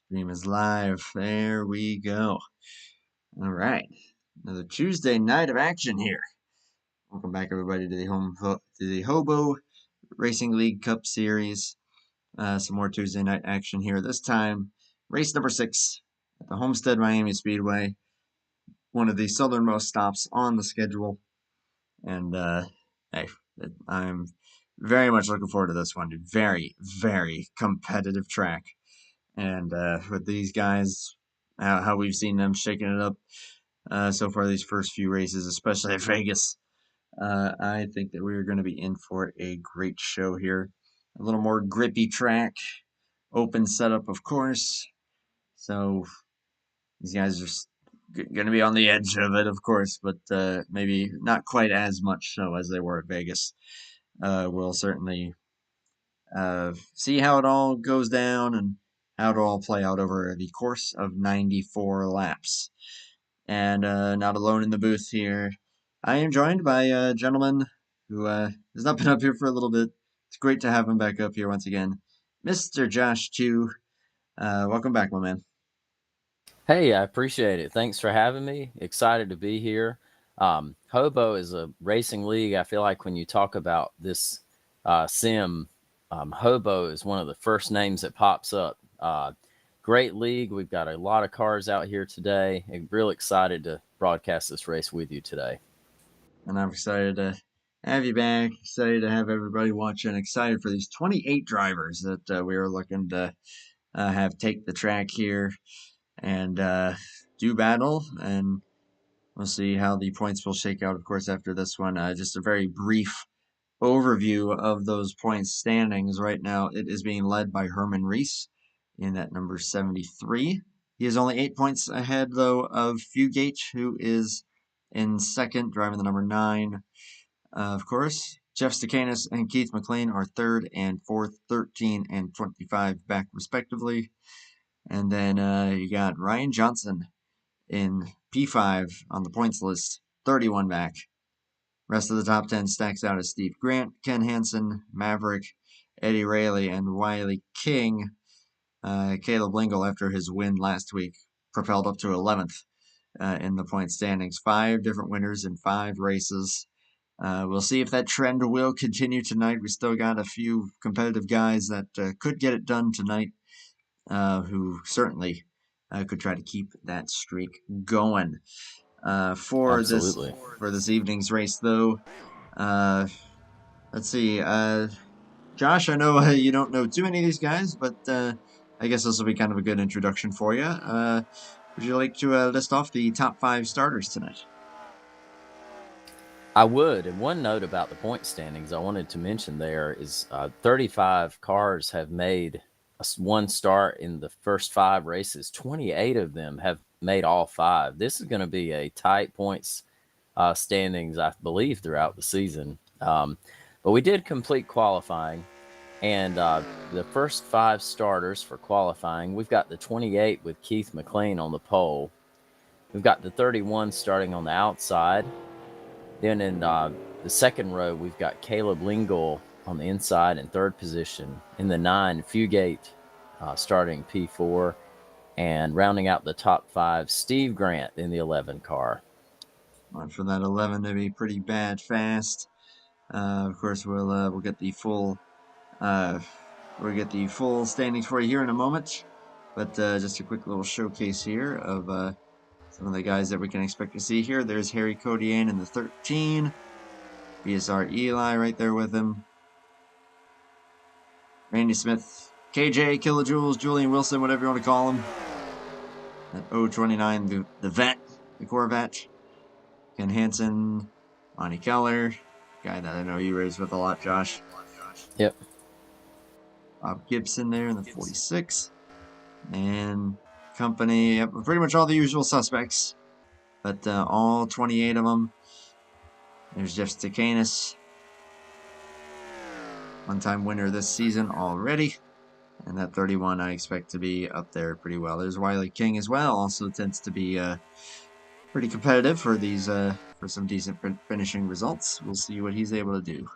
Stream is live. There we go. All right. Another Tuesday night of action here. Welcome back, everybody, to the HOBO Racing League Cup Series. Some more Tuesday night action here. This time, race number 6 at the Homestead-Miami Speedway. One of the southernmost stops on the schedule. And, hey, I'm very much looking forward to this one. Very, very competitive track. And with these guys, how we've seen them shaking it up so far these first few races, especially at Vegas, I think that we're going to be in for a great show here. A little more grippy track, open setup, of course. So these guys are going to be on the edge of it, of course, but maybe not quite as much so as they were at Vegas. We'll certainly see how it all goes down and how it'll all play out over the course of 94 laps. And not alone in the booth here, I am joined by a gentleman who has not been up here for a little bit. It's great to have him back up here once again, Mr. Josh Chu. Welcome back, my man. Hey, I appreciate it. Thanks for having me. Excited to be here. Hobo is a racing league. I feel like when you talk about this sim, Hobo is one of the first names that pops up. Great league. We've got a lot of cars out here today. I'm real excited to broadcast this race with you today. And I'm excited to have you back. Excited to have everybody watching. Excited for these 28 drivers that we are looking to have take the track here and do battle. And we'll see how the points will shake out, of course, after this one. Just a very brief overview of those points standings. Right now, it is being led by Herman Reese in at number 73. He is only 8 points ahead, though, of Fugate, who is in second, driving the number 9. Of course, Jeff Stakanis and Keith McLean are third and fourth, 13 and 25 back, respectively. And then you got Ryan Johnson in P5 on the points list, 31 back. Rest of the top 10 stacks out as Steve Grant, Ken Hansen, Maverick, Eddie Rayleigh, and Wiley King. Caleb Lingle, after his win last week, propelled up to 11th in the point standings. 5 different winners in 5 races. We'll see if that trend will continue tonight. We still got a few competitive guys that could get it done tonight, who certainly could try to keep that streak going. For this evening's race, though, let's see. Josh, I know you don't know too many of these guys, but I guess this will be kind of a good introduction for you. Would you like to list off the top 5 starters tonight? I would. And one note about the point standings I wanted to mention there is 35 cars have made one start in the first 5 races. 28 of them have made all 5. This is going to be a tight points standings, I believe, throughout the season. But we did complete qualifying. And the first 5 starters for qualifying, we've got the 28 with Keith McLean on the pole. We've got the 31 starting on the outside. Then in the second row, we've got Caleb Lingle on the inside in 3rd position. In the 9, Fugate starting P4. And rounding out the top 5, Steve Grant in the 11 car. For that 11 to be pretty bad fast. Of course, we'll get the full standings for you here in a moment. But just a quick little showcase here of some of the guys that we can expect to see here. There's Harry Codian in the 13. BSR Eli right there with him. Randy Smith, KJ, Kilojoules, Julian Wilson, whatever you want to call him. At 029, the vet, the Corvette. Ken Hansen, Lonnie Keller, guy that I know you race with a lot, Josh. Yep. Bob Gibson there in the 46. And company, pretty much all the usual suspects, but all 28 of them. There's Jeff Stakanis, one-time winner this season already, and that 31 I expect to be up there pretty well. There's Wiley King as well, also tends to be pretty competitive for these for some decent finishing results. We'll see what he's able to do.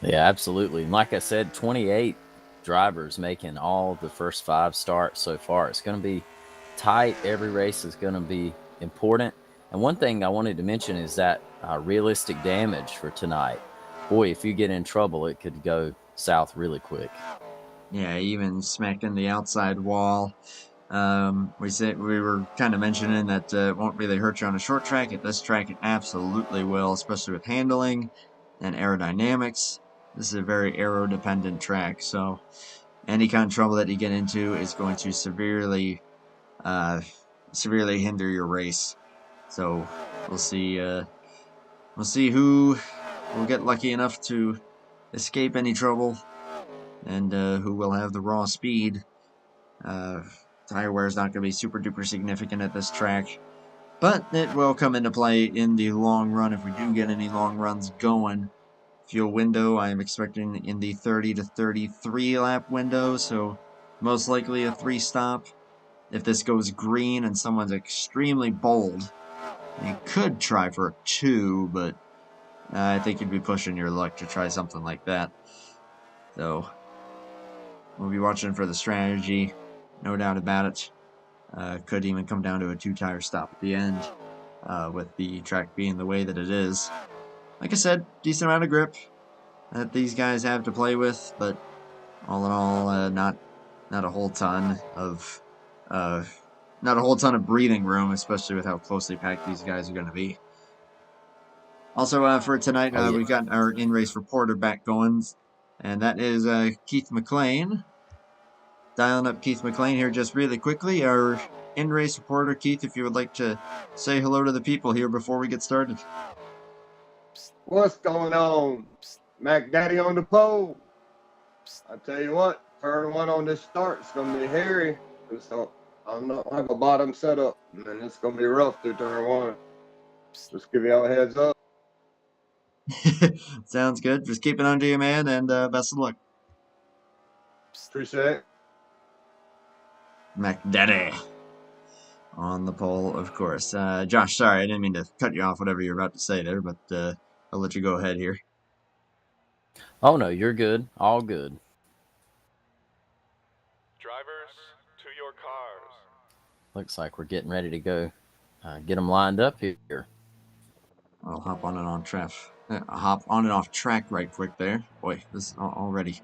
Yeah, absolutely. And like I said, 28 drivers making all the first 5 starts so far. It's going to be tight. Every race is going to be important. And one thing I wanted to mention is that realistic damage for tonight. Boy, if you get in trouble, it could go south really quick. Yeah, even smacking the outside wall. We were kind of mentioning that it won't really hurt you on a short track. At this track, it absolutely will, especially with handling and aerodynamics. This is a very aero-dependent track, so any kind of trouble that you get into is going to severely hinder your race. So we'll see. We'll see who will get lucky enough to escape any trouble, and who will have the raw speed. Tire wear is not going to be super duper significant at this track, but it will come into play in the long run if we do get any long runs going. Fuel window, I am expecting in the 30 to 33 lap window, so most likely a 3-stop. If this goes green and someone's extremely bold, you could try for a 2, but I think you'd be pushing your luck to try something like that. So we'll be watching for the strategy, no doubt about it. Could even come down to a 2-tire stop at the end, with the track being the way that it is. Like I said, decent amount of grip that these guys have to play with, but all in all, not a whole ton of breathing room, especially with how closely packed these guys are going to be. Also, for tonight, Oh, yeah. we've got our in-race reporter back going, and that is Keith McLean. Dialing up Keith McLean here just really quickly. Our in-race reporter, Keith, if you would like to say hello to the people here before we get started. What's going on? Mac Daddy on the pole. I tell you what, turn 1 on this start is going to be hairy. So I'm not have a bottom setup, and it's going to be rough through turn 1. Just give y'all a heads up. Sounds good. Just keep it under you, man, and best of luck. Appreciate it. Mac Daddy on the pole, of course. Josh, sorry, I didn't mean to cut you off whatever you're about to say there, but I'll let you go ahead here. Oh, no, you're good. All good. Drivers, to your cars. Looks like we're getting ready to go get them lined up here. I'll hop on and off track right quick there. Boy, this is already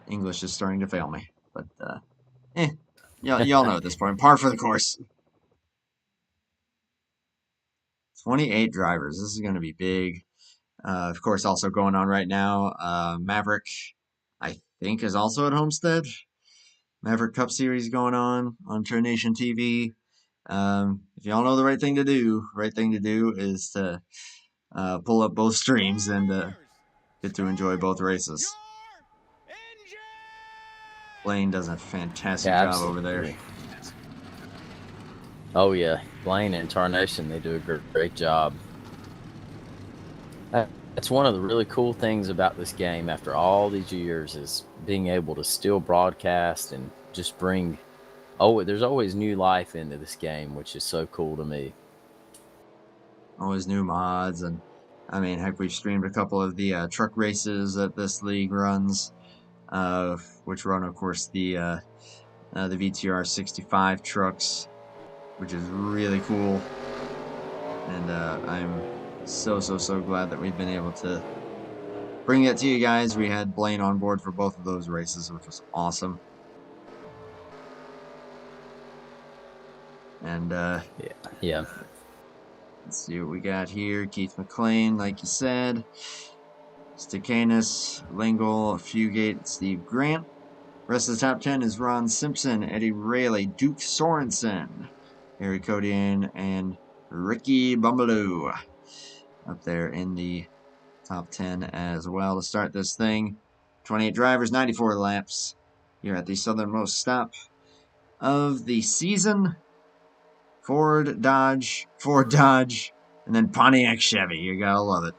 English is starting to fail me, but y'all know at this point, par for the course. 28 drivers. This is going to be big. Of course, also going on right now, Maverick, I think, is also at Homestead. Maverick Cup Series going on TarnationTV. If y'all know the right thing to do is to pull up both streams and get to enjoy both races. Blaine does a fantastic job over there. Oh, yeah. Blaine and Tarnation, they do a great job. That's one of the really cool things about this game after all these years is being able to still broadcast and just bring... Oh, there's always new life into this game, which is so cool to me. Always new mods, and I mean, heck, we've streamed a couple of the truck races that this league runs, which run, of course, the VTR 65 trucks, which is really cool. And I'm so glad that we've been able to bring it to you guys. We had Blaine on board for both of those races, which was awesome. And yeah. Let's see what we got here. Keith McLean, like you said. Stakanis, Lingle, Fugate, Steve Grant. Rest of the top 10 is Ron Simpson, Eddie Rayleigh, Duke Sorensen, Harry Codian, and Ricky Bumbaloo up there in the top 10 as well to start this thing. 28 drivers, 94 laps here at the southernmost stop of the season. Ford, Dodge, and then Pontiac Chevy. You gotta love it.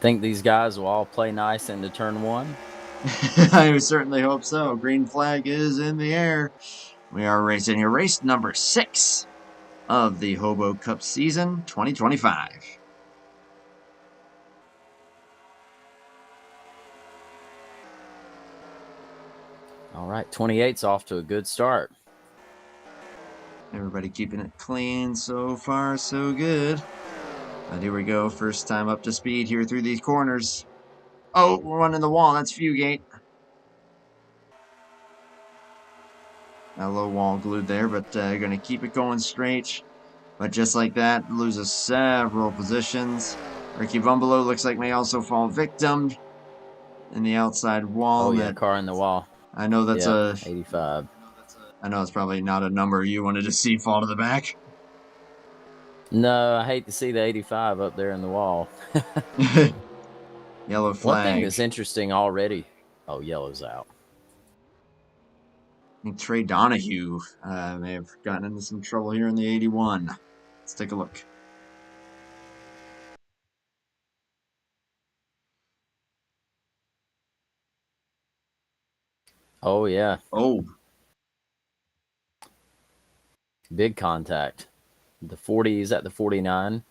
Think these guys will all play nice into turn 1? I certainly hope so. Green flag is in the air. We are racing here. Race number 6 of the HOBO Cup season 2025. All right, 28's off to a good start. Everybody keeping it clean so far, so good. And here we go. First time up to speed here through these corners. Oh, we're running the wall. That's Fugate. A low wall glued there, but going to keep it going straight. But just like that, loses several positions. Ricky Bumbalo looks like may also fall victim in the outside wall. Oh, yeah, That car in the wall. I know that's Yep, 85. I know it's probably not a number you wanted to see fall to the back. No, I hate to see the 85 up there in the wall. Yellow One thing flag. that's interesting already. Oh, yellow's out. I think Trey Donahue may have gotten into some trouble here in the 81. Let's take a look. Oh, yeah. Oh, Big contact. The 40, is at the 49.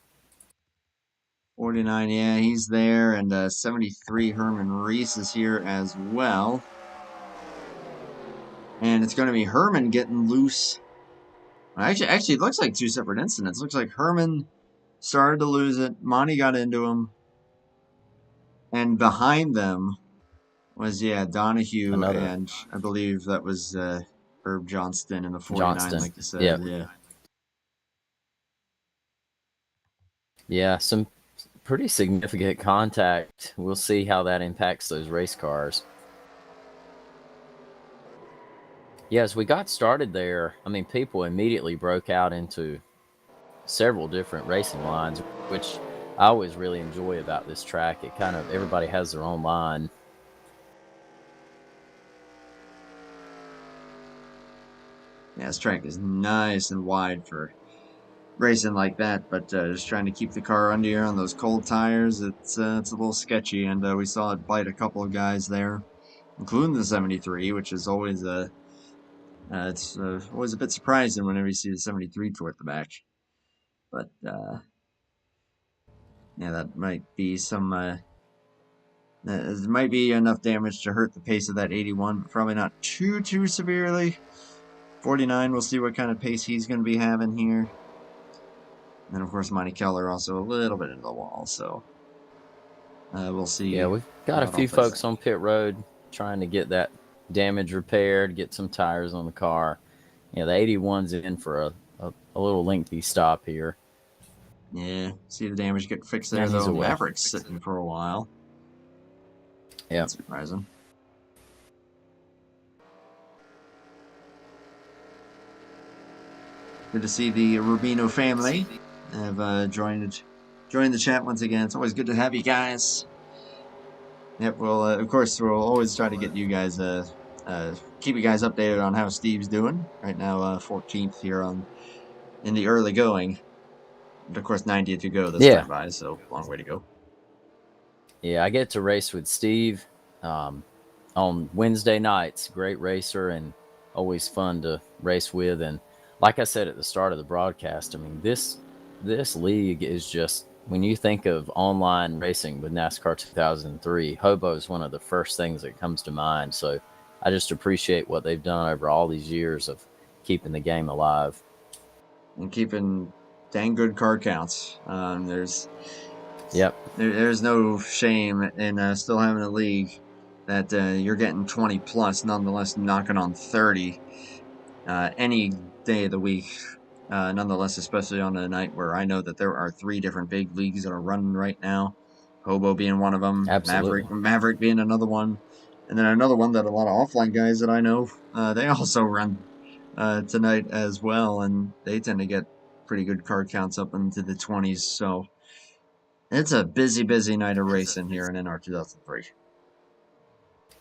49, yeah, he's there. And 73, Herman Reese is here as well. And it's going to be Herman getting loose. Actually, it looks like two separate incidents. It looks like Herman started to lose it. Monty got into him. And behind them was, yeah, Donahue. Another. And I believe that was Herb Johnston in the 49, Johnston. like you said. Yep. Yeah. Yeah, some pretty significant contact. We'll see how that impacts those race cars. Yeah, as we got started there, I mean, people immediately broke out into several different racing lines, which I always really enjoy about this track. It kind of, everybody has their own line. Yeah, this track is nice and wide for racing like that, but just trying to keep the car under here on those cold tires, it's a little sketchy, and we saw it bite a couple of guys there, including the 73, which is always it's always a bit surprising whenever you see the 73 toward the back. But yeah, that might be some. It might be enough damage to hurt the pace of that 81, but probably not too severely. 49, we'll see what kind of pace he's going to be having here. And of course, Monty Keller also a little bit into the wall, so we'll see. Yeah, we've got a few folks on pit road trying to get that damage repaired, get some tires on the car. Yeah, the 81's in for a little lengthy stop here. Yeah, see the damage get fixed there, And he's though. away. Maverick's sitting for a while. Yeah. That's surprising. Good to see the Rubino family have joined the chat once again. It's always good to have you guys. Yep, well, of course, we'll always try to get you guys, keep you guys updated on how Steve's doing. Right now, 14th here in the early going. But of course, 90th to go this time by, so long way to go. Yeah, I get to race with Steve on Wednesday nights. Great racer and always fun to race with. And like I said at the start of the broadcast, I mean, this league is just, when you think of online racing with NASCAR 2003, Hobo is one of the first things that comes to mind. So I just appreciate what they've done over all these years of keeping the game alive. And keeping dang good car counts. There's no shame in still having a league that you're getting 20 plus, nonetheless knocking on 30 any day of the week. Nonetheless, especially on a night where I know that there are 3 different big leagues that are running right now. Hobo being one of them, Absolutely. Maverick being another one, and then another one that a lot of offline guys that I know, they also run tonight as well, and they tend to get pretty good card counts up into the 20s, so it's a busy night of racing here in NR 2003.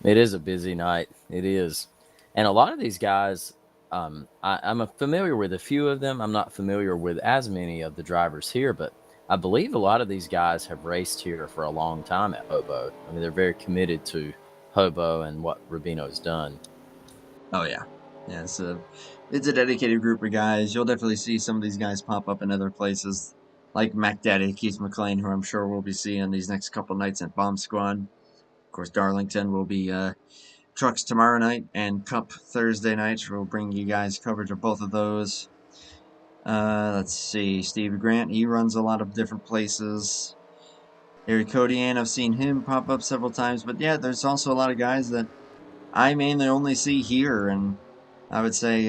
It is a busy night. It is. And a lot of these guys, I'm familiar with a few of them. I'm not familiar with as many of the drivers here, but I believe a lot of these guys have raced here for a long time at Hobo. I mean, they're very committed to Hobo and what Rubino's done. Oh, yeah. Yeah, it's a dedicated group of guys. You'll definitely see some of these guys pop up in other places, like Mac Daddy, Keith McLean, who I'm sure we'll be seeing these next couple nights at Bomb Squad. Of course, Darlington will be trucks tomorrow night and Cup Thursday night. We'll bring you guys coverage of both of those. Let's see, Steve Grant, he runs a lot of different places. Harry Codian, I've seen him pop up several times, but yeah, there's also a lot of guys that I mainly only see here, and I would say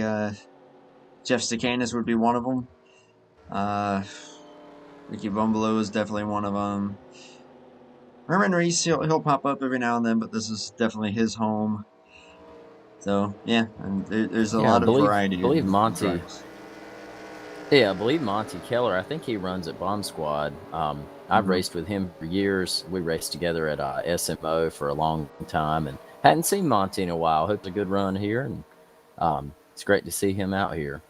Jeff Stakanis would be one of them. Ricky Bumbalo is definitely one of them. Herman Reese, he'll pop up every now and then, but this is definitely his home. So yeah, and there's a Yeah, I lot of believe variety believe in Monty. drivers. Yeah, I believe Monty Keller. I think he runs at Bomb Squad. I've raced with him for years. We raced together at SMO for a long time, and hadn't seen Monty in a while. Hope it's a good run here, and it's great to see him out here.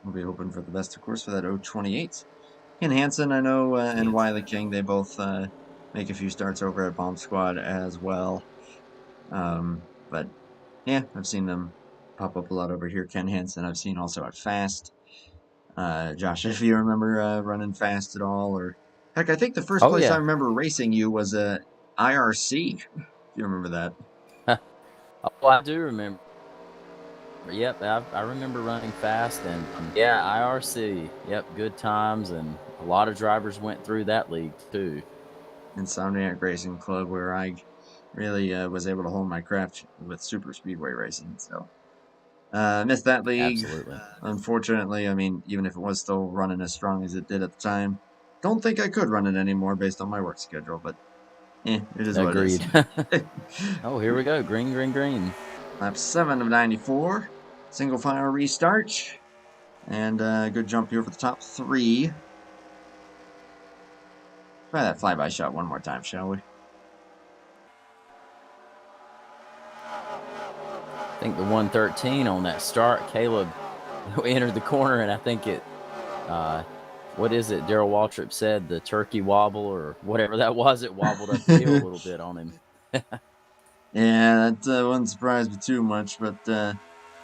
We'll be hoping for the best, of course, for that 028. Ken Hansen, I know, and Wiley King, they both make a few starts over at Bomb Squad as well. But yeah, I've seen them pop up a lot over here. Ken Hansen, I've seen also at Fast. Josh, if you remember running Fast at all, or heck, I think the first Oh place I yeah, remember racing you was IRC. If you remember that. oh I do remember. Yep, I remember running Fast, and yeah, IRC. Yep, good times, and a lot of drivers went through that league too. Insomniac Racing Club, where I really was able to hone my craft with super speedway racing. So missed that league, Absolutely. unfortunately. I mean, even if it was still running as strong as it did at the time, don't think I could run it anymore based on my work schedule. But it is what it is. Agreed. Oh, here we go. Green, green, green. Lap 7 of 94, single file restart, and a good jump here for the top 3. Try that flyby shot one more time, shall we? I think the 113 on that start, Caleb entered the corner, and I think it, what is it? Daryl Waltrip said the turkey wobble or whatever that was. It wobbled up the hill a little bit on him. Yeah, that wouldn't surprise me too much, but yeah,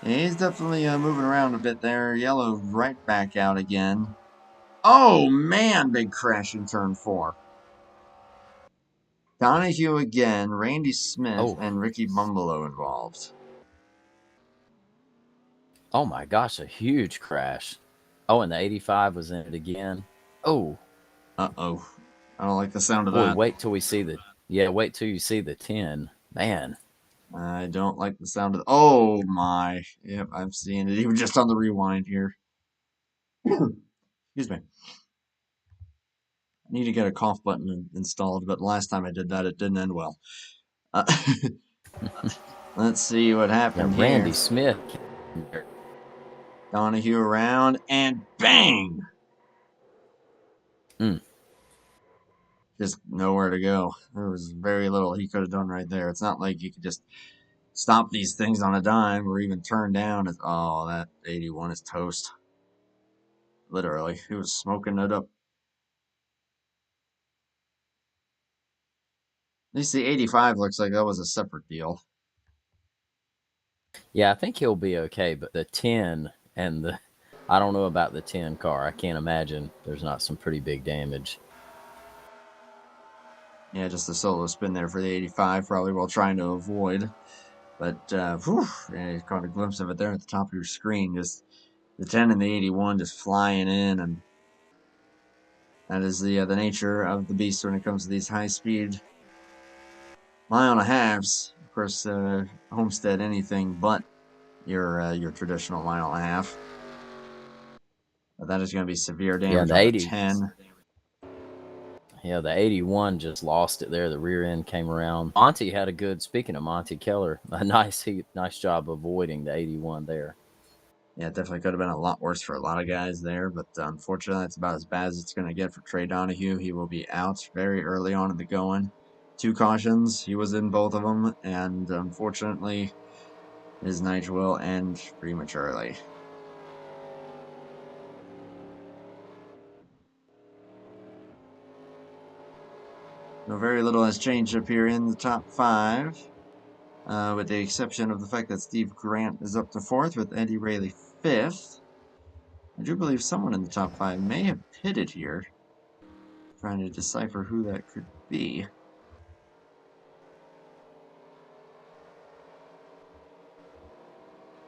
he's definitely moving around a bit there. Yellow right back out again. Oh man, big crash in turn 4. Donahue again, Randy Smith, Oh, and Ricky Bumbalo involved. oh my gosh, a huge crash. Oh, and the 85 was in it again. Oh, Uh-oh. I don't like the sound of boy, that. wait till we see the, yeah, wait till you see the 10. Man. I don't like the sound of. Oh my. Yep, I'm seeing it even just on the rewind here. Excuse me. I need to get a cough button installed, but last time I did that, it didn't end well. Uh, let's see what Yeah, happened here. Randy Smith. Donahue around, and bang! Mm. Just nowhere to go. There was very little he could have done right there. It's not like you could just stop these things on a dime or even turn down. Oh, that 81 is toast. Literally. He was smoking it up. At least the 85 looks like that was a separate deal. Yeah, I think he'll be okay, but the 10 and the, I don't know about the 10 car. I can't imagine there's not some pretty big damage. Yeah, just a solo spin there for the 85, probably while trying to avoid. But, whew, yeah, you caught a glimpse of it there at the top of your screen. Just the 10 and the 81 just flying in, and that is the nature of the beast when it comes to these high-speed mile and a halves. Of course, Homestead anything but your traditional mile and a half. But that is going to be severe Yeah, damage the on the 80. 10. Yeah, the 81 just lost it there. The rear end came around. Monty had a good, speaking of Monty Keller, a nice job avoiding the 81 there. Yeah, it definitely could have been a lot worse for a lot of guys there, but unfortunately, it's about as bad as it's going to get for Trey Donahue. He will be out very early on in the going. 2 cautions. He was in both of them, and unfortunately, his night will end prematurely. So very little has changed up here in the top 5, with the exception of the fact that Steve Grant is up to 4th with Eddie Rayleigh 5th. I do believe someone in the top 5 may have pitted here. Trying to decipher who that could be.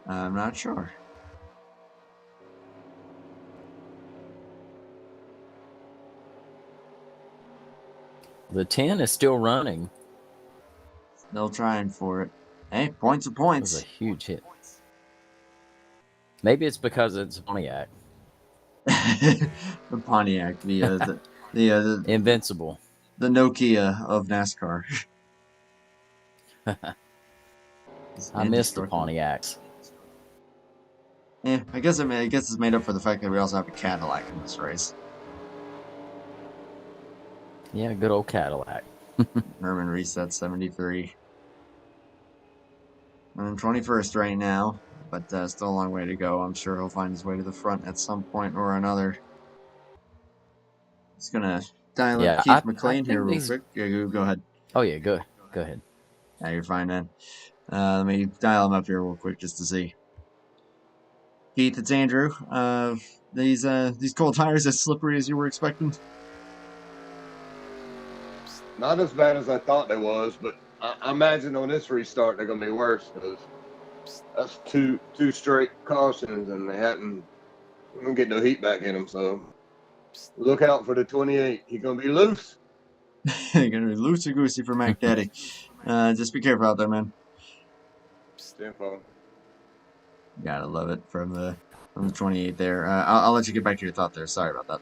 I'm not sure. The 10 is still running. Still trying for it. Hey, points are That was a points. huge hit. Maybe it's because it's Pontiac. The Pontiac, Invincible. the Nokia of NASCAR. I miss the Indestructible. Pontiacs. Yeah, I guess it's made up for the fact that we also have a Cadillac in this race. Yeah, good old Cadillac. Herman reset 73. I'm in 21st right now, but still a long way to go. I'm sure he'll find his way to the front at some point or another. Just gonna dial up Yeah, Keith I McLean here think real these. quick. Yeah, go ahead. Oh yeah, go ahead. Yeah, you're fine, man. Let me dial him up here real quick just to see. Keith, it's Andrew. These cold tires as slippery as you were expecting? Not as bad as I thought they was, but I imagine on this restart they're gonna be worse because that's two straight cautions and they hadn't get no heat back in them. So look out for the 28. He's gonna be loose. Gonna be loosey goosey for Mac Daddy. Just be careful out there, man. Info. Gotta love it from the 28 there. I'll let you get back to your thought there. Sorry about that.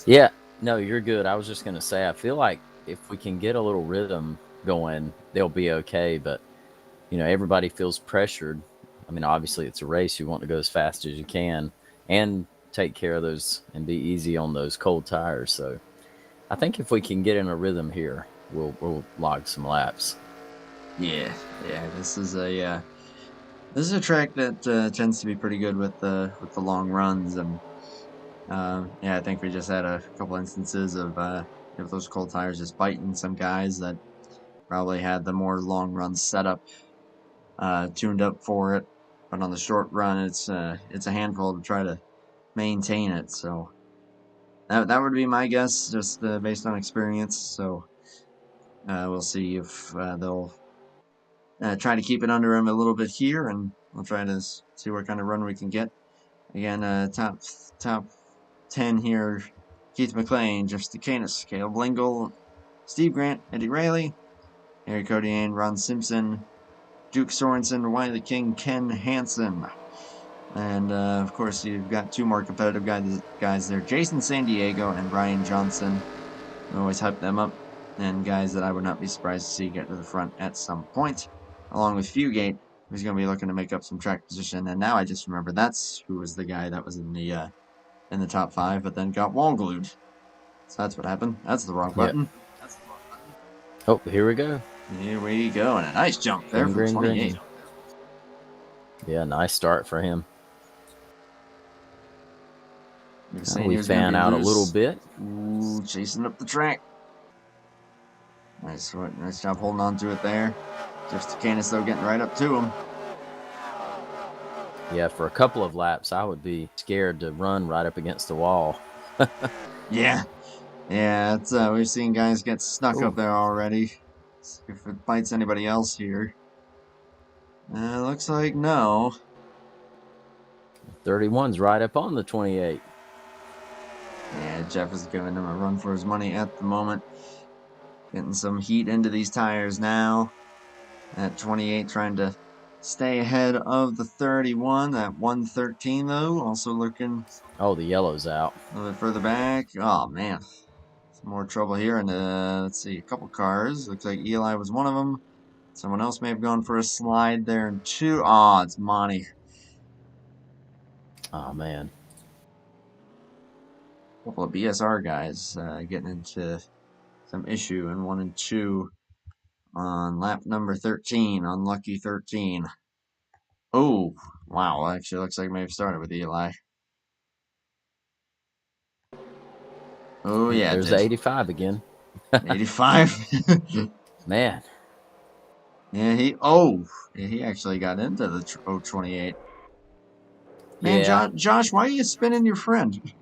Yeah, no, you're good. I was just gonna say, I feel like if we can get a little rhythm going, they'll be okay. But everybody feels pressured. I mean, obviously it's a race. You want to go as fast as you can and take care of those and be easy on those cold tires. So I think if we can get in a rhythm here, we'll log some laps. Yeah. This is a track that tends to be pretty good with the long runs, and I think we just had a couple instances of those cold tires just biting some guys that probably had the more long run setup tuned up for it, but on the short run, it's a handful to try to maintain it. So that would be my guess, just based on experience. So we'll see if they'll try to keep it under him a little bit here, and we'll try to see what kind of run we can get. Again, top 10 here: Keith McLean, Jeff Stacanis, Caleb Lingle, Steve Grant, Eddie Rayleigh, Harry Codiane, Ron Simpson, Duke Sorensen, Wiley King, Ken Hansen. And of course, you've got two more competitive guys there: Jason San Diego and Ryan Johnson. We always hype them up, and guys that I would not be surprised to see get to the front at some point, along with Fugate, who's going to be looking to make up some track position. And now I just remember that's who was the guy that was in the top 5, but then got wall glued. So that's what happened. That's the wrong button. Oh, here we go. Here we go, and a nice jump there for 28. Yeah, nice start for him. We fan out a little bit. Ooh, chasing up the track. Nice job holding on to it there. Jeff Stacanis, though, getting right up to him. Yeah, for a couple of laps, I would be scared to run right up against the wall. Yeah, it's we've seen guys get stuck up there already. See if it bites anybody else here. Looks like no. 31's right up on the 28. Yeah, Jeff is giving him a run for his money at the moment. Getting some heat into these tires now. At 28, trying to stay ahead of the 31. At 113, though, also looking. Oh, the yellow's out. A little bit further back. Oh, man. Some more trouble here. And let's see, a couple cars. Looks like Eli was one of them. Someone else may have gone for a slide there in 2. Oh, it's Monty. Oh, man. A couple of BSR guys getting into some issue in 1 and 2 on lap number 13, unlucky 13. Oh, wow. Actually, looks like it may have started with Eli. Oh, yeah. There's the 85 again. 85? Man. Yeah, he actually got into the 28. Man, Yeah. Josh, why are you spinning your friend?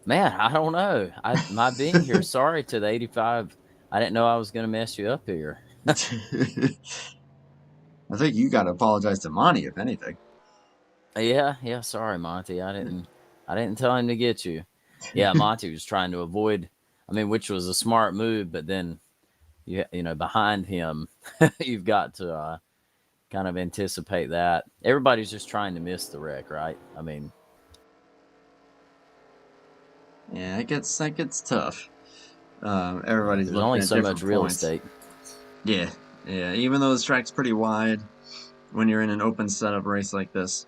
Man, I don't know. My being here, sorry to the 85. I didn't know I was going to mess you up here. I think you got to apologize to Monty, if anything. Yeah. Sorry, Monty. I didn't tell him to get you. Yeah, Monty was trying to avoid. I mean, which was a smart move, but then you know behind him, you've got to kind of anticipate that. Everybody's just trying to miss the wreck, right? I mean, Yeah, that gets tough. Everybody's there's looking only at so much different real points. estate. Yeah, yeah. Even though this track's pretty wide, when you're in an open setup race like this,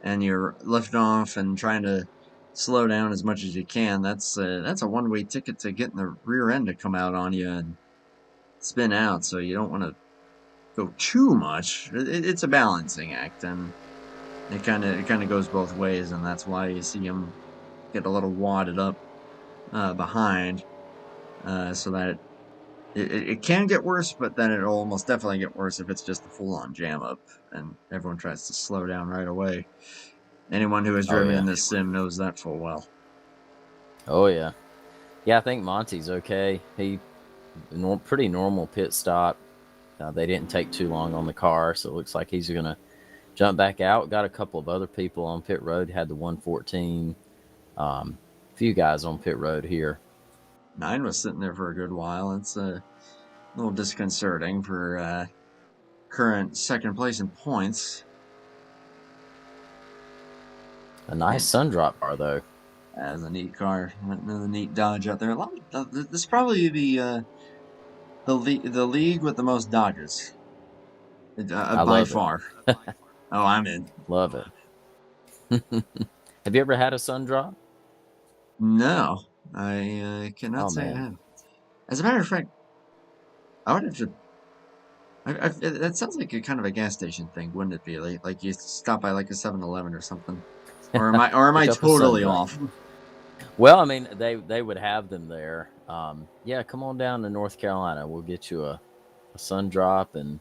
and you're lifting off and trying to slow down as much as you can, that's a one-way ticket to getting the rear end to come out on you and spin out. So you don't want to go too much. It's a balancing act, and it kind of goes both ways, and that's why you see them get a little wadded up behind, so that it can get worse, but then it'll almost definitely get worse if it's just a full-on jam up and everyone tries to slow down right away. Anyone who has Oh driven in yeah. this sim knows that full well. Oh yeah. Yeah, I think Monty's okay. He pretty normal pit stop. They didn't take too long on the car, so it looks like he's gonna jump back out. Got a couple of other people on pit road. Had the 114. Few guys on pit road here. Mine was sitting there for a good while. It's a little disconcerting for current second place in points. A nice sun drop car though. As a neat car, another neat Dodge out there. A lot of, this is probably the league with the most Dodges I by love it. far. Oh, I'm in. Love it. Have you ever had a sun drop? No, I cannot Oh say I man, have. As a matter of fact, I would have to. That sounds like a kind of a gas station thing, wouldn't it be? Like you stop by like a 7-Eleven or something, or am I pick up a sun totally drop. off? Well, I mean, they would have them there. Yeah, come on down to North Carolina. We'll get you a sun drop and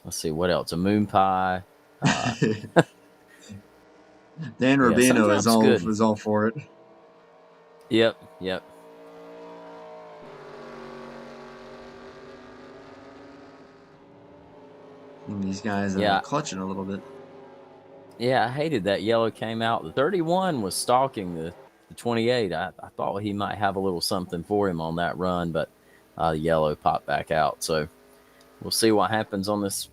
let's see what else. A moon pie. Uh, Dan yeah, sun Rubino drop's good. is all for it. Yep. And these guys Yeah, clutching a little bit. yeah. I hated that yellow came out. The 31 was stalking the 28. I thought he might have a little something for him on that run, but the yellow popped back out. So we'll see what happens on this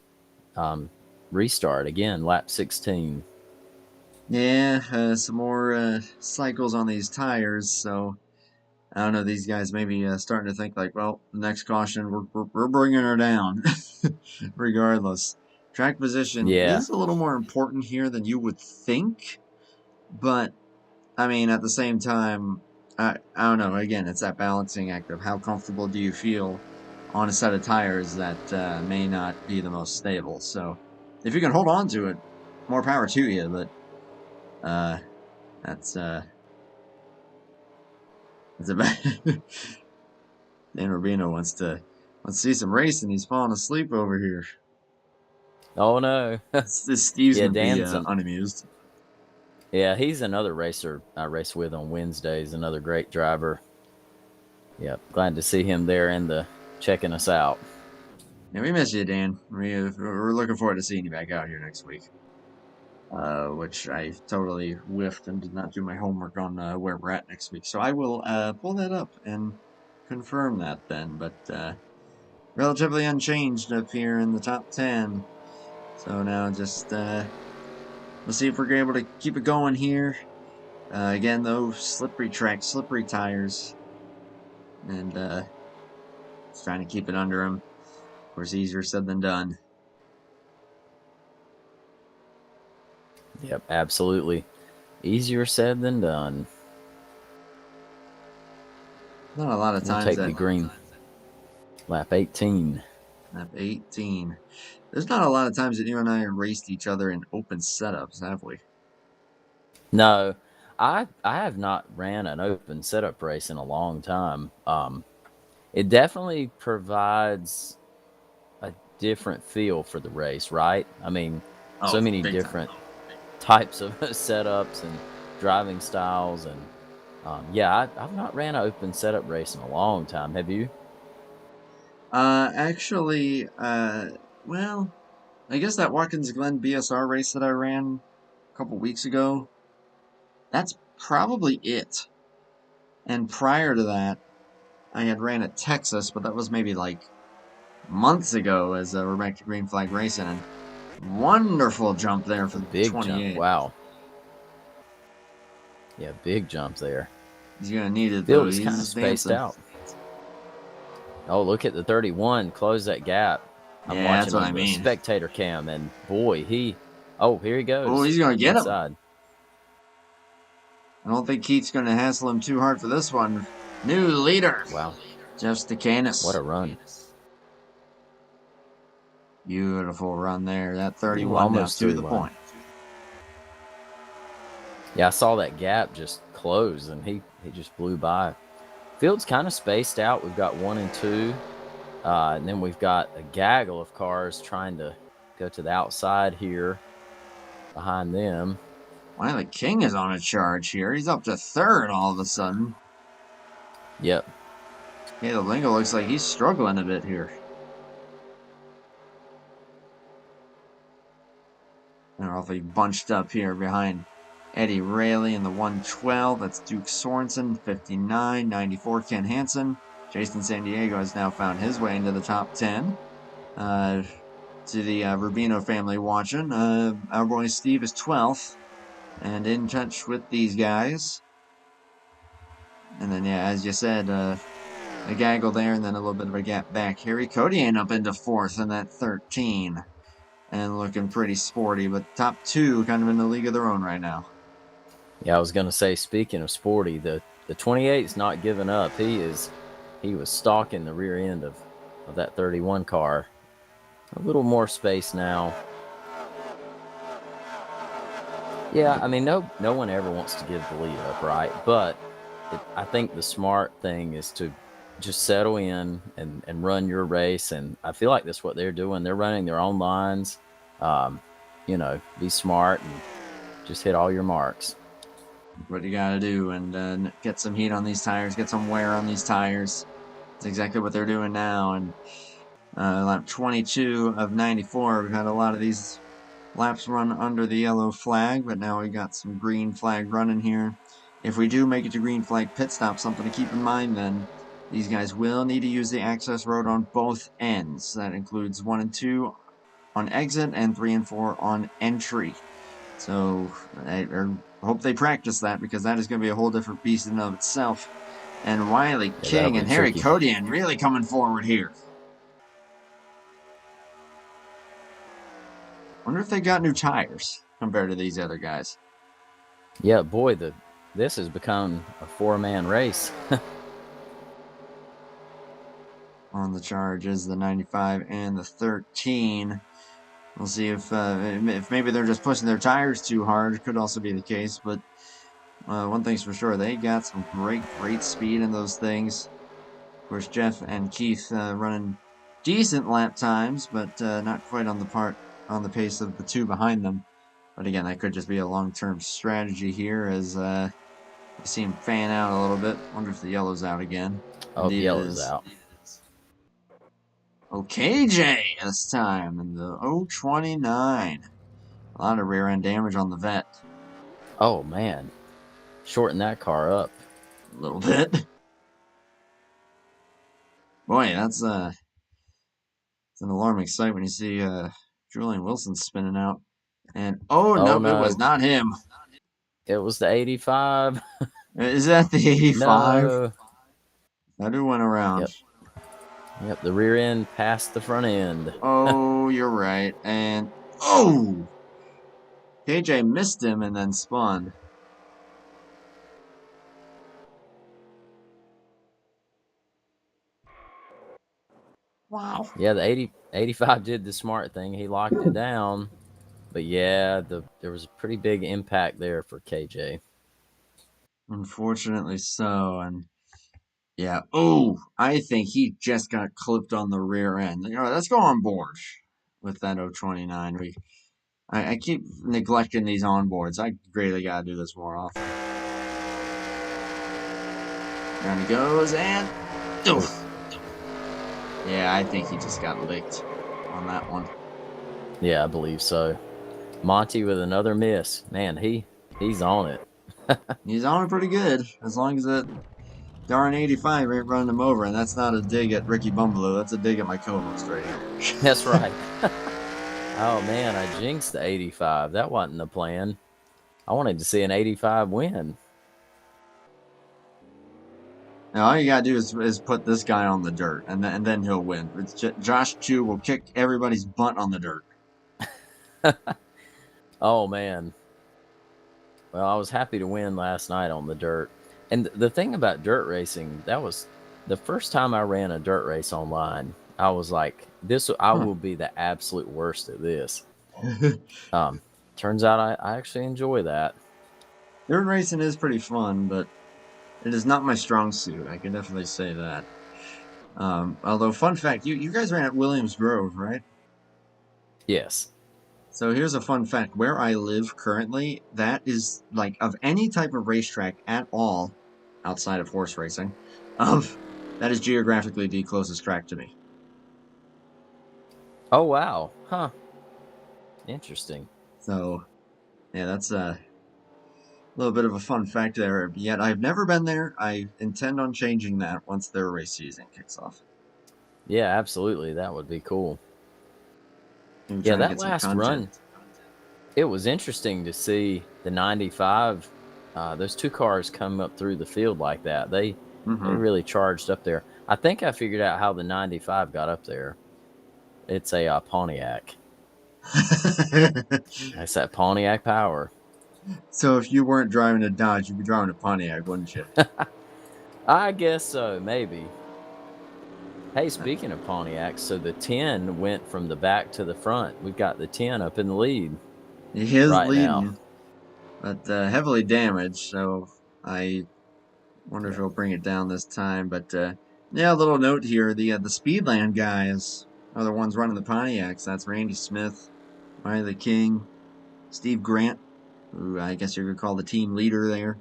restart again, lap 16. Yeah, some more cycles on these tires, so I don't know. These guys maybe starting to think like, well, the next caution, we're bringing her down, regardless. Track position Yeah, is a little more important here than you would think, but I mean, at the same time, I don't know. Again, it's that balancing act of how comfortable do you feel on a set of tires that may not be the most stable. So if you can hold on to it, more power to you. But uh, that's a bad. Dan Rubino wants to see some racing. He's falling asleep over here. oh no. This Steve's Yeah, gonna be Dan's unamused. yeah, he's another racer I race with on Wednesdays. Another great driver. Yep, glad to see him there and the checking us out. Yeah, we miss you, Dan. We're looking forward to seeing you back out here next week. Which I totally whiffed and did not do my homework on where we're at next week. So I will pull that up and confirm that then. But relatively unchanged up here in the top 10. So now just we'll see if we're able to keep it going here. Again, though, slippery track, slippery tires, and just trying to keep it under them. Of course, easier said than done. Yep, absolutely. Easier said than done. Not a lot of We'll times take that the green. Lap 18. Lap 18. There's not a lot of times that you and I have raced each other in open setups, have we? No, I have not ran an open setup race in a long time. It definitely provides a different feel for the race, right? I mean, Oh, so many big time. different types of setups and driving styles, and yeah, I've not ran an open setup race in a long time. Have you? Actually, well, I guess that Watkins Glen BSR race that I ran a couple weeks ago. That's probably it. And prior to that, I had ran at Texas, but that was maybe like months ago as we're back to green flag racing. And wonderful jump there for A the big jump. 28. Wow. Yeah, big jump there. He's going to need it, Field though. is kind of He's spaced dancing. out. Oh, look at the 31. Close that gap. I'm Yeah, watching that's what on I the mean. spectator cam, and boy, oh, here he goes. Oh, he's going to get him. inside. I don't think Keith's going to hassle him too hard for this one. New leader. Wow. Jeff Stacanis. What a run. Beautiful run there. That 31 Ooh, now almost to the 31. point. Yeah, I saw that gap just close, and he just blew by. Field's kind of spaced out. We've got 1 and 2. And then we've got a gaggle of cars trying to go to the outside here behind them. Wiley King is on a charge here. He's up to 3rd all of a sudden. Yep. Caleb Lingo looks like he's struggling a bit here. They're awfully bunched up here behind Eddie Rayleigh in the 112. That's Duke Sorensen, 59. 94, Ken Hansen. Jason San Diego has now found his way into the top 10. To the Rubino family watching, our boy Steve is 12th and in touch with these guys. And then, yeah, as you said, a gaggle there and then a little bit of a gap back. Harry Codian up into 4th in that 13. And looking pretty sporty, but top 2 kind of in the league of their own right now. Yeah, I was going to say, speaking of sporty, the 28's not giving up. He was stalking the rear end of that 31 car. A little more space now. Yeah, I mean, no one ever wants to give the lead up, right? But I think the smart thing is to just settle in and run your race. And I feel like that's what they're doing. They're running their own lines. Be smart and just hit all your marks. What you got to do and get some heat on these tires, get some wear on these tires. That's exactly what they're doing now. And lap 22 of 94, we've had a lot of these laps run under the yellow flag, but now we got some green flag running here. If we do make it to green flag pit stop, something to keep in mind then, these guys will need to use the access road on both ends. That includes 1 and 2 on exit and 3 and 4 on entry. So I hope they practice that, because that is going to be a whole different beast in and of itself. And Wiley King and Harry Codian really coming forward here. Wonder if they got new tires compared to these other guys. Yeah, boy, this has become a 4-man race. On the charge is the 95 and the 13. We'll see if maybe they're just pushing their tires too hard. Could also be the case, but one thing's for sure, they got some great speed in those things. Of course, Jeff and Keith running decent lap times, but not quite on the pace of the 2 behind them. But again, that could just be a long-term strategy here as I see him fan out a little bit. Wonder if the yellow's out again. Oh, the yellow's out. KJ this time in the 029. A lot of rear end damage on the vet. Oh, man. Shorten that car up. A little bit. Boy, that's it's an alarming sight when you see Julian Wilson spinning out. And no, it was not him. It was the 85. Is that the 85? No. That who went around. Yep, the rear end passed the front end. Oh, you're right. And KJ missed him and then spun. Wow. Yeah, the 85 did the smart thing. He locked it down. But yeah, there was a pretty big impact there for KJ. Unfortunately so. And yeah, I think he just got clipped on the rear end. Let's go on board with that 029. I keep neglecting these onboards. I really got to do this more often. Down he goes, and yeah, I think he just got licked on that one. Yeah, I believe so. Monty with another miss. Man, he's on it. He's on it pretty good, as long as that darn 85 ain't running him over, and that's not a dig at Ricky Bumbaloo. That's a dig at my co-host right here. That's right. Oh man, I jinxed the 85. That wasn't the plan. I wanted to see an 85 win. Now, all you gotta do is put this guy on the dirt, and then he'll win. It's Josh Chu will kick everybody's butt on the dirt. Oh man. Well, I was happy to win last night on the dirt. And the thing about dirt racing, that was the first time I ran a dirt race online. I was like, I will be the absolute worst at this. Turns out I actually enjoy that. Dirt racing is pretty fun, but it is not my strong suit. I can definitely say that. Although, fun fact, you guys ran at Williams Grove, right? Yes. So here's a fun fact. Where I live currently, that is, like, of any type of racetrack at all, outside of horse racing, that is geographically the closest track to me. Oh, wow. Huh. Interesting. So, yeah, that's a little bit of a fun fact there. Yet I've never been there. I intend on changing that once their race season kicks off. Yeah, absolutely. That would be cool. Maybe Yeah, try to that get some last content. run, it was interesting to see the 95, those two cars come up through the field like that. They really charged up there. I think I figured out how the 95 got up there. It's a Pontiac. That's that Pontiac power. So if you weren't driving a Dodge, you'd be driving a Pontiac, wouldn't you? I guess so, maybe. Hey, speaking of Pontiacs, so the 10 went from the back to the front. We've got the 10 up in the lead. He is right leading, now. but heavily damaged, so I wonder if he'll bring it down this time. But yeah, a little note here: the Speedland guys are the ones running the Pontiacs. That's Randy Smith, Riley King, Steve Grant, who I guess you could call the team leader there.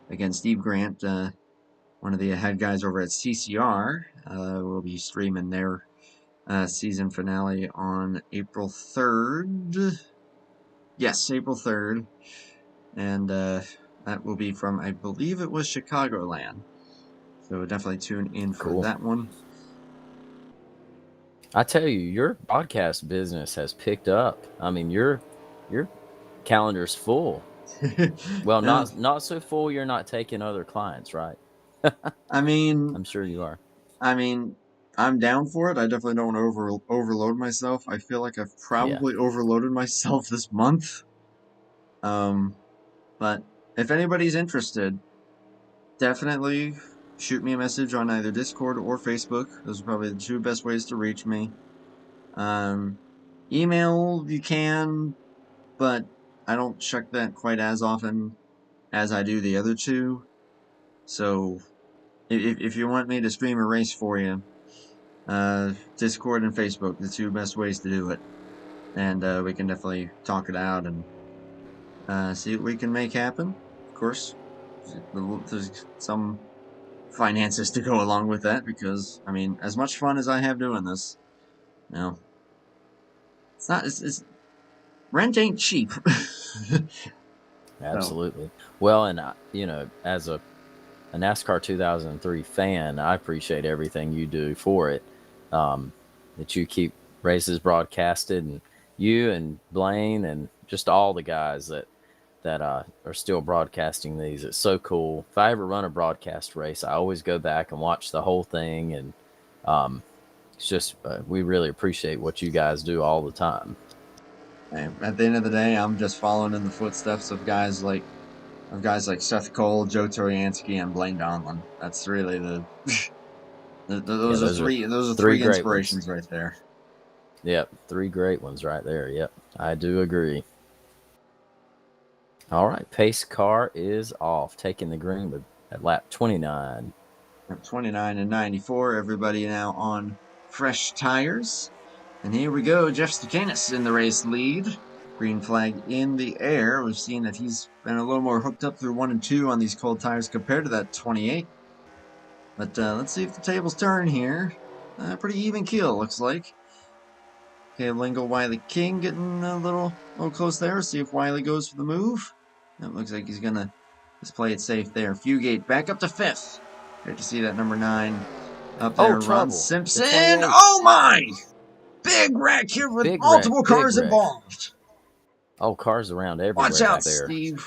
Again, Steve Grant, one of the head guys over at CCR, will be streaming their season finale on April 3rd. Yes, April 3rd. And that will be from, I believe it was Chicagoland. So definitely tune in for that one. I tell you, your podcast business has picked up. I mean, your calendar's full. Well, not so full you're not taking other clients, right? I mean, I'm sure you are. I mean, I'm down for it. I definitely don't want to overload myself. I feel like I've probably overloaded myself this month. But if anybody's interested, definitely shoot me a message on either Discord or Facebook. Those are probably the two best ways to reach me. Email, you can, but I don't check that quite as often as I do the other two. So, if you want me to stream a race for you, Discord and Facebook, the two best ways to do it. And we can definitely talk it out and see what we can make happen. Of course, there's some finances to go along with that because, I mean, as much fun as I have doing this, it's not, it's rent ain't cheap. Absolutely. Well, and as a NASCAR 2003 fan, I appreciate everything you do for it. That you keep races broadcasted, and you and Blaine and just all the guys that are still broadcasting these. It's so cool. If I ever run a broadcast race, I always go back and watch the whole thing, and it's just we really appreciate what you guys do all the time. At the end of the day, I'm just following in the footsteps of guys like Seth Cole, Joe Toriansky, and Blaine Donlon. That's really those are three inspirations right there. Yep, three great ones right there. Yep, I do agree. All right, pace car is off, taking the green at lap 29. 29 and 94. Everybody now on fresh tires. And here we go. Jeff Stukanis in the race lead. Green flag in the air. We've seen that he's been a little more hooked up through 1 and 2 on these cold tires compared to that 28. But let's see if the tables turn here. Pretty even keel, looks like. Okay, Lingo Wiley King getting a little close there. See if Wiley goes for the move. It looks like he's gonna just play it safe there. Fugate back up to 5th. Great to see that number 9 up Oh, there. Ron trouble. The Simpson. 28. Oh my! Big wreck here with Big wreck. multiple Big cars wreck. involved. Oh, cars around Watch everywhere back out, there. Steve.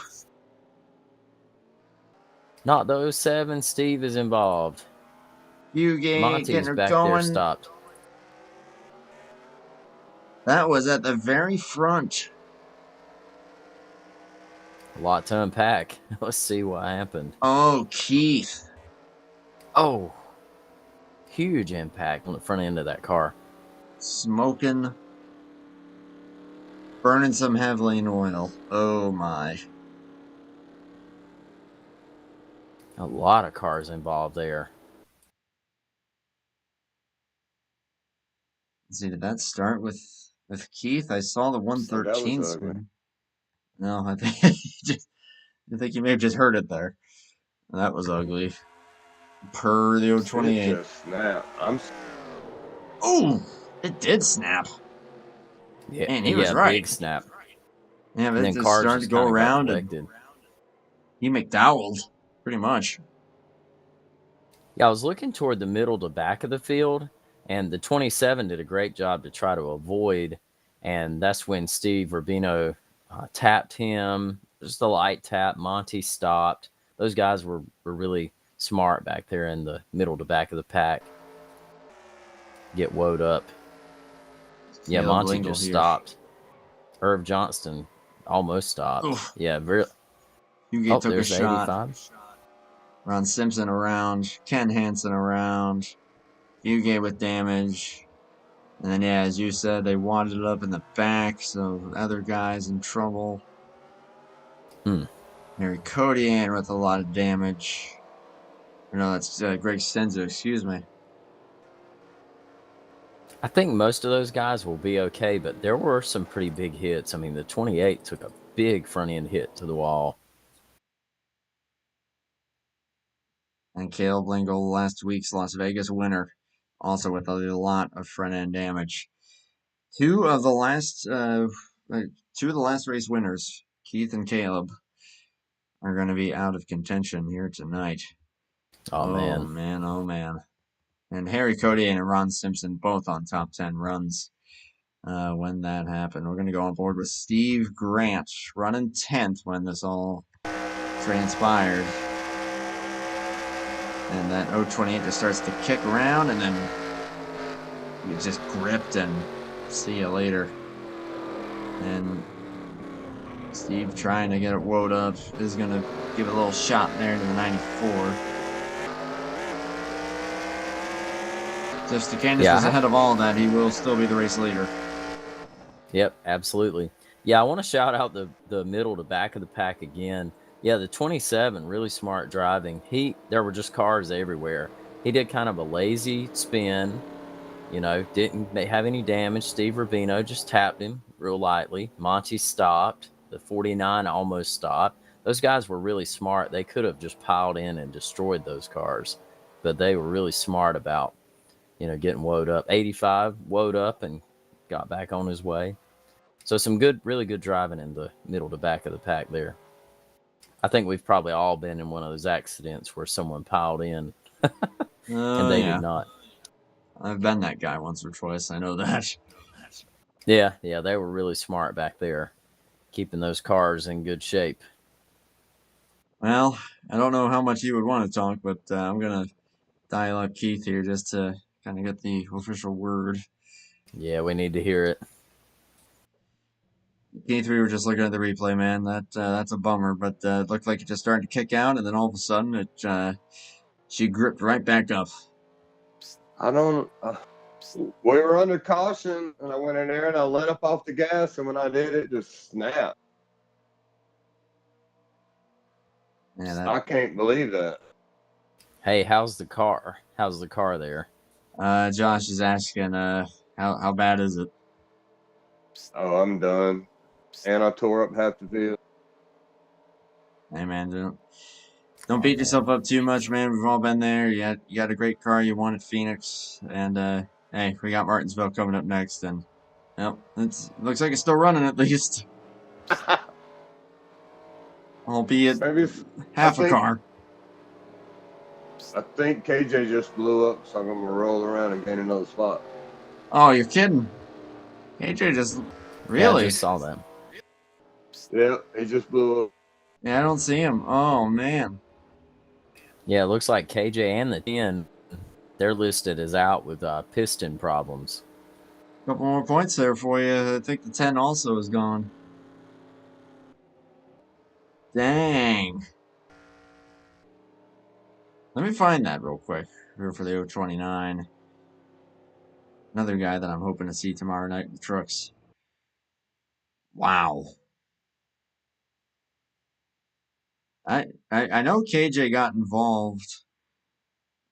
Not the 07. Steve is involved. Fugate Monty's getting her back there going. stopped. That was at the very front. A lot to unpack. Let's see what happened. Oh, Keith. Oh, huge impact on the front end of that car. Smoking. Burning some heavily in oil. Oh my. A lot of cars involved there. Let's see, did that start with Keith? I saw the That was 113 ugly. swing. No, I think I think you may have just heard it there. That was ugly. Per the It 028. just snapped. Oh, it did snap. Yeah, Man, he was yeah, right. big snap. Yeah, but And it then just cars started to just go kind of got around and collected. he McDowelled, pretty much. Yeah, I was looking toward the middle to back of the field, and the 27 did a great job to try to avoid. And that's when Steve Rubino tapped him. Just a light tap. Monty stopped. Those guys were really smart back there in the middle to back of the pack. Get woed up. Yeah, Caleb Monty Lingle just here. stopped. Irv Johnston almost stopped. Oof. Yeah, very. Fugate Oh, took a there's shot. 85. Ron Simpson around. Ken Hansen around. Fugate with damage. And then, yeah, as you said, they wadded it up in the back, so other guys in trouble. Harry Codian with a lot of damage. Or no, that's Greg Stenzo, excuse me. I think most of those guys will be okay, but there were some pretty big hits. I mean, the 28 took a big front end hit to the wall. And Caleb Lingle, last week's Las Vegas winner, also with a lot of front end damage. Two of the last race winners, Keith and Caleb, are going to be out of contention here tonight. Oh, man. man, oh man. And Harry Codian and Ron Simpson both on top 10 runs when that happened. We're going to go on board with Steve Grant running 10th when this all transpired. And that 028 just starts to kick around, and then you just gripped and see you later. And Steve trying to get it woed up is going to give it a little shot there to the 94. So if Stakanis was ahead of all that, he will still be the race leader. Yep, absolutely. Yeah, I want to shout out the middle to back of the pack again. Yeah, the 27, really smart driving. There were just cars everywhere. He did kind of a lazy spin, didn't have any damage. Steve Rubino just tapped him real lightly. Monty stopped. The 49 almost stopped. Those guys were really smart. They could have just piled in and destroyed those cars, but they were really smart about, getting woed up. 85 woed up and got back on his way. So some really good driving in the middle to back of the pack there. I think we've probably all been in one of those accidents where someone piled in and they did not. I've been that guy once or twice. I know that. Yeah, they were really smart back there, keeping those cars in good shape. Well, I don't know how much you would want to talk, but I'm going to dial up Keith here just to kind of get the official word. Yeah, we need to hear it. Keith, we were just looking at the replay, man. That's a bummer, but it looked like it just started to kick out, and then all of a sudden, she gripped right back up. We were under caution, and I went in there and I let up off the gas, and when I did, it just snapped. Yeah, I can't believe that. Hey, how's the car? How's the car there? Josh is asking, how bad is it? Oh, I'm done. And I tore up half the field. Hey, man, don't beat yourself up too much, man. We've all been there. You got a great car. You won at Phoenix, and hey, we got Martinsville coming up next, and Yep, looks like it's still running at least. Albeit Maybe half a car. I think KJ just blew up, so I'm gonna roll around and gain another spot. Oh, you're kidding. KJ just Yeah, I really? just saw that. Yeah, he just blew up. Yeah, I don't see him. Oh man. Yeah, it looks like KJ and the 10, they're listed as out with piston problems. Couple more points there for you. I think the 10 also is gone. Dang. Let me find that real quick here for the 029. Another guy that I'm hoping to see tomorrow night in the trucks. Wow. I know KJ got involved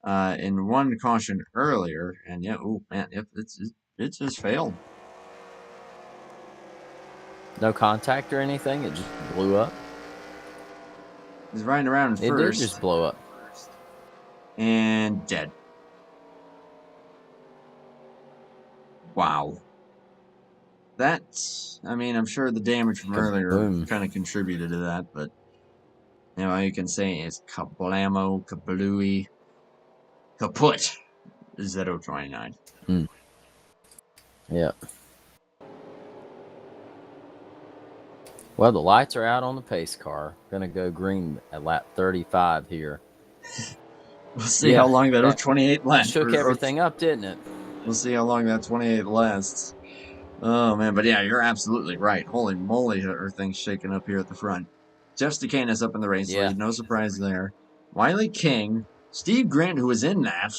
in one caution earlier, and yeah, oh man, it just failed. No contact or anything. It just blew up. He's riding around in It first. did just blow up. And dead. Wow. That's, I mean, I'm sure the damage from earlier Kaboom. kind of contributed to that, but you know, all you can say is kablamo, kablooey, kaput, Z029. Yeah. Well, the lights are out on the pace car. Gonna go green at lap 35 here. We'll see how long that 028 lasts. Shook everything up, didn't it? We'll see how long that 28 lasts. Oh man, but yeah, you're absolutely right. Holy moly, are things shaking up here at the front. Jeff Stakanis up in the race lead, no surprise there. Wiley King, Steve Grant, who was in that,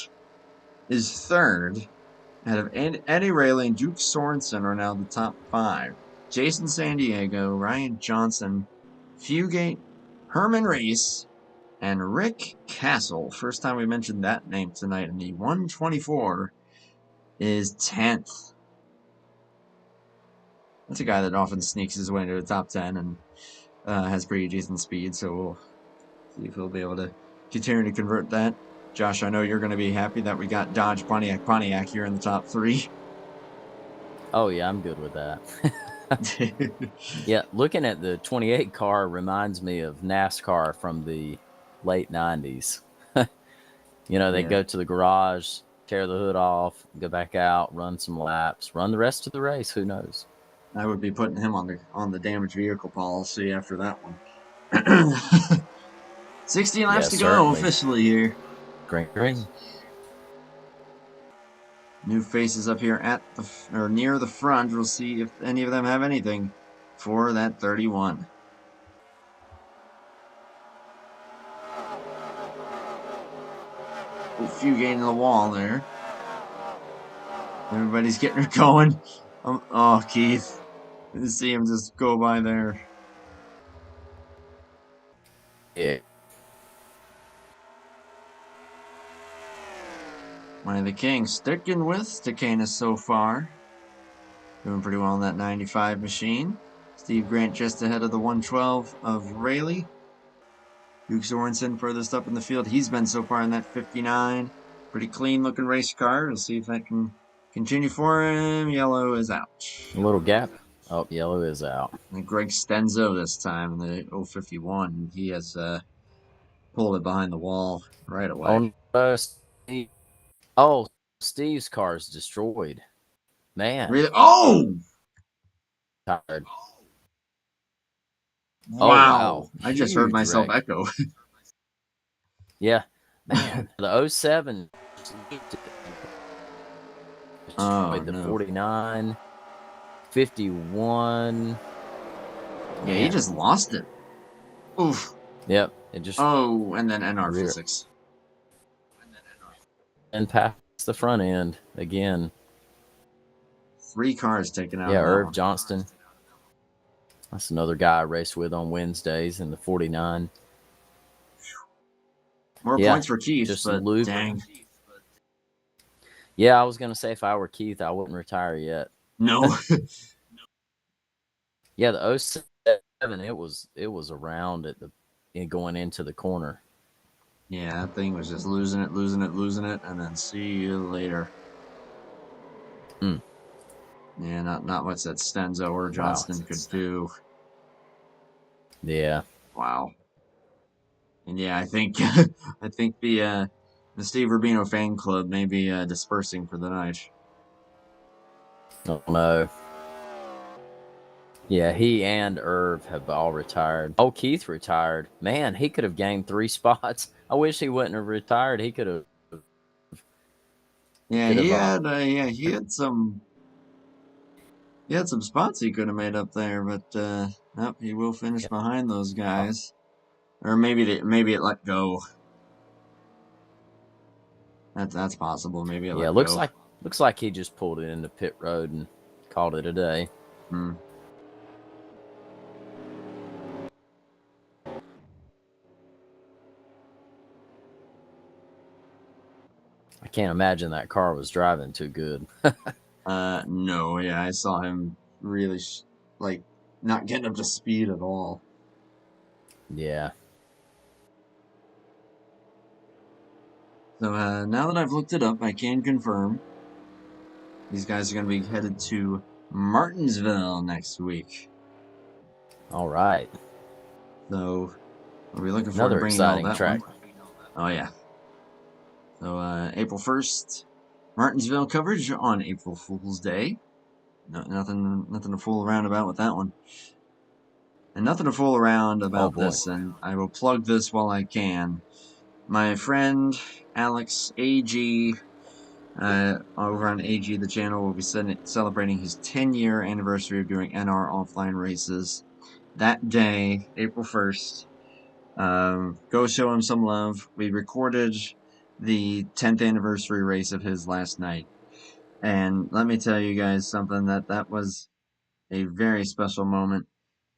is third. Ahead of Eddie Rayleigh and Duke Sorensen are now the top 5. Jason San Diego, Ryan Johnson, Fugate, Herman Reese, and Rick Castle. First time we mentioned that name tonight in the 124 is 10th. That's a guy that often sneaks his way into the top 10 and has pretty decent speed, so we'll see if he'll be able to continue to convert that. Josh, I know you're going to be happy that we got Dodge Pontiac here in the top 3. Oh, yeah, I'm good with that. Yeah, looking at the 28 car reminds me of NASCAR from the late 90s. You know, they go to the garage, tear the hood off, go back out, run some laps, run the rest of the race. Who knows? I would be putting him on the damaged vehicle policy after that one. 16 laps to go officially here. Green. New faces up here at the near the front. We'll see if any of them have anything for that 31. A few gaining the wall there. Everybody's getting her going. Oh, Keith. You see him just go by there. Yeah. Wiley King sticking with Stakanis so far. Doing pretty well in that 95 machine. Steve Grant just ahead of the 112 of Rayleigh. Duke Sorensen furthest up in the field. He's been so far in that 59. Pretty clean looking race car. We'll see if that can continue for him. Yellow is out. A little gap. Oh, yellow is out. And Greg Stenzo this time in the 051. He has pulled it behind the wall right away. Steve's car is destroyed. Man. Really? Oh! Tired. Wow. I just heard myself echo. Yeah. Man. The 07. The 49. 51. Yeah, he just lost it. Oof. Yep. It just. Oh, and then NR physics. And past the front end again. 3 cars taken out. Yeah, Irv Johnston. That's another guy I raced with on Wednesdays in the 49. More points for Keith, just but dang. Yeah, I was going to say if I were Keith, I wouldn't retire yet. No. Yeah, the 07, it was around at going into the corner. Yeah, that thing was just losing it, and then see you later. Yeah, not much that Stenzo or Johnston could do. Yeah. Wow. And yeah, I think I think the Steve Rubino fan club may be dispersing for the night. Oh no. Yeah, he and Irv have all retired. Oh, Keith retired. Man, he could have gained 3 spots. I wish he wouldn't have retired. He could have. Yeah, Could have. he had some spots he could have made up there, but nope, he will finish Yeah. behind those guys. Or maybe it let go. That's possible. Maybe it Yeah, let go. looks like he just pulled it into pit road and called it a day. Hmm. I can't imagine that car was driving too good. No, yeah, I saw him really like not getting up to speed at all. Yeah. So now that I've looked it up, I can confirm these guys are going to be headed to Martinsville next week. All right. So we'll be looking forward to Another bringing y'all exciting that track. one. Oh yeah. So April 1st, Martinsville coverage on April Fool's Day. No, nothing to fool around about with that one. And nothing to fool around Oh about boy. this, and I will plug this while I can. My friend Alex AG over on AG the channel will be celebrating his 10-year anniversary of doing NR offline races. That day, April 1st, go show him some love. We recorded the 10th anniversary race of his last night. And let me tell you guys something that was a very special moment.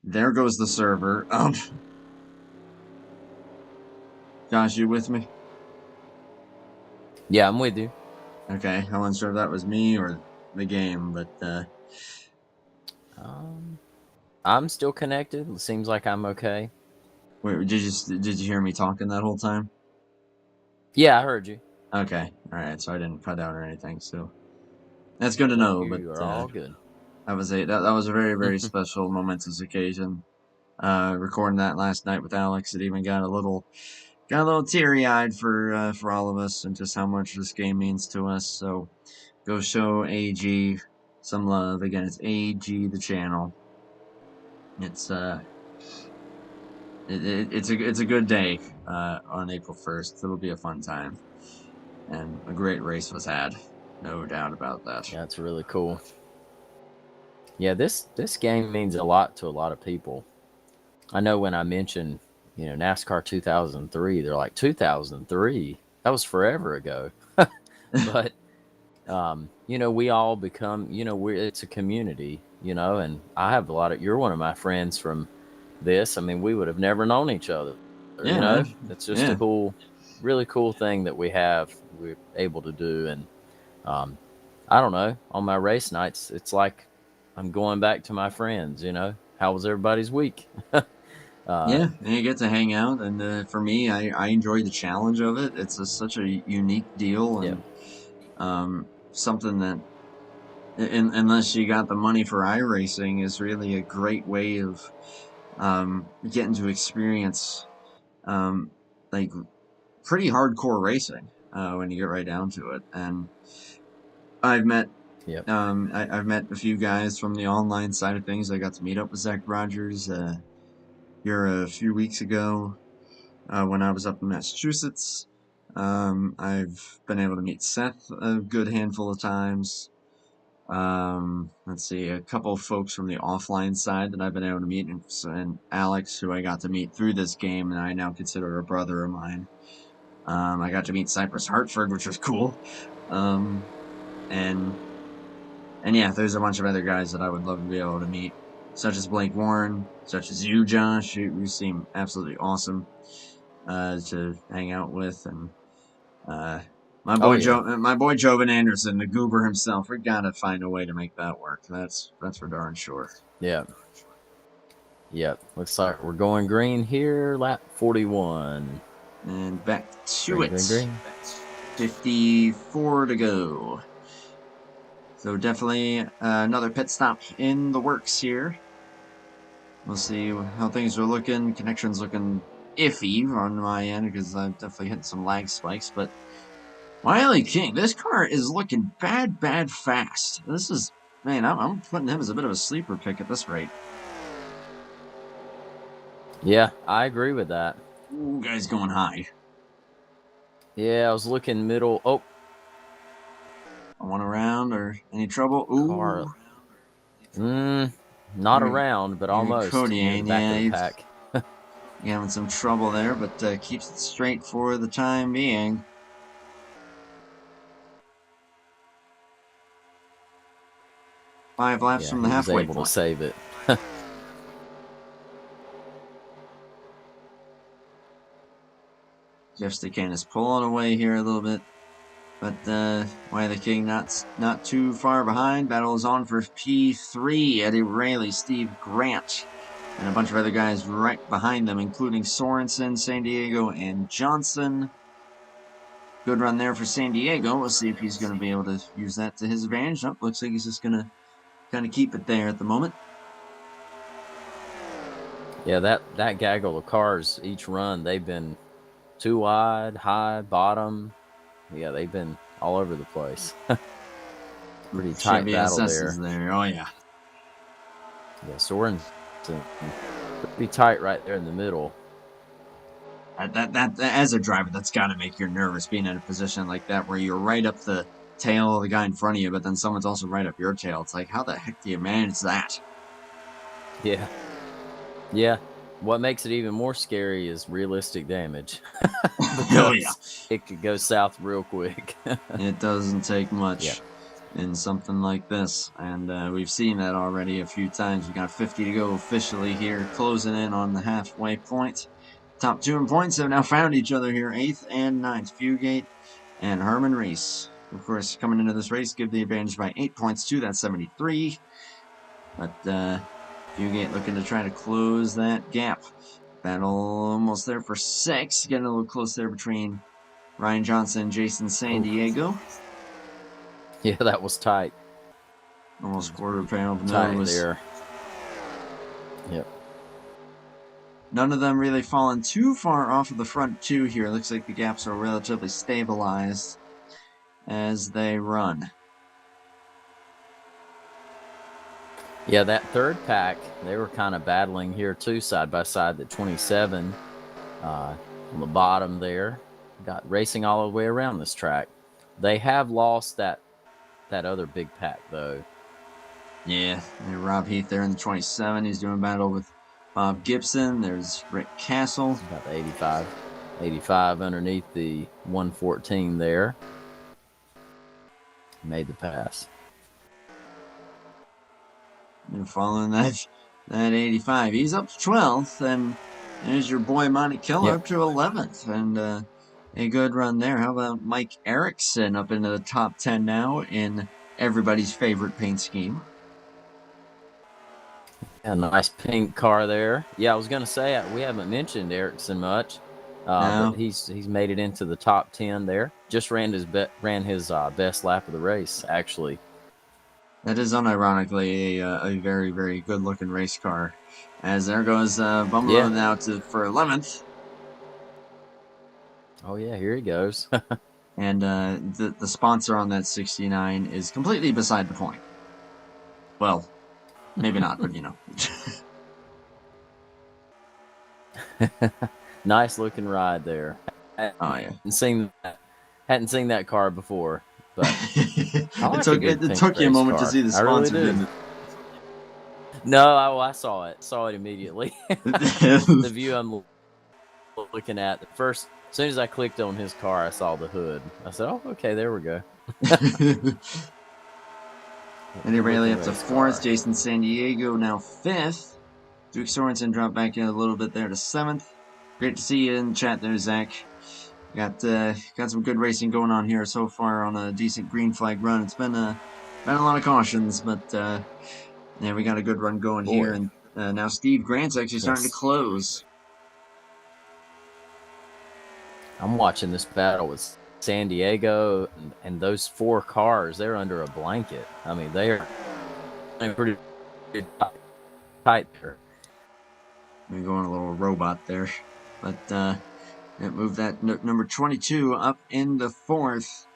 There goes the server. Josh, you with me? Yeah, I'm with you. Okay, I wasn't sure if that was me or the game, but I'm still connected. It seems like I'm okay. wait, did you hear me talking that whole time? Yeah, I heard you. Okay, all right, so I didn't cut out or anything, so that's good to No, know. But you are all good. that was a very very special momentous occasion. Recording that last night with Alex, it even got a little teary eyed for all of us and just how much this game means to us. So go show AG some love. Again, it's AG the channel. It's it's a good day on April 1st. It'll be a fun time, and a great race was had, no doubt about that. Yeah, it's really cool. Yeah, this game means a lot to a lot of people. I know when I mentioned, NASCAR 2003, they're like 2003. That was forever ago. But we all become, it's a community, and I have a lot of, you're one of my friends from this. I mean, we would have never known each other, Yeah, It's just yeah, a really cool thing that we're able to do. And I don't know, on my race nights, it's like I'm going back to my friends, How was everybody's week? yeah. And you get to hang out, and for me, I enjoy the challenge of it. It's such a unique deal, Yeah. and something that, unless you got the money for iRacing, is really a great way of getting to experience um, like pretty hardcore racing when you get right down to it. And I've met Yep. I've met a few guys from the online side of things. I got to meet up with Zach Rogers here a few weeks ago when I was up in Massachusetts. I've been able to meet Seth a good handful of times. Let's see, a couple of folks from the offline side that I've been able to meet, and Alex, who I got to meet through this game, and I now consider a brother of mine. I got to meet Cypress Hartford, which was cool. And yeah, there's a bunch of other guys that I would love to be able to meet, such as Blake Warren, such as you, Josh. You seem absolutely awesome to hang out with, and my Oh boy yeah. Joven Anderson, the goober himself. We gotta find a way to make that work. That's for darn sure. Yeah. Yep. Looks like we're going green here. Lap 41. And back to Green, it. green, green. 54 to go. So definitely another pit stop in the works here. We'll see how things are looking. Connection's looking iffy on my end because I'm definitely hitting some lag spikes. But Wiley King, this car is looking bad fast. This is, man, I'm putting him as a bit of a sleeper pick at this rate. Yeah, I agree with that. Ooh, guy's going high. Yeah, I was looking middle. Oh, I want around or any trouble? Ooh. car. Not around, but almost near the Cody, back yeah, of the he's pack. having some trouble there, but keeps it straight for the time being. Five laps Yeah, from he the was halfway able point. to save it. Jeff Stican is pulling away here a little bit, but Wiley King not too far behind. Battle is on for P3. Eddie Rayleigh, Steve Grant, and a bunch of other guys right behind them, including Sorensen, San Diego, and Johnson. Good run there for San Diego. We'll see if he's going to be able to use that to his advantage. Oh, looks like he's just going to kind of keep it there at the moment. Yeah, that gaggle of cars each run, they've been too wide, high, bottom. Yeah, they've been all over the place. Pretty tight Chevy battle SS there. is there. Oh, yeah. Yeah, Sorensen pretty tight right there in the middle. That as a driver, that's got to make you nervous being in a position like that where you're right up the tail of the guy in front of you, but then someone's also right up your tail. It's like, how the heck do you manage that? Yeah. Yeah. What makes it even more scary is realistic damage. Oh, yeah. It could go south real quick. It doesn't take much. Yeah. In something like this, and we've seen that already a few times. We got 50 to go officially here, closing in on the halfway point. Top two in points have now found each other here, 8th and 9th. Fugate and Herman Reese, of course, coming into this race, give the advantage by 8 points to that 73. But Fugate looking to try to close that gap. Battle almost there for 6, getting a little close there between Ryan Johnson and Jason San Diego. Yeah, that was tight. Almost quarter pound Tight nose there. Yep. None of them really falling too far off of the front two here. Looks like the gaps are relatively stabilized as they run. Yeah, that third pack, they were kind of battling here too, side by side. The 27 on the bottom there, got racing all the way around this track. They have lost that other big pack though. Yeah, and Rob Heath there in the 27. He's doing battle with Bob Gibson. There's Rick Castle. Got the 85 underneath the 114 there. Made the pass. And following that 85. He's up to 12th, and there's your boy Monty Keller up to 11th. And a good run there. How about Mike Erickson up into the top 10 now in everybody's favorite paint scheme? Yeah, nice pink car there. Yeah, I was gonna say we haven't mentioned Erickson much, No. but he's made it into the top 10 there. Just ran his best lap of the race actually. That is unironically a very, very good looking race car. As there goes Bumlo now for 11th. Oh yeah, here he goes. And the sponsor on that 69 is completely beside the point. Well, maybe not, but you know. Nice looking ride there. Oh yeah. Hadn't seen that car before, but it took you a moment to see the sponsor, really didn't it? No, I saw it immediately. The view I'm looking at first, as soon as I clicked on his car, I saw the hood. I said, "Oh, okay, there we go." Eddie Rayleigh up to 4th. Jason San Diego now 5th. Duke Sorensen dropped back in a little bit there to 7th. Great to see you in the chat there, Zach. Got some good racing going on here so far on a decent green flag run. It's been a lot of cautions, but yeah, we got a good run going here. And now Steve Grant's actually starting to close. I'm watching this battle with San Diego, and those 4 cars, they're under a blanket. I mean, they're pretty tight there. We're going a little robot there, but it moved that number 22 up in the 4th.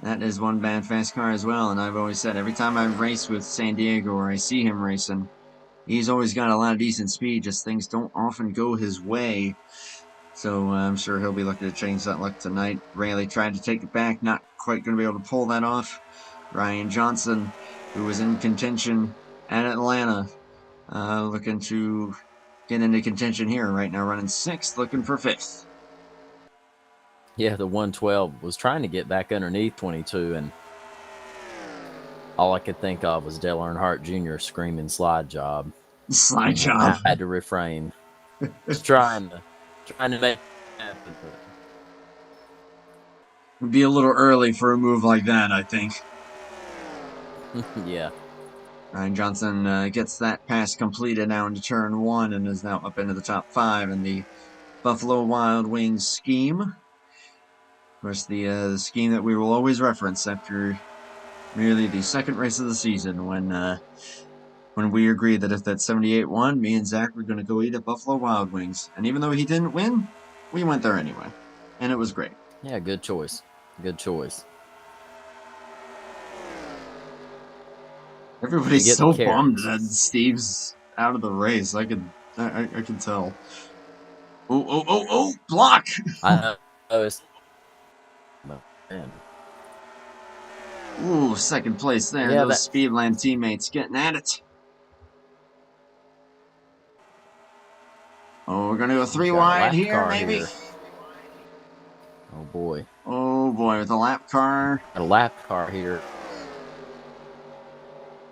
That is one bad fast car as well, and I've always said every time I've raced with San Diego or I see him racing, he's always got a lot of decent speed, just things don't often go his way. So I'm sure he'll be looking to change that luck tonight. Rayleigh tried to take it back, not quite going to be able to pull that off. Ryan Johnson, who was in contention at Atlanta, looking to get into contention here right now, running 6th, looking for 5th. Yeah, the 112 was trying to get back underneath 22, and all I could think of was Dale Earnhardt Jr. screaming slide job. Slide job. I had to refrain. Just trying to make it happen. It'd be a little early for a move like that, I think. Yeah. Ryan Johnson gets that pass completed now into turn 1 and is now up into the top 5 in the Buffalo Wild Wings scheme. Of course, the scheme that we will always reference after merely the 2nd race of the season when we agreed that if that 78 won, me and Zach were going to go eat at Buffalo Wild Wings. And even though he didn't win, we went there anyway. And it was great. Yeah, good choice. Good choice. Everybody's so bummed that Steve's out of the race. I can tell. Oh, block! I know it's... Man. Ooh, 2nd place there. Yeah, those Speedland teammates getting at it. Oh, we're going to go 3 wide here, maybe? Oh, boy. Oh, boy, with a lap car. A lap car here.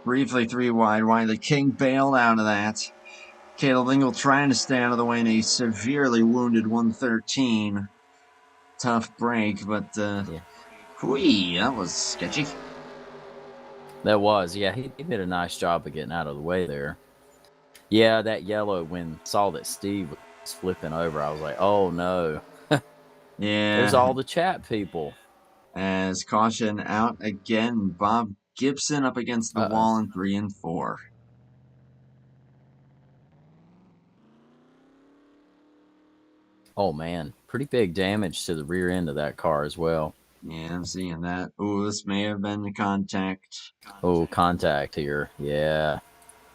Briefly 3 wide. Wiley King bailed out of that. Caleb Lingle trying to stay out of the way in a severely wounded 113. Tough break, but whee, that was sketchy. That was, yeah. He did a nice job of getting out of the way there. Yeah, that yellow, when I saw that Steve was flipping over, I was like, oh, no. Yeah. There's all the chat people. As caution out again, Bob Gibson up against the wall in 3 and 4. Oh, man. Pretty big damage to the rear end of that car as well. Yeah, I'm seeing that. Oh, this may have been the contact. Oh, contact here. Yeah.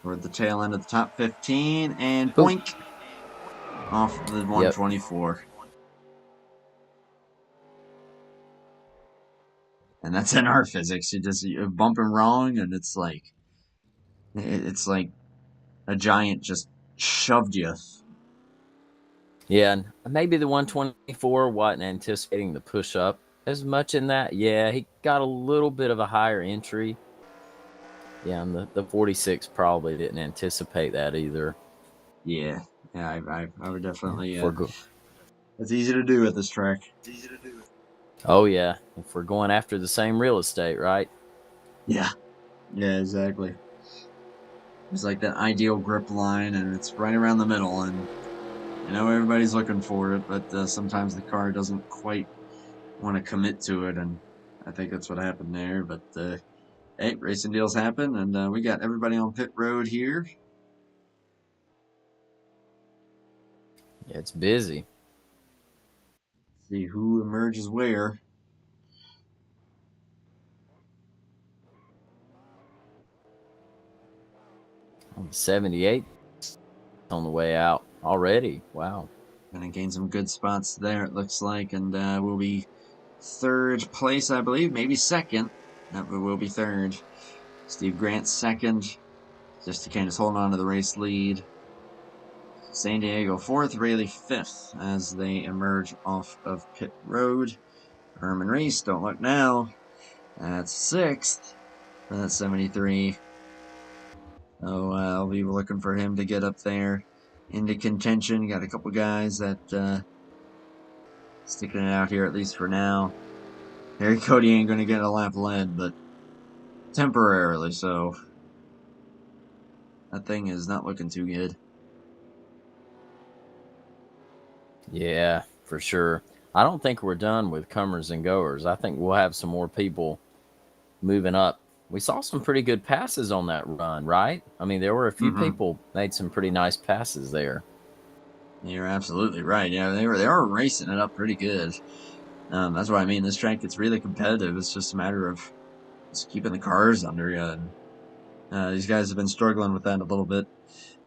Toward the tail end of the top 15, and boink! Off the 124. Yep. And that's in our physics. You bump him wrong, and it's like a giant just shoved you. Yeah, and maybe the 124 wasn't anticipating the push up as much in that. Yeah, he got a little bit of a higher entry. Yeah, and the 46 probably didn't anticipate that either. Yeah, I would definitely. It's easy to do at this track. Oh yeah, if we're going after the same real estate, right? Yeah, exactly. It's like that ideal grip line, and it's right around the middle, and you know everybody's looking for it, but sometimes the car doesn't quite want to commit to it, and I think that's what happened there. But hey, racing deals happen, and we got everybody on pit road here. Yeah, it's busy. See who emerges where. 78 on the way out already. Wow. Gonna gain some good spots there, it looks like, and we'll be 3rd place, I believe, maybe 2nd. No, we will be 3rd. Steve Grant 2nd. Just to kind of hold on to the race lead. San Diego 4th, Rayleigh 5th as they emerge off of pit road. Herman Reese, don't look now. That's 6th for that 73. So I'll be looking for him to get up there into contention. Got a couple guys that sticking it out here, at least for now. Harry Cody ain't going to get a lap led, but temporarily so. That thing is not looking too good. Yeah, for sure. I don't think we're done with comers and goers. I think we'll have some more people moving up. We saw some pretty good passes on that run, right? I mean, there were a few people made some pretty nice passes there. You're absolutely right. Yeah, they were racing it up pretty good. That's what I mean. This track gets really competitive. It's just a matter of just keeping the cars under you. And these guys have been struggling with that a little bit.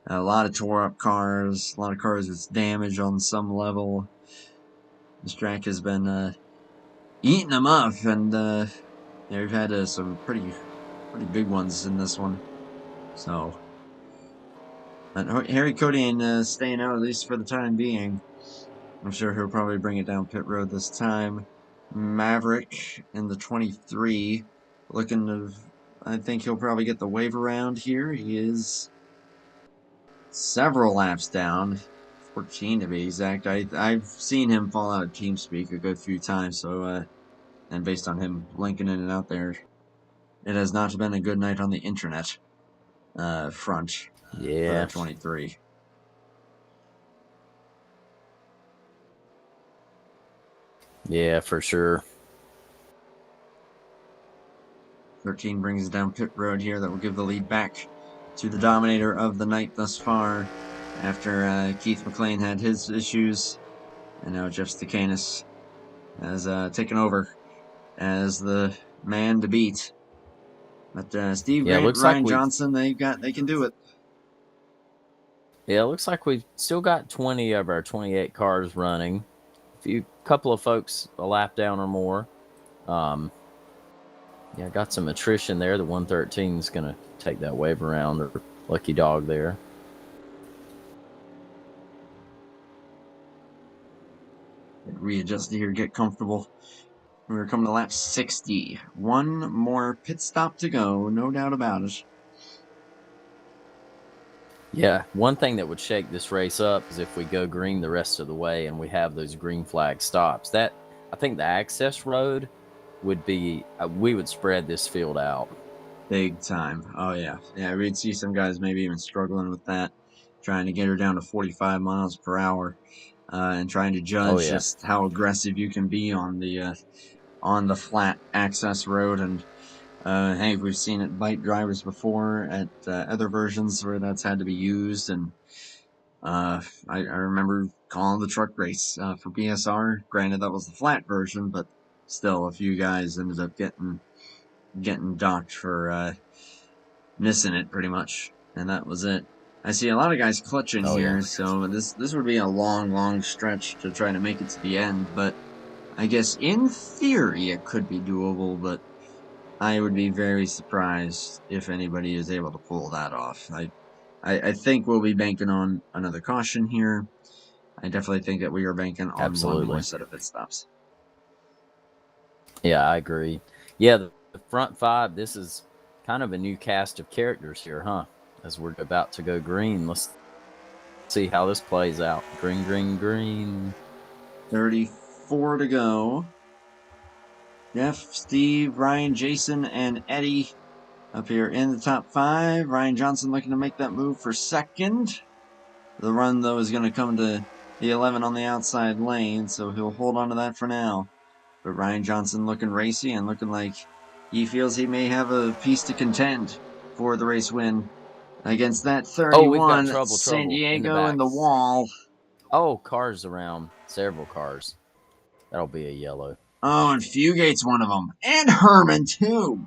A lot of tore up cars, a lot of cars with damage on some level. This track has been eating them up, and yeah, we've had some pretty big ones in this one. So, but Harry Cody ain't staying out, at least for the time being. I'm sure he'll probably bring it down pit road this time. Maverick in the 23, looking to. I think he'll probably get the wave around here. He is several laps down, 14 to be exact. I've seen him fall out of TeamSpeak a good few times, so and based on him linking in and out there, it has not been a good night on the internet front for Yeah. the 23. Yeah, for sure. 13 brings us down pit road here. That will give the lead back to the dominator of the night thus far. After Keith McLean had his issues, and now Jeff Stakanis has taken over as the man to beat. But Steve Yeah, it Grant, looks like Ryan Johnson, they can do it. Yeah, it looks like we've still got 20 of our 28 cars running. Couple of folks a lap down or more. Yeah, got some attrition there. The 113 is going to take that wave around, or lucky dog there. Get readjusted here, get comfortable. We're coming to lap 60. One more pit stop to go, no doubt about it. Yeah, one thing that would shake this race up is if we go green the rest of the way and we have those green flag stops. That, I think the access road would be, we would spread this field out. Big time. Oh, yeah. Yeah, we'd see some guys maybe even struggling with that, trying to get her down to 45 miles per hour, and trying to judge just how aggressive you can be on the flat access road. And hey, we've seen it bite drivers before at other versions where that's had to be used. And I remember calling the truck race for BSR. Granted, that was the flat version, but still, a few guys ended up getting docked for missing it pretty much, and that was it. I see a lot of guys clutching here, so this would be a long stretch to try to make it to the end. But I guess in theory it could be doable, but I would be very surprised if anybody is able to pull that off. I think we'll be banking on another caution here. I definitely think that we are banking on one more set of pit stops. Yeah, I agree. Yeah, the front five, this is kind of a new cast of characters here, huh? As we're about to go green. Let's see how this plays out. Green, green, green. 34 to go. Jeff, Steve, Ryan, Jason, and Eddie up here in the top 5. Ryan Johnson looking to make that move for second. The run, though, is going to come to the 11 on the outside lane, so he'll hold on to that for now. But Ryan Johnson looking racy and looking like he feels he may have a piece to contend for the race win against that 31. Oh, we've got trouble San Diego in the in the wall. Oh, cars around. Several cars. That'll be a yellow. Oh, and Fugate's one of them. And Herman, too.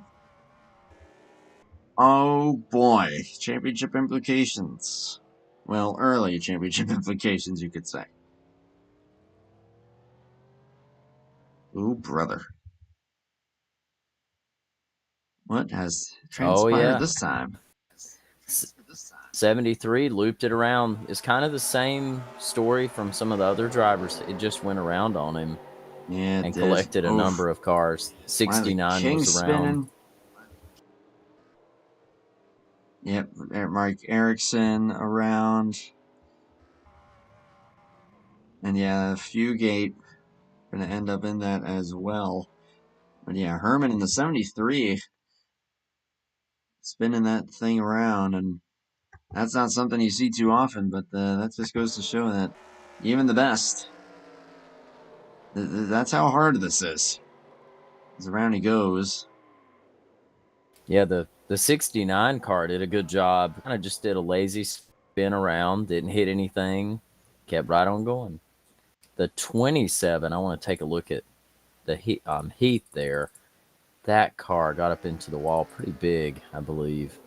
Oh, boy. Championship implications. Well, early championship implications, you could say. Ooh, brother. What has transpired this time? 73 looped it around. It's kind of the same story from some of the other drivers. It just went around on him. Yeah, and collected a number of cars. 69 was around. Spinning. Yep, Mike Erickson around. And yeah, Fugate going to end up in that as well. But yeah, Herman in the 73 spinning that thing around, and that's not something you see too often, but that just goes to show that even the best That's how hard this is. As around he goes. Yeah, the 69 car did a good job. Kind of just did a lazy spin around, didn't hit anything, kept right on going. The 27, I want to take a look at the Heath there. That car got up into the wall pretty big, I believe.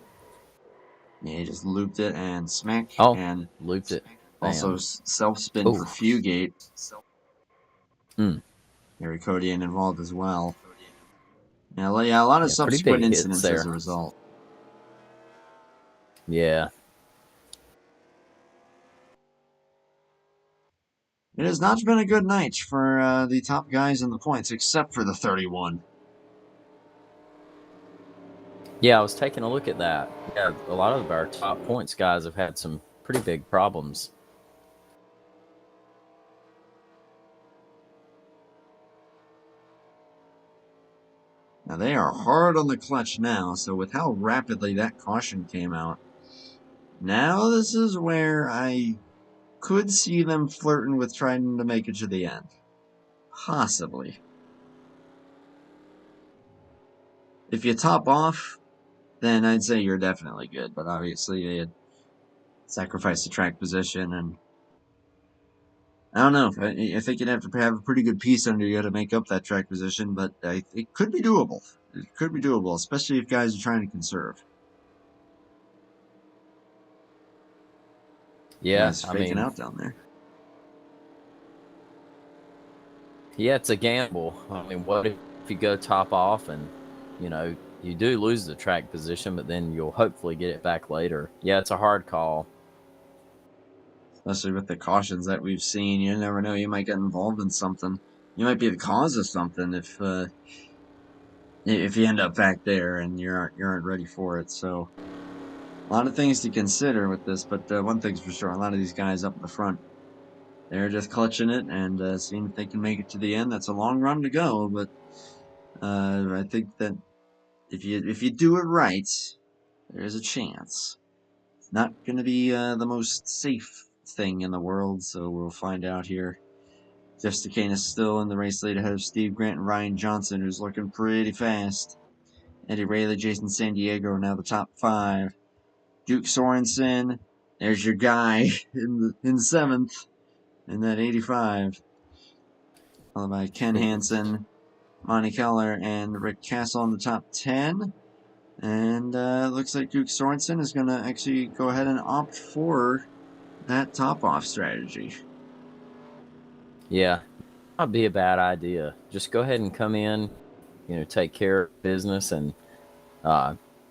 Yeah, he just looped it and smack, Oh, and looped it. also Bam. self-spin for Oh. Fugate. Mm. Harry Codian involved as well. Yeah, a lot of Yeah, pretty subsequent big hits incidents as there. a result. Yeah. It has not been a good night for the top guys in the points, except for the 31. Yeah, I was taking a look at that. Yeah, a lot of our top points guys have had some pretty big problems. Now they are hard on the clutch now, so with how rapidly that caution came out, now this is where I could see them flirting with trying to make it to the end. Possibly. If you top off, then I'd say you're definitely good, but obviously they had sacrificed the track position, and I don't know. I think you'd have to have a pretty good piece under you to make up that track position, but it could be doable. It could be doable, especially if guys are trying to conserve. Yeah, Guys I faking mean, out down there. yeah, it's a gamble. I mean, what if you go top off and, you do lose the track position, but then you'll hopefully get it back later. Yeah, it's a hard call. Especially with the cautions that we've seen, you never know. You might get involved in something. You might be the cause of something if you end up back there and you aren't ready for it. So a lot of things to consider with this, but one thing's for sure: a lot of these guys up in the front, they're just clutching it and seeing if they can make it to the end. That's a long run to go, but I think that if you do it right, there's a chance. It's not going to be the most safe thing in the world, so we'll find out here. Jeff Stakane is still in the race lead ahead of Steve Grant and Ryan Johnson, who's looking pretty fast. Eddie Rayleigh, Jason San Diego are now the top 5. Duke Sorensen, there's your guy in 7th in that 85. Followed by Ken Hansen, Monty Keller, and Rick Castle in the top 10. And looks like Duke Sorensen is going to actually go ahead and opt for that top-off strategy. Yeah, not be a bad idea. Just go ahead and come in, take care of business and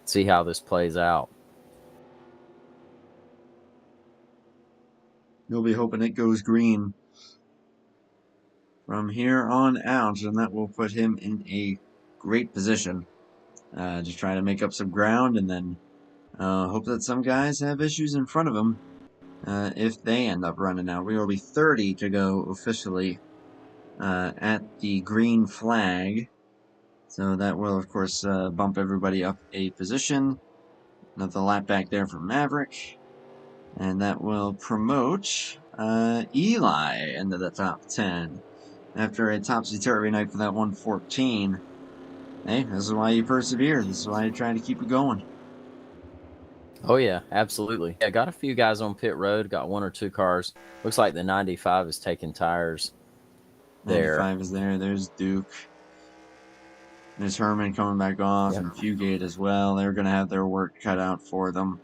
see how this plays out. You'll be hoping it goes green from here on out, and that will put him in a great position to try to make up some ground, and then hope that some guys have issues in front of him if they end up running out. We will be 30 to go officially at the green flag, so that will, of course, bump everybody up a position. Another lap back there for Maverick, and that will promote Eli into the top 10 after a topsy-turvy night for that 114. Hey, this is why you persevere. This is why you try to keep it going. Oh, yeah, absolutely. Yeah, got a few guys on pit road, got 1 or 2 cars. Looks like the 95 is taking tires there. 95 is there. There's Duke. There's Herman coming back off, Yep. and Fugate as well. They're going to have their work cut out for them.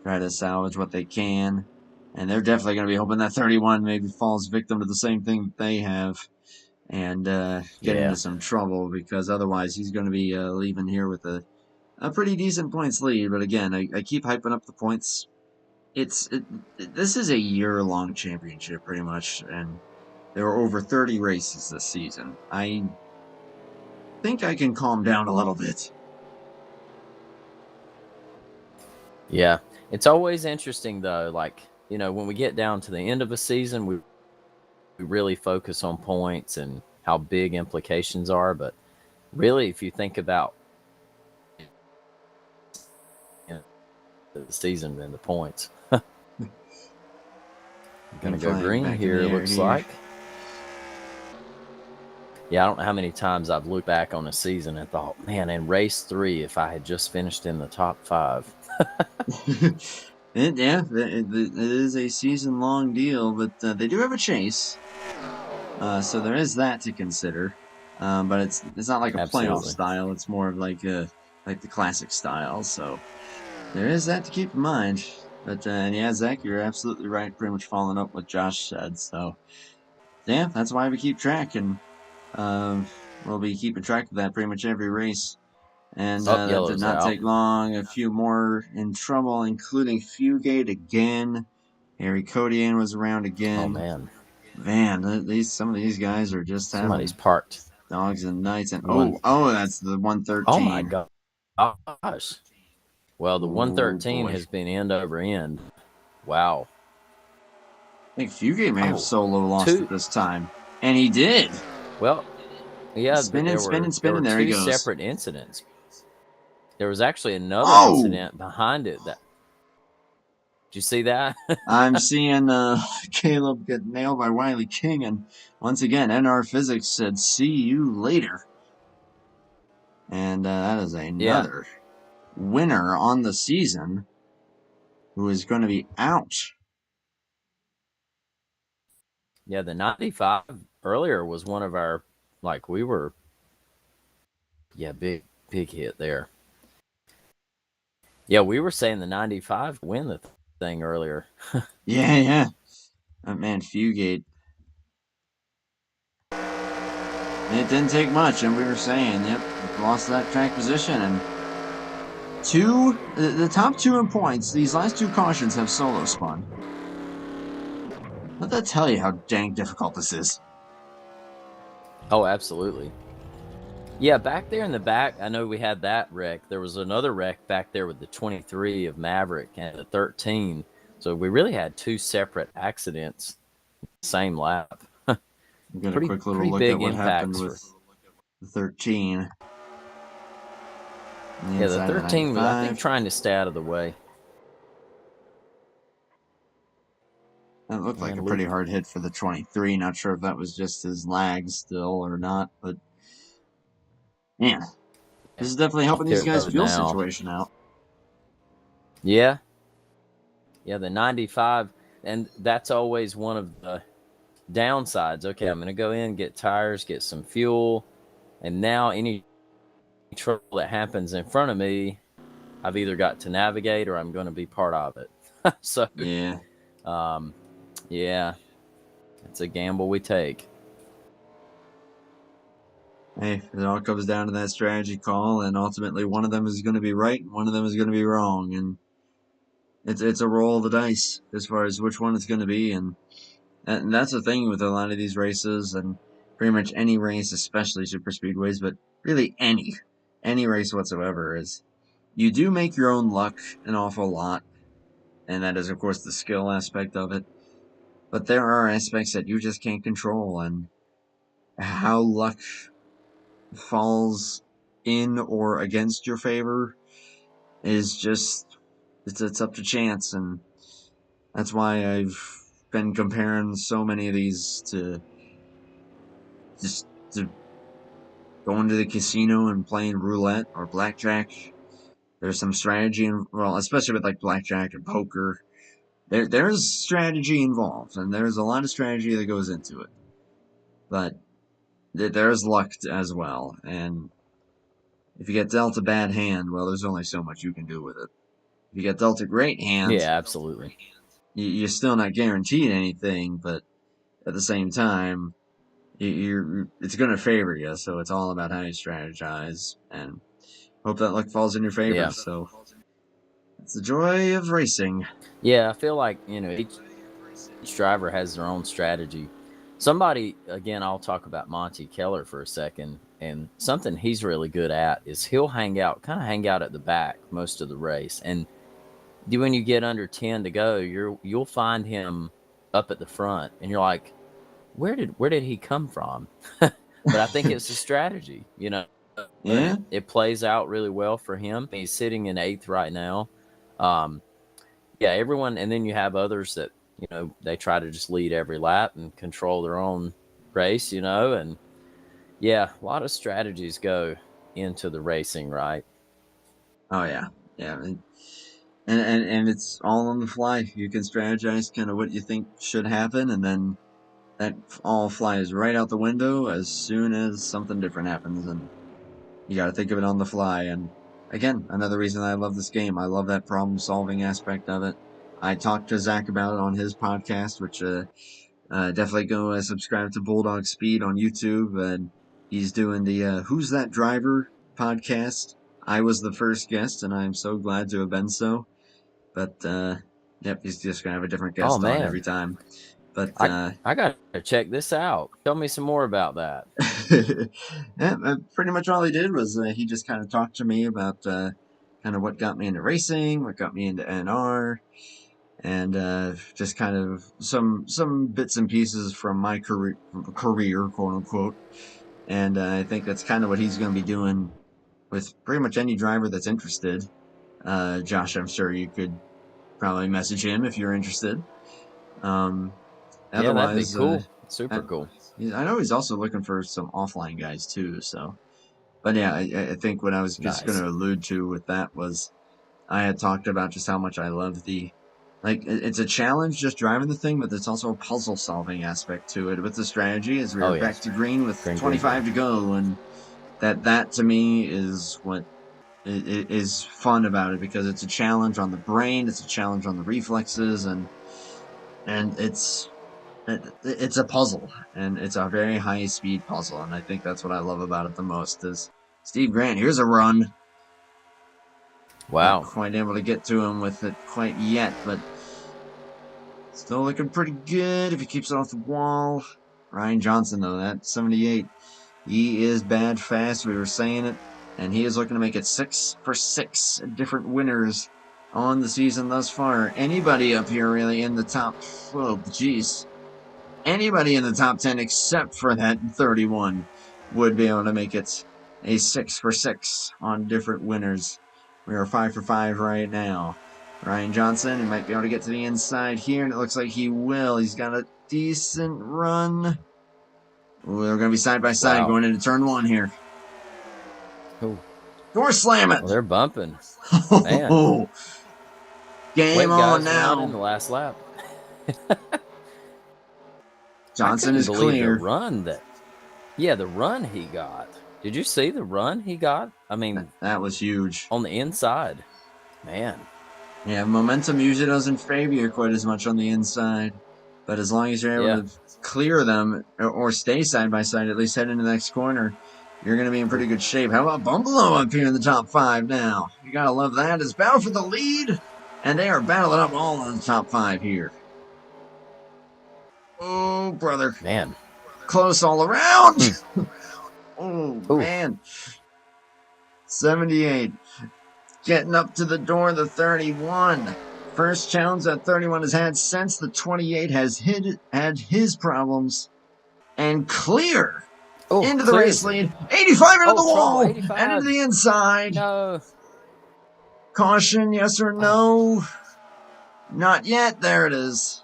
Try to salvage what they can. And they're definitely going to be hoping that 31 maybe falls victim to the same thing that they have and get into some trouble, because otherwise he's going to be leaving here with a pretty decent points lead. But again, I keep hyping up the points. This is a year-long championship pretty much, and there are over 30 races this season. I think I can calm down a little bit. Yeah, it's always interesting though, like, when we get down to the end of a season, we really focus on points and how big implications are, but really if you think about the season and the points. Gonna go green here, looks like. Yeah, I don't know how many times I've looked back on a season and thought, man, in race 3, if I had just finished in the top 5. It is a season-long deal, but they do have a chase, so there is that to consider. But it's not like a playoff Absolutely. style; it's more of like the classic style. So there is that to keep in mind. But and yeah, Zach, you're absolutely right. Pretty much following up what Josh said. So yeah, that's why we keep track, and we'll be keeping track of that pretty much every race. And Oh, that did yellow's not out. take long. A few more in trouble, including Fugate again. Harry Codian was around Oh, again. man. Man, some of these guys are just Somebody's having parked. dogs and nights. And One. that's the Oh, my 113. gosh. Well, the Oh 113 boy, has been end over end. Wow. I think Fugate may have Oh, solo lost it two. this time, and he did. Well, yeah, but Spinning, spinning, there were spinning. There he two goes. separate incidents. There was actually another Oh, incident behind it. That did you see that? I'm seeing Caleb get nailed by Wiley King, and once again, NR Physics said, "See you later." And that is Yeah, another winner on the season who is going to be out. yeah. The 95 earlier was one of our we were big hit there. Yeah, we were saying the 95 win the thing earlier. Yeah. Man, Fugate. It didn't take much, and we were saying, yep, lost that track position. And the top two in points, these last two cautions have solo spun. Let that tell you how dang difficult this is. Oh, absolutely. Yeah, back there in the back, I know we had that wreck. There was another wreck back there with the 23 of Maverick and the 13. So we really had two separate accidents, same lap. We'll get a Pretty quick little pretty look at big what happened impacts with for. the 13 on the Yeah, the inside of the 13 was, I think, 95. trying to stay out of the way. That looked like a And pretty Luke, hard hit for the 23. Not sure if that was just his lag still or not, but man, this is definitely helping these guys' road fuel now. situation out. Yeah, yeah, the 95, and that's always one of the downsides. Okay, I'm going to go in, get tires, get some fuel, and now any trouble that happens in front of me, I've either got to navigate or I'm going to be part of it. So, Yeah. um, yeah, it's a gamble we take. Hey, it all comes down to that strategy call, and ultimately one of them is going to be right and one of them is going to be wrong, and it's a roll of the dice as far as which one it's going to be, and that's the thing with a lot of these races, and pretty much any race, especially super speedways, but really any race whatsoever, is you do make your own luck an awful lot, and that is of course the skill aspect of it, but there are aspects that you just can't control, and how luck falls in or against your favor is just it's up to chance, and that's why I've been comparing so many of these to just to going to the casino and playing roulette or blackjack. There's some strategy, well, especially with like blackjack and poker. There's strategy involved, and there's a lot of strategy that goes into it. But there's luck as well, and if you get dealt a bad hand, well, there's only so much you can do with it. If you get dealt a great hand, Yeah, absolutely. you're still not guaranteed anything, but at the same time, it's going to favor you. So it's all about how you strategize, and hope that luck falls in your favor. Yeah. So it's the joy of racing. Yeah, I feel like, each driver has their own strategy. Somebody, again, I'll talk about Monty Keller for a second. And something he's really good at is he'll hang out at the back most of the race. And when you get under 10 to go, you'll find him up at the front, and you're like, where did he come from? But I think it's a strategy, and Yeah, it plays out really well for him. He's sitting in 8th right now. Um, yeah, everyone, and then you have others that they try to just lead every lap and control their own race, and Yeah, a lot of strategies go into the racing, right? Oh yeah, yeah, and it's all on the fly. You can strategize kind of what you think should happen, and then that all flies right out the window as soon as something different happens, and you got to think of it on the fly. And again, another reason I love this game. I love that problem solving aspect of it. I talked to Zach about it on his podcast, which definitely go subscribe to Bulldog Speed on YouTube. And he's doing the Who's That Driver podcast. I was the first guest, and I'm so glad to have been so. But yep, he's just gonna have a different Oh guest on every man, time. But I got to check this out. Tell me some more about that. yeah, pretty much all he did was he just kind of talked to me about kind of what got me into racing, what got me into NR, and just kind of some bits and pieces from my career, quote unquote. And I think that's kind of what he's going to be doing with pretty much any driver that's interested. Josh, I'm sure you could probably message him if you're interested. Um, Yeah, that'd be Otherwise, cool. I, Super cool. I know he's also looking for some offline guys too. So, but yeah, I think what I was just going Nice. to allude to with that was I had talked about just how much I love it's a challenge just driving the thing, but there's also a puzzle solving aspect to it with the strategy as we Oh were back yes. to green with Green, green, 25 green. to go. And that to me is what is fun about it, because it's a challenge on the brain. It's a challenge on the reflexes, and it's a puzzle, and it's a very high speed puzzle, and I think that's what I love about it the most. Is Steve Grant, here's a run. Not Wow. quite able to get to him with it quite yet, but still looking pretty good if he keeps it off the wall. Ryan Johnson, though, that 78, he is bad fast. We were saying it, and he is looking to make it 6 for 6 different winners on the season thus far. Anybody up here really in the top? Oh, geez. Anybody in the top 10 except for that 31 would be able to make it a 6 for 6 on different winners. We are 5 for 5 right now. Ryan Johnson, he might be able to get to the inside here, and it looks like he will. He's got a decent run. Ooh, they're going to be side by side Wow. going into turn 1 here. Ooh. Door slam it. Well, they're bumping. Man. Oh, game Wait, on guys, we're not in now. the last lap. Johnson I is couldn't believe the clear. run the run he got. Did you see the run he got? I mean, That was huge. on the inside. Man. Yeah, momentum usually doesn't favor you quite as much on the inside, but as long as you're able Yeah. to clear them or stay side by side, at least head into the next corner, you're going to be in pretty good shape. How about Bumbalo up here in the top 5 now? You got to love that. It's battle for the lead, and they are battling up all in the top 5 here. Oh, brother. Man. Close all around. Oh, Ooh. man. 78. Getting up to the door of the 31. First challenge that 31 has had since the 28 has had his problems. And clear into the race lead. 85 into the wall. 85. And into the inside. No. Caution, yes or no? Not yet. There it is.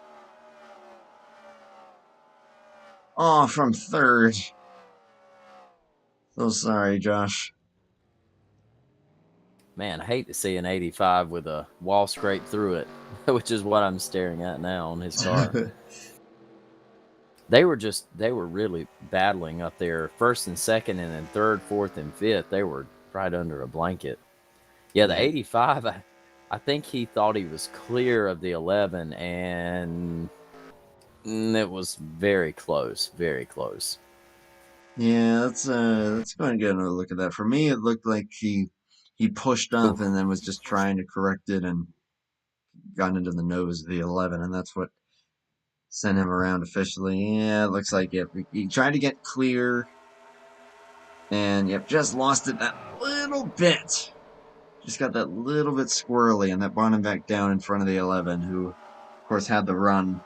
Oh, from third. So sorry, Josh. Man, I hate to see an 85 with a wall scrape through it, which is what I'm staring at now on his car. They were really battling up there, first and second, and then third, fourth, and fifth. They were right under a blanket. Yeah, the 85, I think he thought he was clear of the 11, and it was very close, very close. Yeah, let's go ahead and get another look at that. For me, it looked like he pushed up and then was just trying to correct it and got into the nose of the 11, and that's what sent him around officially. Yeah, it looks like it. He tried to get clear, and yep, just lost it that little bit. Just got that little bit squirrely, and that brought him back down in front of the 11, who, of course, had the run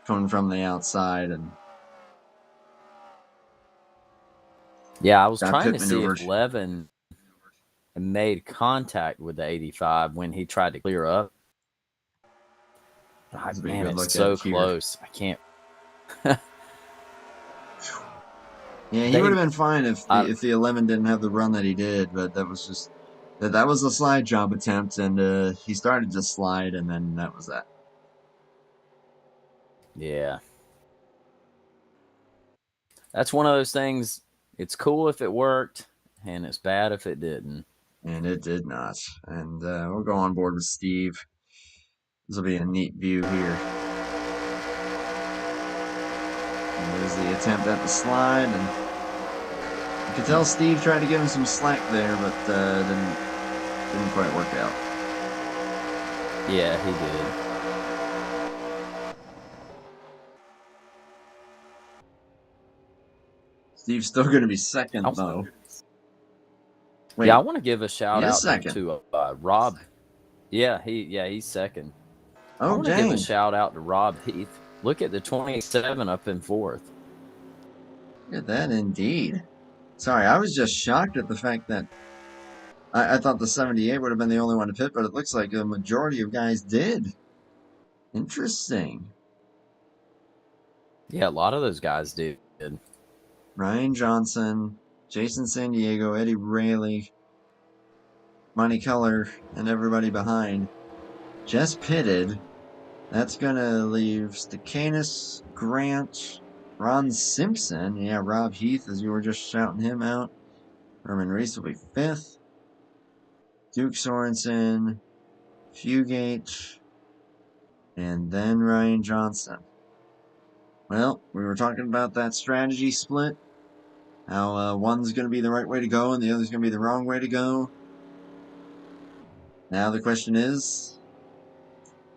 coming from the outside. And yeah, I was that trying pit to see maneuver. if 11 made contact with the 85 when he tried to clear up. Man, it's so close. I can't. Yeah, he would They, have been fine if I, the 11 didn't have the run that he did, but that was just that was a slide job attempt, and he started to slide, and then that was that. yeah, that's one of those things. It's cool if it worked, and it's bad if it didn't. And it did not. And we'll go on board with Steve. This will be a neat view here. And there's the attempt at the slide, and you could tell Steve tried to give him some slack there, but didn't quite work out. Yeah, he did. Steve's still going to be second, though. Wait, Yeah, I want to give a shout he is out second. to Rob. He's second. I Oh, want to give a dang. shout out to Rob Heath. Look at the 27 up in fourth. Look at that, indeed. Sorry, I was just shocked at the fact that I thought the 78 would have been the only one to pit, but it looks like a majority of guys did. Interesting. Yeah, a lot of those guys did. Ryan Johnson, Jason San Diego, Eddie Rayleigh, Monty Keller, and everybody behind just pitted. That's going to leave Stakanis, Grant, Ron Simpson. Yeah, Rob Heath, as you were just shouting him out. Herman Reese will be fifth. Duke Sorensen, Fugate, and then Ryan Johnson. Well, we were talking about that strategy split. How one's going to be the right way to go and the other's going to be the wrong way to go. Now the question is,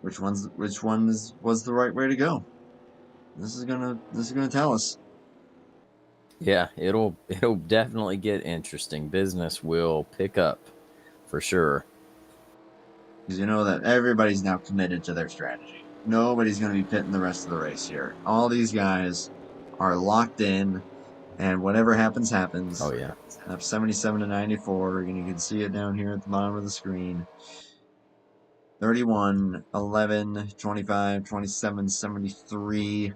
which one was the right way to go? This is gonna tell us. Yeah, it'll definitely get interesting. Business will pick up for sure. Because you know that everybody's now committed to their strategy. Nobody's going to be pitting the rest of the race here. All these guys are locked in, and whatever happens, happens. Oh yeah. Up 77 to 94, and you can see it down here at the bottom of the screen. 31, 11, 25, 27, 73.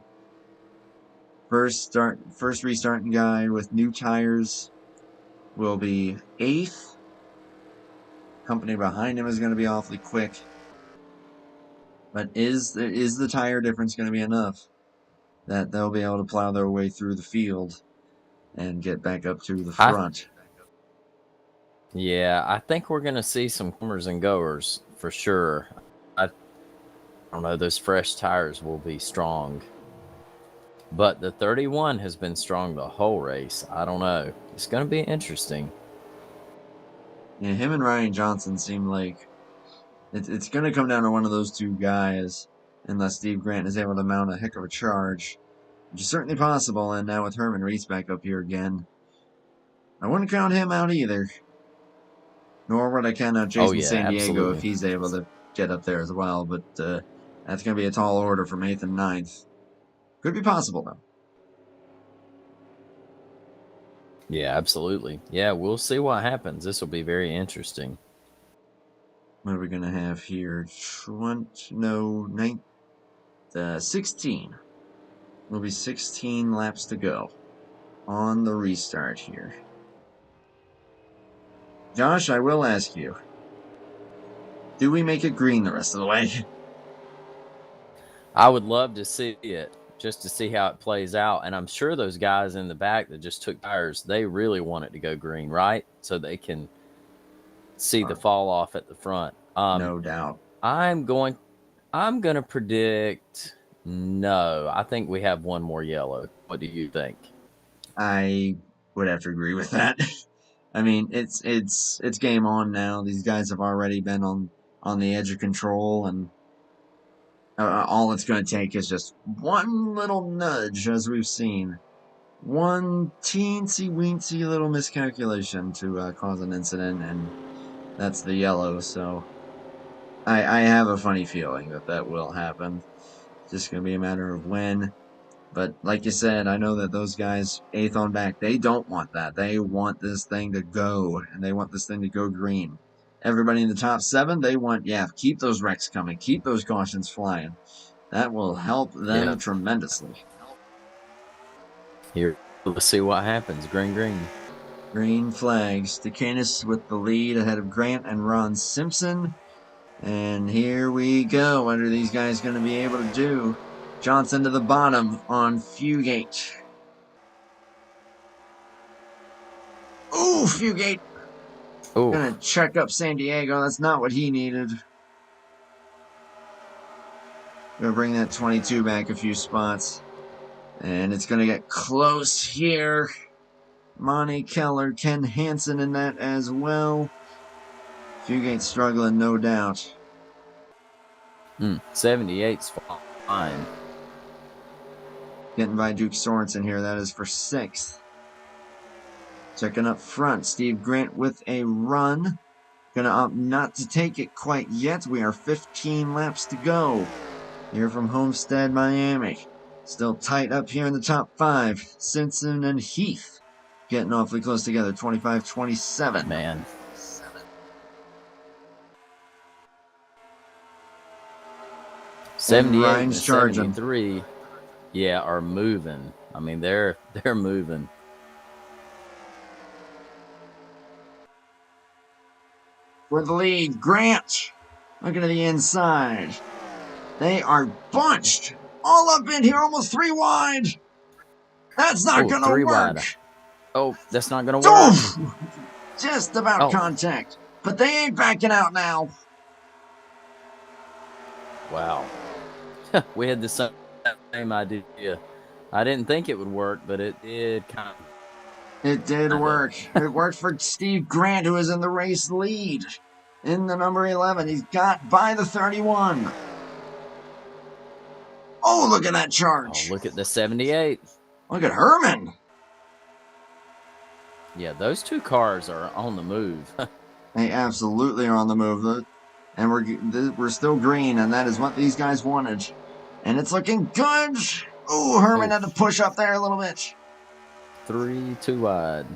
First restarting guy with new tires will be 8th. Company behind him is going to be awfully quick. But is the tire difference going to be enough that they'll be able to plow their way through the field and get back up to the front? Yeah, I think we're going to see some comers and goers for sure. I don't know, those fresh tires will be strong. But the 31 has been strong the whole race. I don't know. It's going to be interesting. Yeah, him and Ryan Johnson seem like it's going to come down to one of those two guys unless Steve Grant is able to mount a heck of a charge, which is certainly possible. And now with Herman Reese back up here again, I wouldn't count him out either. Nor would I count out Jason San Diego absolutely. if he's able to get up there as well. But that's going to be a tall order from 8th and 9th. Could be possible, though. Yeah, absolutely. Yeah, we'll see what happens. This will be very interesting. What are we going to have here? 16. Will be 16 laps to go on the restart here. Josh, I will ask you, do we make it green the rest of the way? I would love to see it just to see how it plays out. And I'm sure those guys in the back that just took tires, they really want it to go green, right? So they can see the fall off at the front. No doubt. I'm going to predict no. I think we have one more yellow. What do you think? I would have to agree with that. I mean, it's game on now. These guys have already been on the edge of control, and all it's going to take is just one little nudge, as we've seen. One teensy-weensy little miscalculation to cause an incident, and that's the yellow. So I have a funny feeling that will happen. It's just going to be a matter of when. But like you said, I know that those guys, 8th on back, they don't want that. They want this thing to go, and they want this thing to go green. Everybody in the top 7, they want, keep those wrecks coming. Keep those cautions flying. That will help them tremendously. Here let's see what happens. Green, green. Green flags. DeCanis with the lead ahead of Grant and Ron Simpson. And here we go. What are these guys going to be able to do? Johnson to the bottom on Fugate. Ooh, Fugate. Oh, Gonna check up San Diego. That's not what he needed. Gonna bring that 22 back a few spots. And it's gonna get close here. Monty Keller, Ken Hansen in that as well. Fugate struggling, no doubt. 78's fine. Getting by Duke Sorensen here. That is for 6th. Checking up front, Steve Grant with a run. Gonna opt not to take it quite yet. We are 15 laps to go. Here from Homestead-Miami. Still tight up here in the top 5. Simpson and Heath getting awfully close together. 25-27. Man. And 78 and Ryan's charging. 73, yeah, are moving. I mean, they're moving. For the lead, Grant. Looking to the inside. They are bunched all up in here, almost 3 wide. That's not gonna 3 work. wide. Oh, that's not gonna work. Just about contact. But they ain't backing out now. Wow. We had the same idea. I didn't think it would work, but it did kind of. It did work. It worked for Steve Grant, who is in the race lead. In the number 11, he's got by the 31. Oh, look at that charge. Oh, look at the 78. Look at Herman. Yeah, those 2 cars are on the move. They absolutely are on the move. And we're still green, and that is what these guys wanted. And it's looking good. Ooh, Herman had to push up there a little bit. 3 too wide.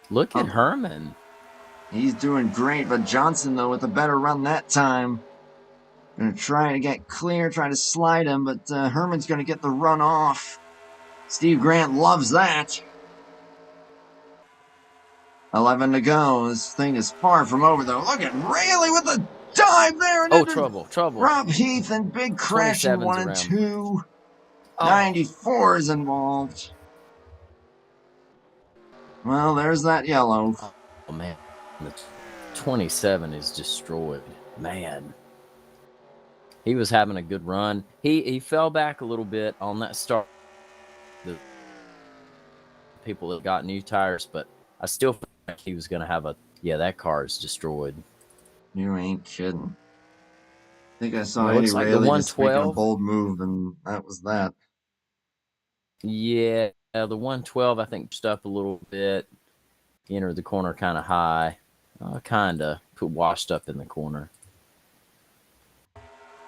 Look at Herman. He's doing great, but Johnson, though, with a better run that time. Gonna try to get clear, try to slide him, but Herman's gonna get the run off. Steve Grant loves that. 11 to go. This thing is far from over, though. Look at Rayleigh with a dive there. And trouble. Rob Heath and big crash in 1 and 2. 94 is involved. Well, there's that yellow. Oh, man. The 27 is destroyed. Man. He was having a good run. He fell back a little bit on that start. The people that got new tires, but I still feel like he was going to have that car is destroyed. You ain't kidding. I think I saw Eddie like Rayleigh just making a bold move, and that was that. Yeah, the 112, I think, pushed up a little bit. Entered the corner kind of high. Kind of washed up in the corner.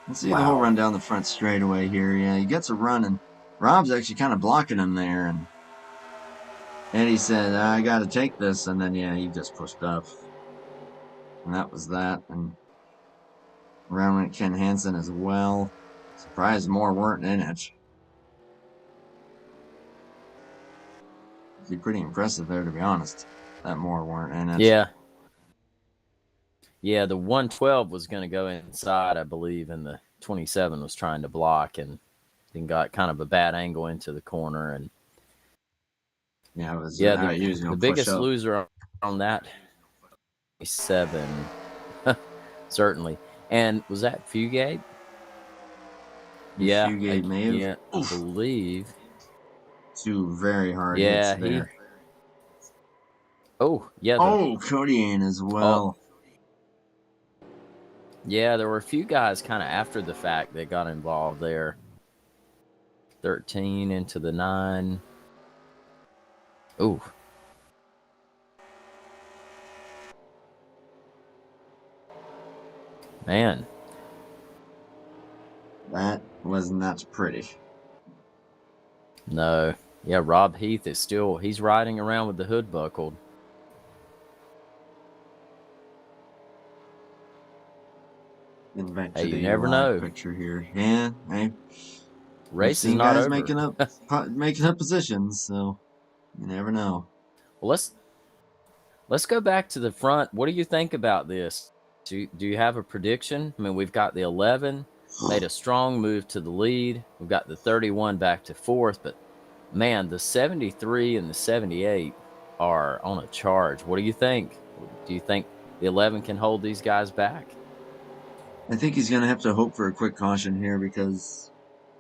Let's see the whole run down the front straightaway here. Yeah, he gets a run, and Rob's actually kind of blocking him there. And Eddie said, I got to take this. And then, yeah, he just pushed up. And that was that. And around went Ken Hansen as well. Surprised more weren't in it. It'd be pretty impressive there, to be honest, that more weren't in it. Yeah. Yeah, the 112 was going to go inside, I believe, and the 27 was trying to block and then got kind of a bad angle into the corner. And yeah, it was, the biggest loser on that 7, certainly. And was that Fugate? Yeah, Fugate may have. Yeah, I believe. 2 very hard hits there. Cody in as well. Yeah, there were a few guys kind of after the fact that got involved there. 13 into the 9. Ooh. Man. That was not pretty. No. Yeah, Rob Heath is he's riding around with the hood buckled. Getting back to you the never know. Picture here. Yeah, We've Race is seen not guys over. making up positions, so you never know. Well, let's go back to the front. What do you think about this? Do you have a prediction? I mean, we've got the 11 made a strong move to the lead. We've got the 31 back to fourth, but man, the 73 and the 78 are on a charge. What do you think? Do you think the 11 can hold these guys back? I think he's gonna have to hope for a quick caution here because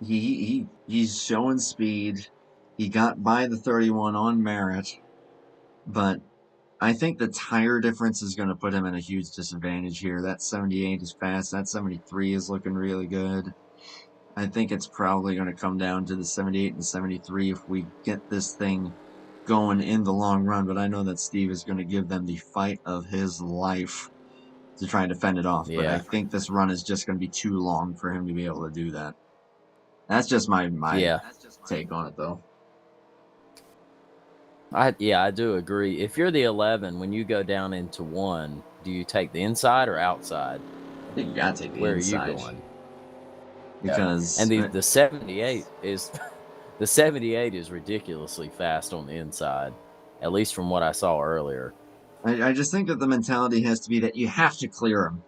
he's showing speed. He got by the 31 on merit, but I think the tire difference is going to put him in a huge disadvantage here. That 78 is fast. That 73 is looking really good. I think it's probably going to come down to the 78 and 73 if we get this thing going in the long run. But I know that Steve is going to give them the fight of his life to try and defend it off. But I Yeah. think this run is just going to be too long for him to be able to do that. That's just my Yeah. take on it, though. I do agree. If you're the 11, when you go down into one, do you take the inside or outside? I think you got to take the Where inside. are you going? Because And the 78 is the 78 is ridiculously fast on the inside, at least from what I saw earlier. I just think that the mentality has to be that you have to clear him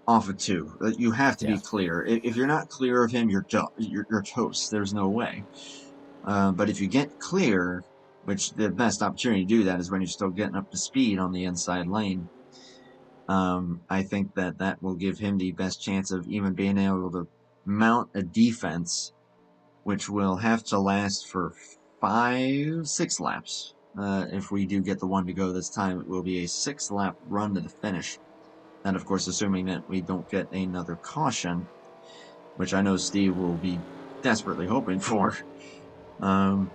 off of two. You have to be clear. If you're not clear of him, you're toast. There's no way. But if you get clear, which the best opportunity to do that is when you're still getting up to speed on the inside lane, I think that will give him the best chance of even being able to mount a defense, which will have to last for 5-6 laps. If we do get the one to go this time, it will be a 6-lap run to the finish. And of course, assuming that we don't get another caution, which I know Steve will be desperately hoping for. That's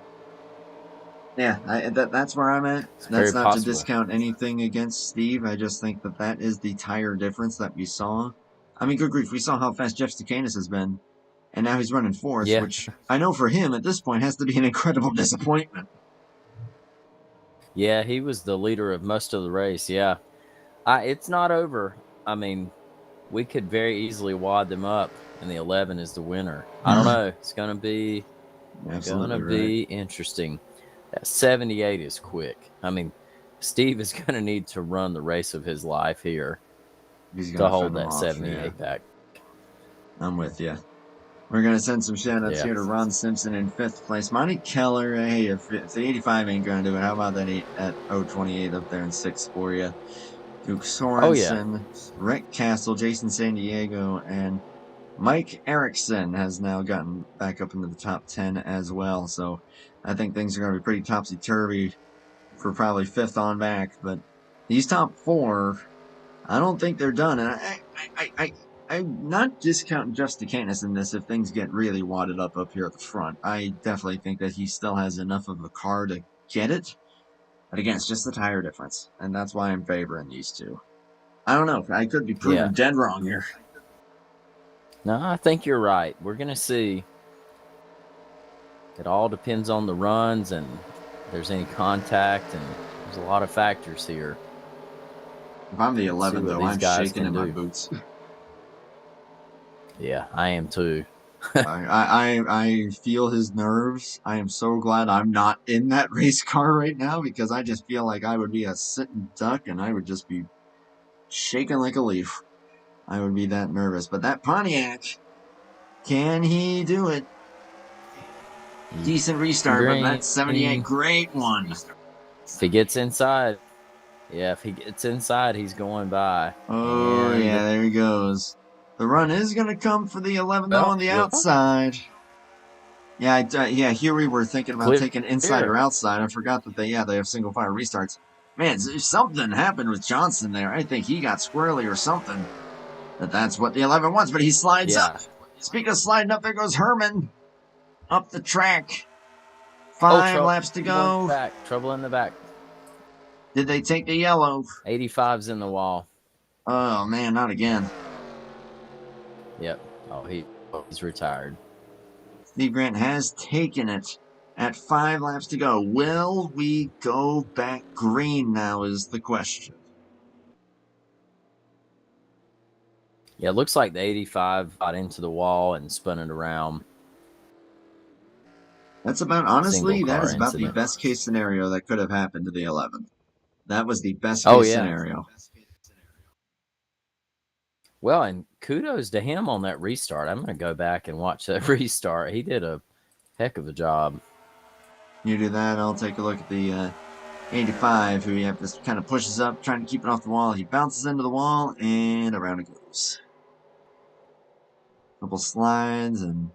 where I'm at. That's not to discount anything against Steve. I just think that is the tire difference that we saw. I mean, good grief, we saw how fast Jeff Stukanis has been, and now he's running fourth, which I know for him at this point has to be an incredible disappointment. Yeah, he was the leader of most of the race. Yeah, it's not over. I mean, we could very easily wad them up, and the 11 is the winner. I don't know. It's gonna be interesting. That 78 is quick. I mean, Steve is gonna need to run the race of his life here to hold that 78 back. I'm with you. We're going to send some shout-outs here to Ron Simpson in 5th place. Monty Keller, hey, if the 85 ain't going to do it, how about that 028 up there in 6th for you? Duke Sorensen, Rick Castle, Jason San Diego, and Mike Erickson has now gotten back up into the top 10 as well. So I think things are going to be pretty topsy-turvy for probably 5th on back. But these top 4, I don't think they're done. And I'm not discounting Jeff Stukanis in this if things get really wadded up here at the front. I definitely think that he still has enough of a car to get it. But again, it's just the tire difference. And that's why I'm favoring these two. I don't know. I could be proven dead wrong here. No, I think you're right. We're going to see. It all depends on the runs and if there's any contact, and there's a lot of factors here. If I'm the 11, though, I'm shaking in my boots. Yeah, I am too. I feel his nerves. I am so glad I'm not in that race car right now because I just feel like I would be a sitting duck and I would just be shaking like a leaf. I would be that nervous. But that Pontiac, can he do it? Decent restart, but that 78, great one. If he gets inside. Yeah, if he gets inside, he's going by. Oh, yeah, there he goes. The run is going to come for the 11, though, on the outside. Yeah, here we were thinking about taking inside or outside. I forgot that they have single fire restarts. Man, something happened with Johnson there. I think he got squirrely or something. That's what the 11 wants, but he slides up. Speaking of sliding up, there goes Herman. Up the track. 5 laps to go. Trouble in the back. Did they take the yellow? 85's in the wall. Oh, man, not again. Yep. Oh, he's retired. Steve Grant has taken it at 5 laps to go. Will we go back green now is the question. Yeah, it looks like the 85 got into the wall and spun it around. That's about, single honestly, that car is about the incident. best case scenario that could have happened to the 11. That was the best Oh case yeah. scenario. Well, and kudos to him on that restart. I'm going to go back and watch that restart. He did a heck of a job. You do that, I'll take a look at the 85, who you have to kind of pushes up, trying to keep it off the wall. He bounces into the wall, and around it goes. Couple slides, and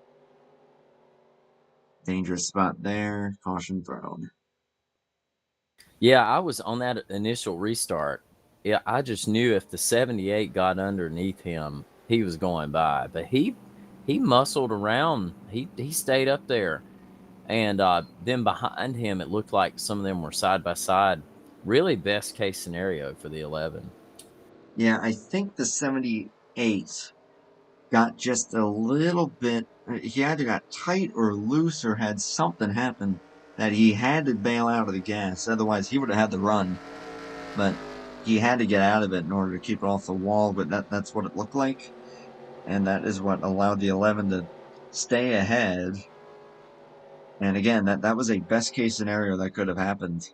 dangerous spot there. Caution thrown. Yeah, I was on that initial restart. Yeah, I just knew if the 78 got underneath him, he was going by. But he muscled around. He stayed up there. And then behind him, it looked like some of them were side by side. Really best case scenario for the 11. Yeah, I think the 78 got just a little bit. He either got tight or loose or had something happen that he had to bail out of the gas. Otherwise, he would have had the run. But he had to get out of it in order to keep it off the wall. But that's what it looked like. And that is what allowed the 11 to stay ahead. And again, that was a best case scenario that could have happened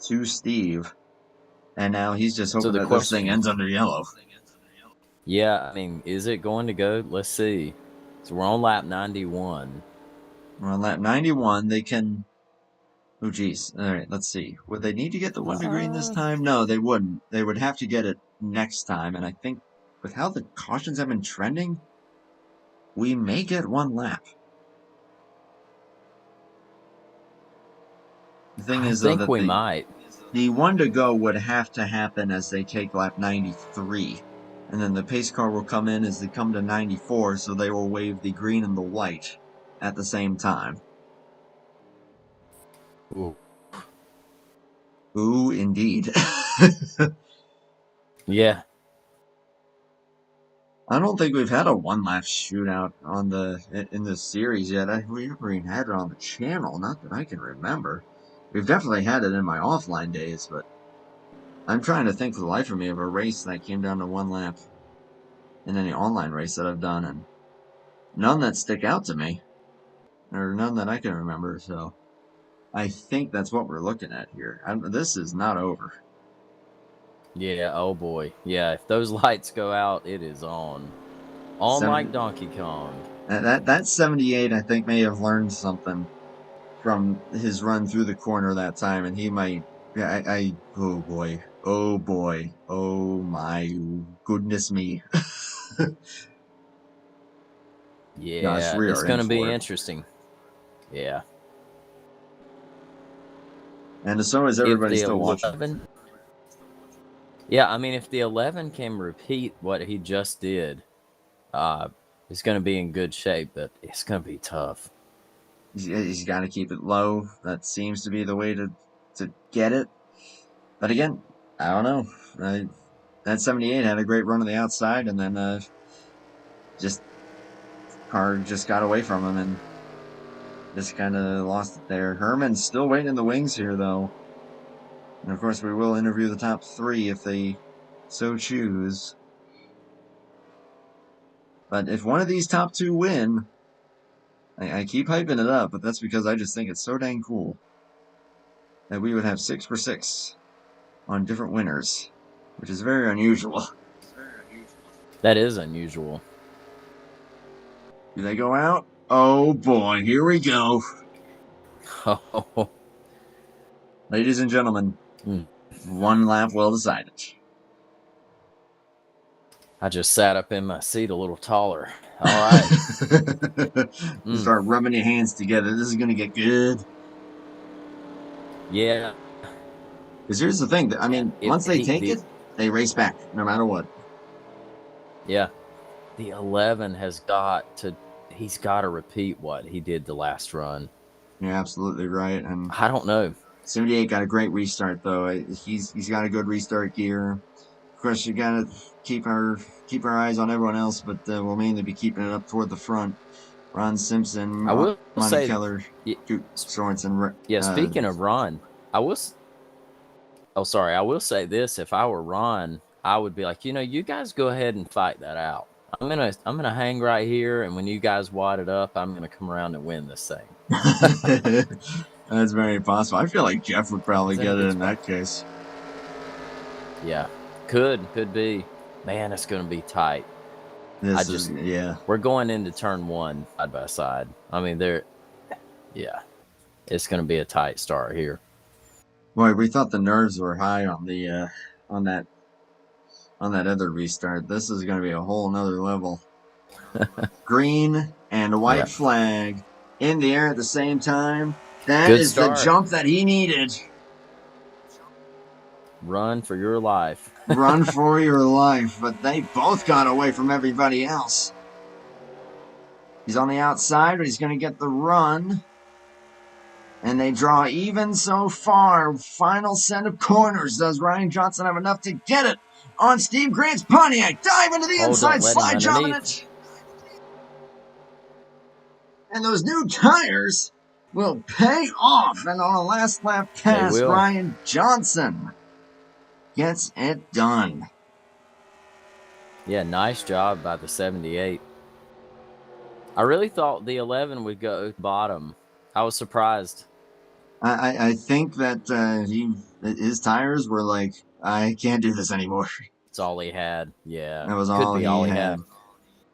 to Steve. And now he's just So hoping the that this thing question, ends under yellow. yeah, I mean, is it going to go? Let's see. So we're on lap 91. We're on lap 91. They can. Oh, geez. All right, let's see. Would they need to get the winter green this time? No, they wouldn't. They would have to get it next time. And I think with how the cautions have been trending, we may get one lap. The thing I is, though, think that we might. the one to go would have to happen as they take lap 93. And then the pace car will come in as they come to 94, so they will wave the green and the white at the same time. Ooh. Ooh, indeed. Yeah. I don't think we've had a one-lap shootout in this series yet. We never even had it on the channel, not that I can remember. We've definitely had it in my offline days, but I'm trying to think for the life of me of a race that came down to one lap in any online race that I've done, and none that stick out to me, or none that I can remember. So I think that's what we're looking at here. This is not over. Yeah. Oh boy. Yeah. If those lights go out, it is on. On like Donkey Kong. That 78, I think, may have learned something from his run through the corner that time, and he might. Yeah, oh boy, oh my goodness me. Gosh, Yeah. we It's are in going to be for it. interesting. Yeah. And so is If everybody the still watching. 11. Yeah. I mean, if the 11 can repeat what he just did, it's going to be in good shape, but it's going to be tough. He's got to keep it low. That seems to be the way to get it. But again, I don't know. That 78 had a great run on the outside, and then just car just got away from him and just kind of lost it there. Herman's still waiting in the wings here, though. And of course, we will interview the top three if they so choose. But if one of these top two win, I keep hyping it up, but that's because I just think it's so dang cool that we would have 6 for 6 on different winners, which is very unusual. That is unusual. Do they go out? Oh boy, here we go. Oh. Ladies and gentlemen, one lap well decided. I just sat up in my seat a little taller. All right. Start rubbing your hands together. This is going to get good. Yeah. Because here's the thing. I mean, once they take it, they race back, no matter what. Yeah. The 11 he's got to repeat what he did the last run. You're absolutely right. And I don't know. 78 got a great restart, though. He's got a good restart gear. Of course, you got to keep our eyes on everyone else, but we'll mainly be keeping it up toward the front. Ron Simpson, I will Monty say, Keller, Sorensen. Yeah, speaking of Ron, I will say this. If I were Ron, I would be like, you guys go ahead and fight that out. I'm gonna hang right here, and when you guys wad it up, I'm gonna come around and win this thing. That's very possible. I feel like Jeff would probably It's in a get it good in spot. that case. Yeah, could be. Man, it's gonna be tight. Yeah. We're going into turn one side by side. I mean, yeah, it's gonna be a tight start here. Boy, we thought the nerves were high on the on that on that other restart. This is going to be a whole nother level. Green and Yeah, white flag in the air at the same time. That good is the start. jump that he needed. Run for your life. Run for your life, but they both got away from everybody else. He's on the outside, but he's going to get the run. And they draw even so far. Final set of corners. Does Ryan Johnson have enough to get it on Steve Grant's Pontiac? Dive into the Oh, inside, don't let him slide job in underneath. it. And those new tires will pay off. And on a last lap They pass, will. Ryan Johnson gets it done. Yeah, nice job by the 78. I really thought the 11 would go bottom. I was surprised. I think that his tires were like, I can't do this anymore. It's all he had. Yeah, That was could all be he all he had. had.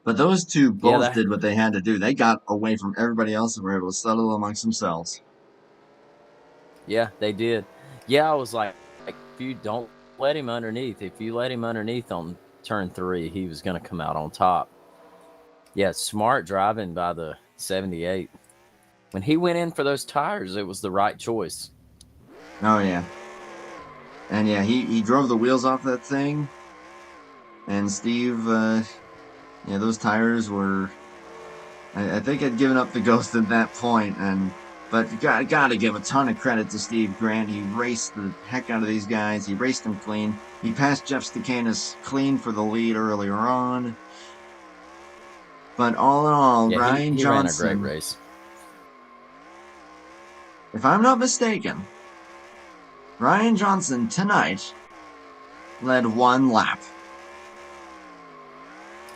But those two Yeah, both did what they had to do. They got away from everybody else and were able to settle amongst themselves. yeah, they did. Yeah, I was like, if you don't let him underneath, if you let him underneath on turn 3, he was going to come out on top. Yeah, smart driving by the 78. When he went in for those tires, it was the right choice. Oh, yeah. And yeah, he drove the wheels off that thing. And Steve, yeah, those tires were. I think I'd given up the ghost at that point, but you got to give a ton of credit to Steve Grant. He raced the heck out of these guys. He raced them clean. He passed Jeff Stakanis clean for the lead earlier on. But all in all, Yeah, Ryan he ran a great Johnson, race. if I'm not mistaken, Ryan Johnson tonight led one lap.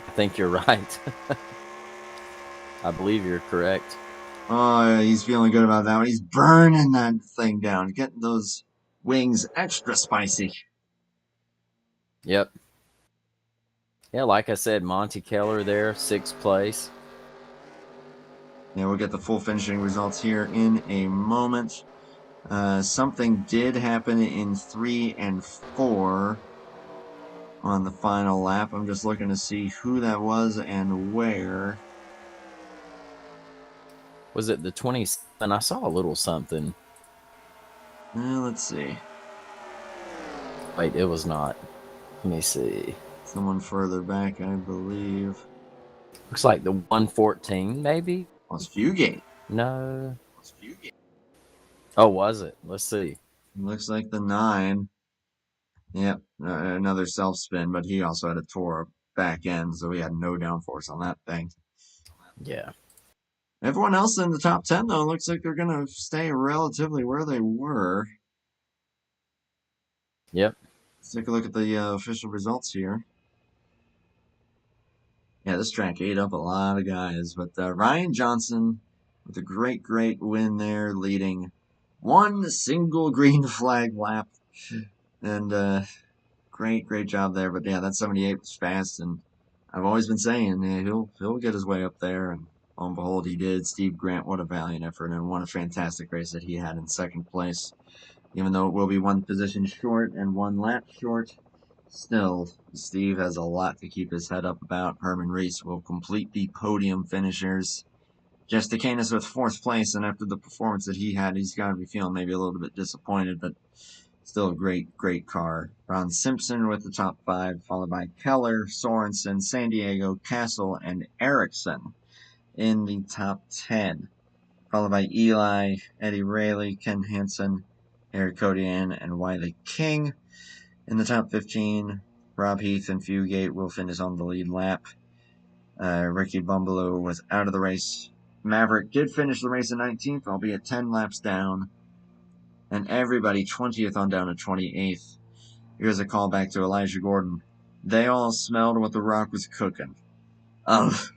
I think you're right. I believe you're correct. Oh, he's feeling good about that one. He's burning that thing down, getting those wings extra spicy. Yep. Yeah, like I said, Monty Keller there, 6th place. Yeah, we'll get the full finishing results here in a moment. Something did happen in 3 and 4 on the final lap. I'm just looking to see who that was and where. Was it the 27? I saw a little something. Let's see. Wait, it was not. Let me see. Someone further back, I believe. Looks like the 114, maybe? Oh, it's Fugate. No. Oh, was it? Let's see. Looks like the 9. Yep, another self spin, but he also had a tore back end, so he had no downforce on that thing. Yeah. Everyone else in the top 10, though, looks like they're going to stay relatively where they were. Yep. Let's take a look at the official results here. Yeah, this track ate up a lot of guys, but Ryan Johnson with a great win there, leading one single green flag lap. And great job there. But yeah, that 78 was fast, and I've always been saying, yeah, he'll get his way up there, and lo and behold, he did. Steve Grant, what a valiant effort, and what a fantastic race that he had in second place. Even though it will be one position short and one lap short, still, Steve has a lot to keep his head up about. Herman Reese will complete the podium finishers. Jeff Stakanis with 4th place, and after the performance that he had, he's got to be feeling maybe a little bit disappointed, but still a great car. Ron Simpson with the top 5, followed by Keller, Sorensen, San Diego, Castle, and Erickson in the top 10. Followed by Eli, Eddie Rayleigh, Ken Hansen, Eric Kodian, and Wiley King. In the top 15, Rob Heath and Fugate will finish on the lead lap. Ricky Bumbalo was out of the race. Maverick did finish the race in 19th, albeit 10 laps down. And everybody 20th on down to 28th. Here's a call back to Elijah Gordon. They all smelled what the Rock was cooking. Oh,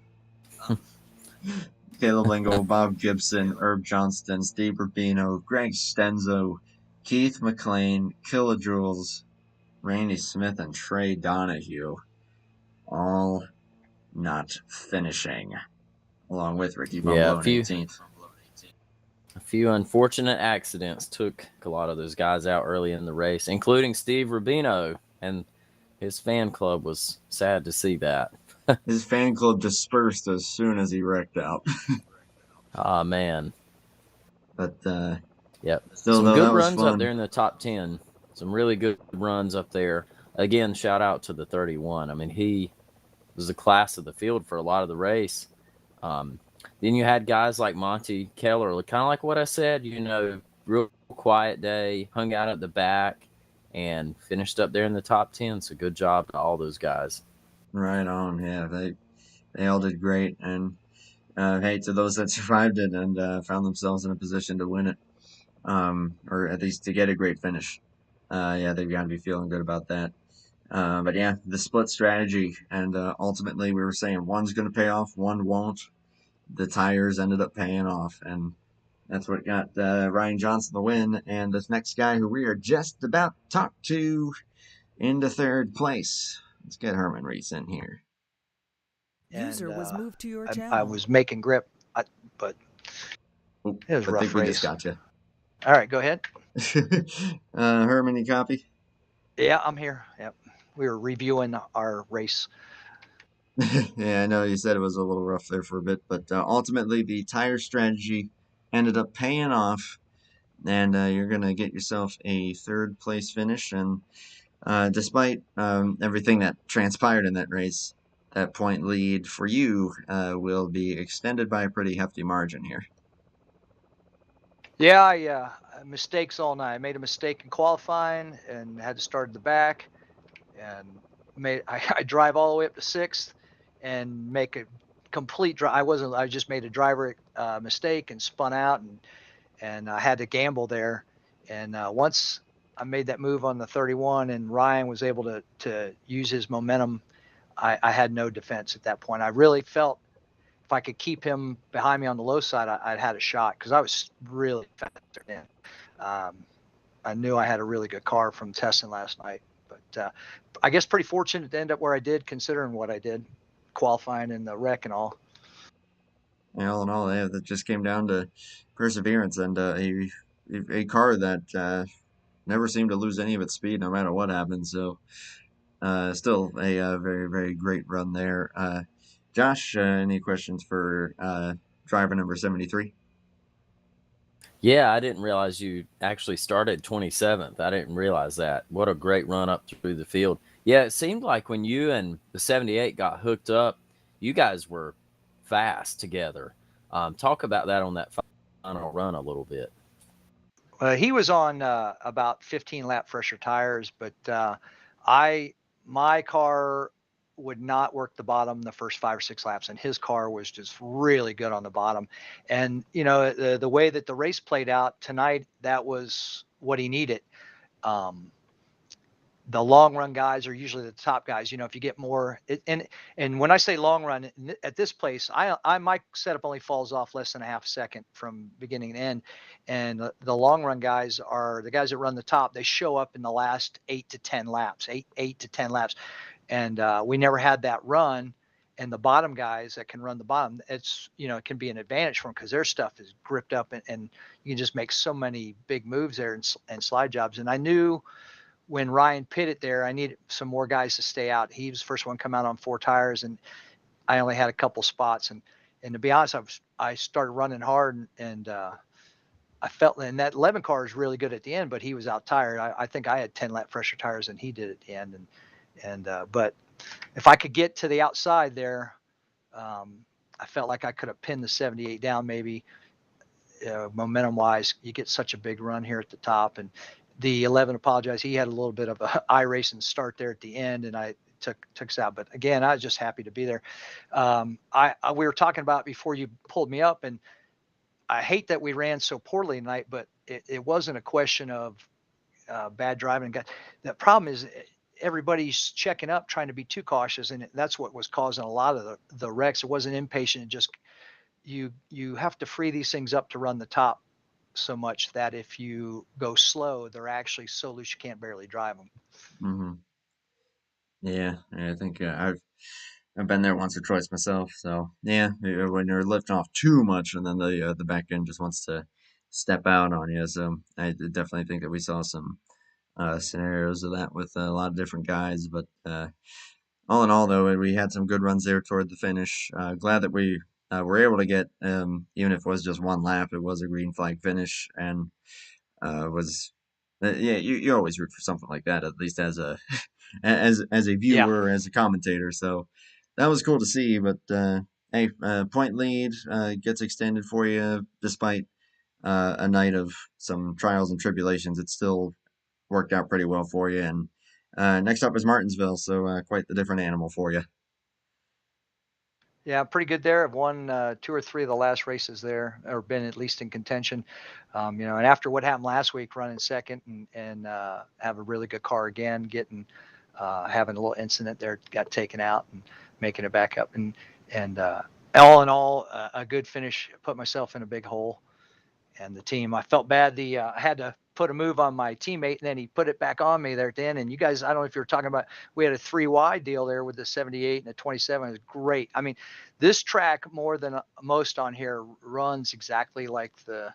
Caleb Lingle, Bob Gibson, Herb Johnston, Steve Rubino, Greg Stenzo, Keith McLean, Kilojoules, Randy Smith, and Trey Donahue, all not finishing, along with Ricky Yeah, Bumlow in 18th. a few unfortunate accidents took a lot of those guys out early in the race, including Steve Rubino, and his fan club was sad to see that. His fan club dispersed as soon as he wrecked out. Ah, man. But Yep. still, Some though, good that was runs up there fun. in the top 10. Some really good runs up there. Again, shout out to the 31. I mean, he was the class of the field for a lot of the race. Um, then you had guys like Monty Keller, kind of like what I said, real quiet day, hung out at the back, and finished up there in the top 10. So good job to all those guys. Right on. Yeah, they all did great. And hey, to those that survived it and found themselves in a position to win it, or at least to get a great finish. Yeah, they've got to be feeling good about that. But yeah, the split strategy, and ultimately we were saying one's going to pay off, one won't. The tires ended up paying off, and that's what got Ryan Johnson the win. And this next guy who we are just about to talk to into third place. Let's get Herman Reese in here. User was moved to your I channel. was making grip, but Oop, it was a I rough think we just race. got you. All right, go ahead. Herman, you copy? Yeah, I'm here. Yep. We were reviewing our race. Yeah, I know you said it was a little rough there for a bit, but ultimately the tire strategy ended up paying off, and you're going to get yourself a third place finish. And despite everything that transpired in that race, that point lead for you will be extended by a pretty hefty margin here. Yeah, mistakes all night. I made a mistake in qualifying and had to start at the back, and I drive all the way up to sixth and make a complete drive. I just made a driver mistake and spun out, and I had to gamble there. And once I made that move on the 31 and Ryan was able to use his momentum, I had no defense at that point. I really felt if I could keep him behind me on the low side, I'd had a shot because I was really fast there. I knew I had a really good car from testing last night, but I guess pretty fortunate to end up where I did, considering what I did, qualifying and the wreck and all. All in all, yeah, that just came down to perseverance and a car that never seemed to lose any of its speed no matter what happened. So still a very, very great run there. Josh, any questions for driver number 73? Yeah, I didn't realize you actually started 27th. I didn't realize that. What a great run up through the field. Yeah, it seemed like when you and the 78 got hooked up, you guys were fast together. Talk about that on that final run a little bit. He was on about 15 lap fresher tires, but my car would not work the bottom the first 5 or 6 laps, and his car was just really good on the bottom. And the way that the race played out tonight, that was what he needed. The long run guys are usually the top guys. If you get more, and when I say long run at this place, my setup only falls off less than a half a second from beginning to end. And the long run guys are the guys that run the top. They show up in the last 8 to 10 laps, eight to 10 laps. And we never had that run. And the bottom guys that can run the bottom, it can be an advantage for them because their stuff is gripped up and you can just make so many big moves there and slide jobs. And I knew when Ryan pitted there, I needed some more guys to stay out. He was the first one to come out on 4 tires, and I only had a couple spots. And to be honest, I started running hard, and I felt, and that 11 car is really good at the end, but he was out tired. I think I had 10 lap fresher tires than he did at the end. But if I could get to the outside there, I felt like I could have pinned the 78 down maybe. Momentum wise, you get such a big run here at the top, and the 11 apologized. He had a little bit of a eye racing start there at the end, and I took us out. But again, I was just happy to be there. We were talking about before you pulled me up, and I hate that we ran so poorly tonight, but it wasn't a question of bad driving. The problem is everybody's checking up, trying to be too cautious, and that's what was causing a lot of the wrecks. It wasn't impatient; it just you have to free these things up to run the top so much that if you go slow, they're actually so loose you can't barely drive them. Mm-hmm. Yeah, I think I've been there once or twice myself. So yeah, when you're lifting off too much, and then the back end just wants to step out on you. So I definitely think that we saw some scenarios of that with a lot of different guys. But all in all, though, we had some good runs there toward the finish. Glad that we were able to get, even if it was just one lap, it was a green flag finish, and was yeah, you always root for something like that, at least as a as a Yeah. viewer, as a commentator. So that was cool to see. But hey, point lead gets extended for you despite a night of some trials and tribulations. It still worked out pretty well for you. And next up is Martinsville, so quite the different animal for you. Yeah, pretty good there. I've won 2 or 3 of the last races there, or been at least in contention. And after what happened last week, running second and have a really good car again, having a little incident there, got taken out and making it back up, and all in all, a good finish. Put myself in a big hole, and the team. I felt bad. I had to put a move on my teammate, and then he put it back on me there at the end. And you guys, I don't know if you were talking about, we had a 3 wide deal there with the 78 and the 27. It was great. I mean, this track more than most on here runs exactly like the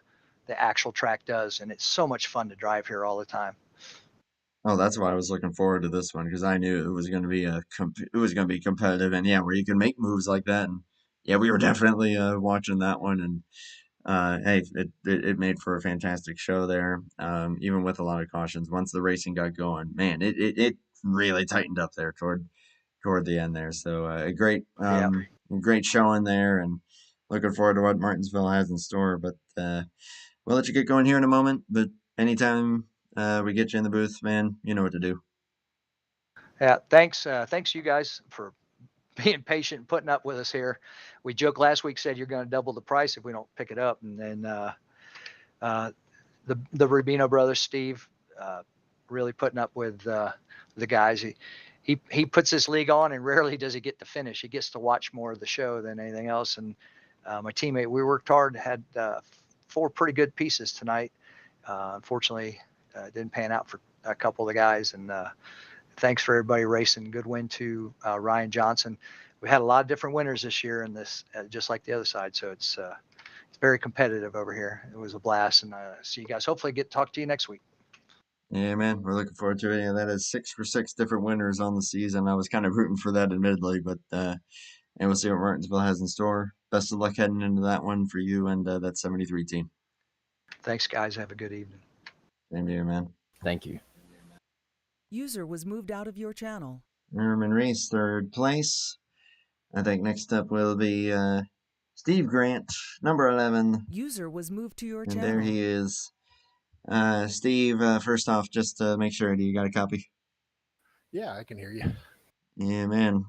actual track does, and it's so much fun to drive here all the time. Oh, that's why I was looking forward to this one, because I knew it was going to be competitive, and yeah, where you can make moves like that. And yeah, we were definitely watching that one, and hey, it made for a fantastic show there. Even with a lot of cautions, once the racing got going, man, it really tightened up there toward the end there. So a Yeah. great showing there, and looking forward to what Martinsville has in store. But we'll let you get going here in a moment. But anytime we get you in the booth, man, you know what to do. Yeah. Thanks you guys for being patient and putting up with us here. We joked last week, said you're going to double the price if we don't pick it up. And then the Rubino brothers, Steve, really putting up with the guys. He puts this league on, and rarely does he get to finish. He gets to watch more of the show than anything else. And my teammate, we worked hard, had 4 pretty good pieces tonight. Unfortunately, didn't pan out for a couple of the guys. And thanks for everybody racing. Good win to Ryan Johnson. We had a lot of different winners this year in this, just like the other side. So it's very competitive over here. It was a blast, and see you guys. Hopefully, get to talk to you next week. Yeah, man, we're looking forward to it. Yeah, that is 6 for 6 different winners on the season. I was kind of rooting for that, admittedly, but and we'll see what Martinsville has in store. Best of luck heading into that one for you and that 73 team. Thanks, guys. Have a good evening. Same here, man. Thank you. User was moved out of your channel. Merriman Reese, 3rd place. I think next up will be Steve Grant, number 11. User was moved to your And channel. there he is. Steve, first off, just to make sure, do you got a copy? Yeah, I can hear you. Yeah, man.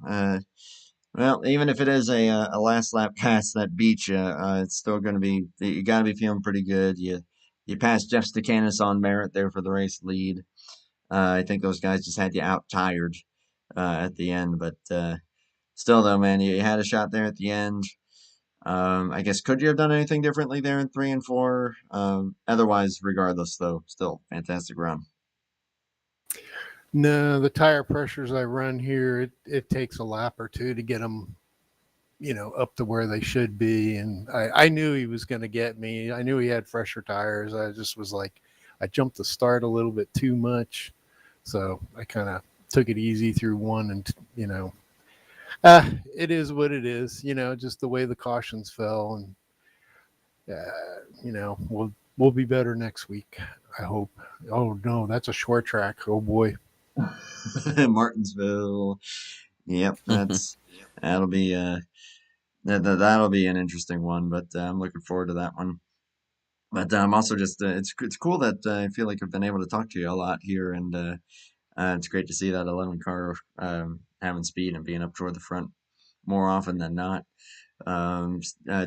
Well, even if it is a last lap pass that beat you, it's still going to be, you got to be feeling pretty good. You passed Jeff Stakanis on merit there for the race lead. I think those guys just had you out tired at the end, but still, though, man, you had a shot there at the end. I guess, could you have done anything differently there in 3 and 4? Otherwise, regardless, though, still fantastic run. No, the tire pressures I run here, it takes a lap or 2 to get them, up to where they should be. And I knew he was going to get me. I knew he had fresher tires. I just was like, I jumped the start a little bit too much. So I kind of took it easy through 1 and, it is what it is, just the way the cautions fell. And, we'll be better next week, I hope. Oh, no, that's a short track. Oh, boy. Martinsville. Yep, that'll be that'll be an interesting one, but I'm looking forward to that one. But I'm also just it's cool that I feel like I've been able to talk to you a lot here, and it's great to see that 11 car having speed and being up toward the front more often than not.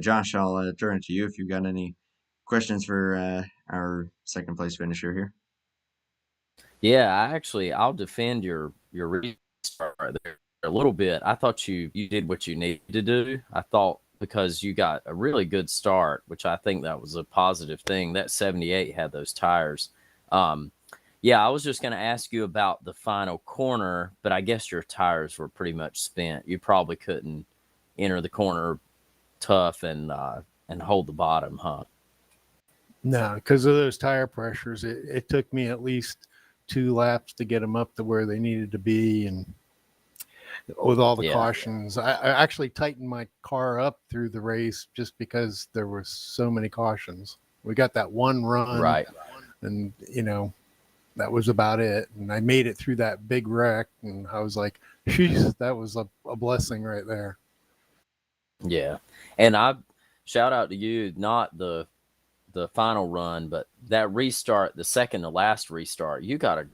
Josh, I'll turn it to you if you've got any questions for our second place finisher here. Yeah, I'll defend your restart right there a little bit. I thought you did what you needed to do. I thought because you got a really good start, which I think that was a positive thing. That 78 had those tires. Yeah, I was just going to ask you about the final corner, but I guess your tires were pretty much spent. You probably couldn't enter the corner tough and hold the bottom, huh? No, because of those tire pressures, it took me at least 2 laps to get them up to where they needed to be. And with all the cautions, I actually tightened my car up through the race just because there were so many cautions. We got that one run, right? And, that was about it. And I made it through that big wreck. And I was like, Jesus, that was a blessing right there. Yeah. And I shout out to you, not the final run, but that restart, the second to last restart, you got a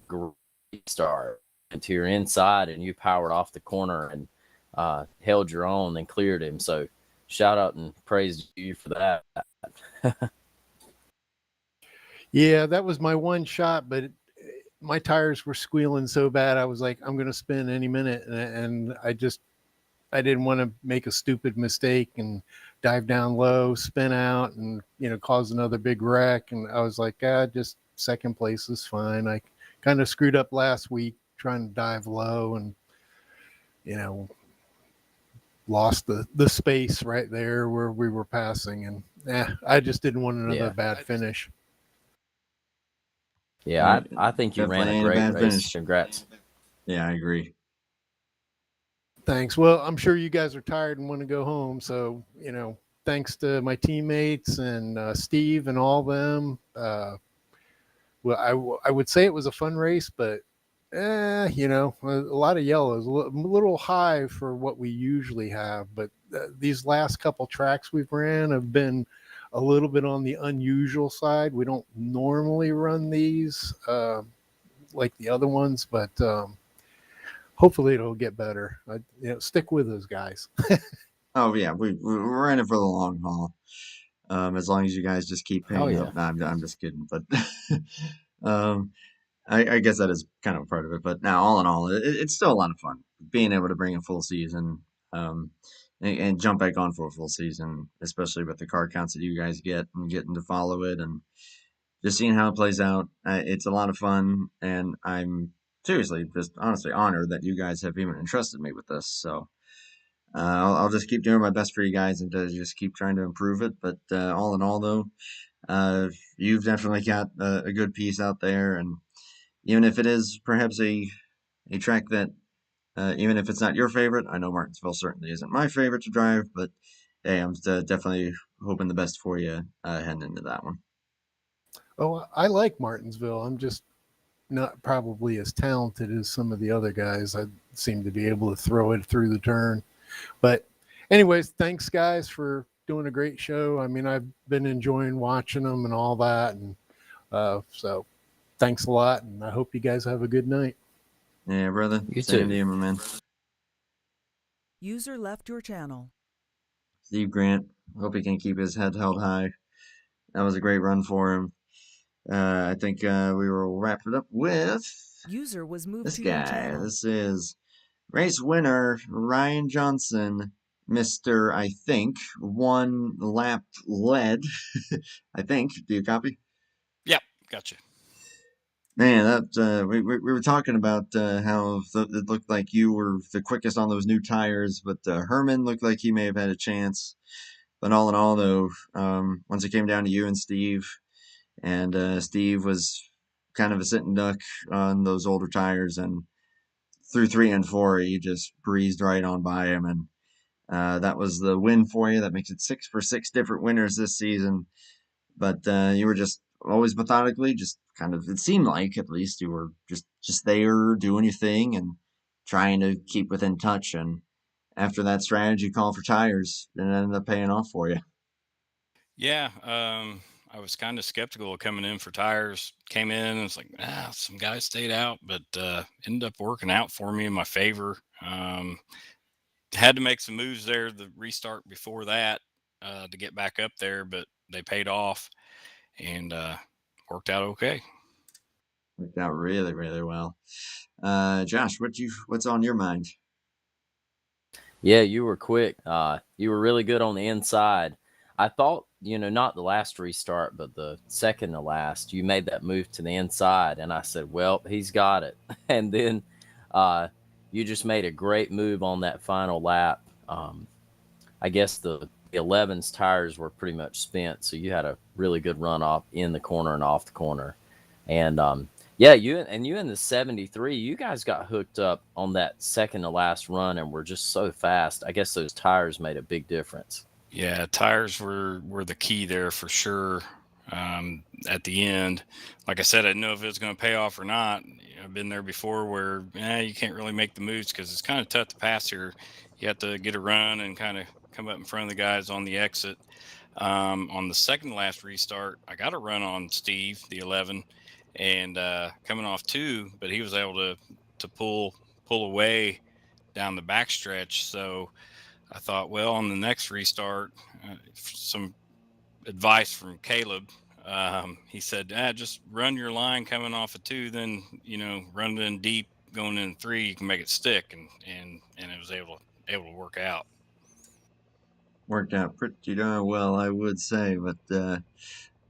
great start into your inside and you powered off the corner and held your own and cleared him. So shout out and praise you for that. Yeah, that was my one shot, but my tires were squealing so bad. I was like, I'm going to spin any minute. And I didn't want to make a stupid mistake and dive down low, spin out and, cause another big wreck. And I was like, just second place is fine. I kind of screwed up last week trying to dive low and, lost the space right there where we were passing. And I just didn't want another bad finish. Yeah, I think you ran a great race. Finish. Congrats. Yeah, I agree. Thanks. Well, I'm sure you guys are tired and want to go home. So, thanks to my teammates and Steve and all them. Well, I would say it was a fun race, but, a lot of yellows, a little high for what we usually have. But these last couple tracks we've ran have been a little bit on the unusual side. We don't normally run these like the other ones, but hopefully it'll get better. Stick with us, guys. Oh yeah, we're in it for the long haul. As long as you guys just keep paying up. Nah, I'm just kidding, but I guess that is kind of a part of it. But now, all in all, it's still a lot of fun being able to bring a full season and jump back on for a full season, especially with the car counts that you guys get and getting to follow it and just seeing how it plays out. It's a lot of fun, and I'm seriously, just honestly honored that you guys have even entrusted me with this. So I'll just keep doing my best for you guys and to just keep trying to improve it. But all in all, though, you've definitely got a good piece out there, and even if it is perhaps a track that, even if it's not your favorite, I know Martinsville certainly isn't my favorite to drive, but hey, I'm definitely hoping the best for you heading into that one. Oh, I like Martinsville. I'm just not probably as talented as some of the other guys. I seem to be able to throw it through the turn. But anyways, thanks guys for doing a great show. I mean, I've been enjoying watching them and all that. And so thanks a lot. And I hope you guys have a good night. Yeah, brother. You Same too. to you, my man. User left your channel. Steve Grant. Hope he can keep his head held high. That was a great run for him. I think we will wrap it up with User was moved this to your guy. channel. This is race winner Ryan Johnson, Mr. I think one lap led. I think. Do you copy? Yep, gotcha. Man, that we were talking about how it looked like you were the quickest on those new tires, but Herman looked like he may have had a chance. But all in all, though, once it came down to you and Steve, and Steve was kind of a sitting duck on those older tires, and through 3 and 4, he just breezed right on by him, and that was the win for you. That makes it 6 for 6 different winners this season. But you were just always methodically, just kind of, it seemed like at least you were just there doing your thing and trying to keep within touch. And after that strategy call for tires, it ended up paying off for you. Yeah, I was kind of skeptical of coming in for tires. Came in and it's like, some guys stayed out, but ended up working out for me in my favor. Had to make some moves there, the restart before that, to get back up there, but they paid off and worked out okay. Worked out really, really well. Josh, what's on your mind? Yeah, you were quick. You were really good on the inside. I thought, not the last restart, but the second to last, you made that move to the inside, and I said, "Well, he's got it." And then you just made a great move on that final lap. I guess the 11's tires were pretty much spent, so you had a really good run off in the corner and off the corner. And yeah, you in the 73, you guys got hooked up on that second to last run and were just so fast. I guess those tires made a big difference. Yeah, tires were the key there for sure. At the end, like I said, I didn't know if it was going to pay off or not. I've been there before where you can't really make the moves because it's kind of tough to pass here. You have to get a run and kind of come up in front of the guys on the exit. On the second last restart, I got a run on Steve, the 11, and coming off two, but he was able to pull away down the backstretch. So I thought, well, on the next restart, some advice from Caleb. He said, just run your line coming off of two, then run it in deep going in three. You can make it stick, and it was able to work out. Worked out pretty darn well, I would say. But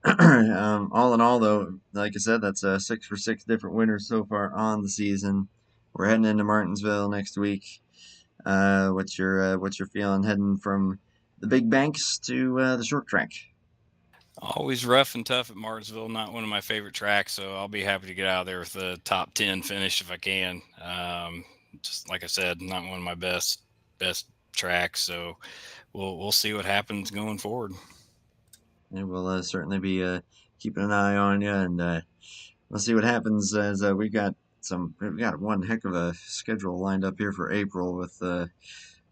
all in all, though, like I said, that's 6 for 6 different winners so far on the season. We're heading into Martinsville next week. What's your feeling heading from the big banks to the short track? Always rough and tough at Martinsville. Not one of my favorite tracks, so I'll be happy to get out of there with a top 10 finish if I can. Just like I said, not one of my best tracks, so we'll see what happens going forward. And we'll certainly be keeping an eye on you, and we'll see what happens as we got one heck of a schedule lined up here for April with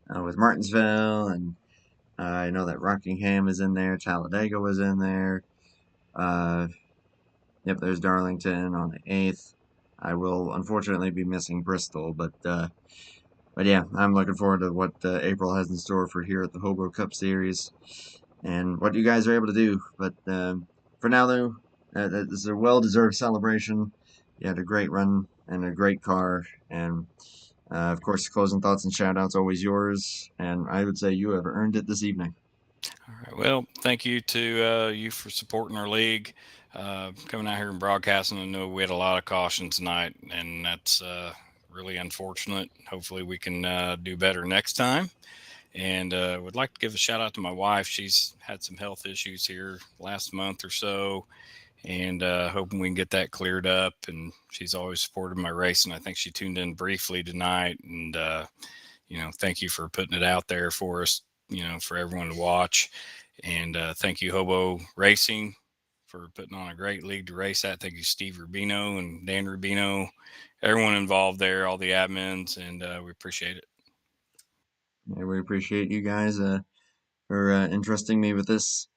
Martinsville, and I know that Rockingham is in there, Talladega was in there. Yep, there's Darlington on the 8th. I will unfortunately be missing Bristol, but yeah, I'm looking forward to what April has in store for here at the HOBO Cup Series and what you guys are able to do. But for now, though, this is a well-deserved celebration. You had a great run and a great car, and of course, closing thoughts and shout-outs always yours, and I would say you have earned it this evening. All right. Well, thank you to you for supporting our league, coming out here and broadcasting. I know we had a lot of caution tonight, and that's really unfortunate. Hopefully, we can do better next time. And would like to give a shout out to my wife. She's had some health issues here last month or so, and hoping we can get that cleared up. And she's always supported my racing. I think she tuned in briefly tonight, and thank you for putting it out there for us, for everyone to watch. And thank you, Hobo Racing, for putting on a great league to race at. Thank you, Steve Rubino and Dan Rubino, everyone involved there, all the admins, and we appreciate it. Yeah, we appreciate you guys for entrusting me with this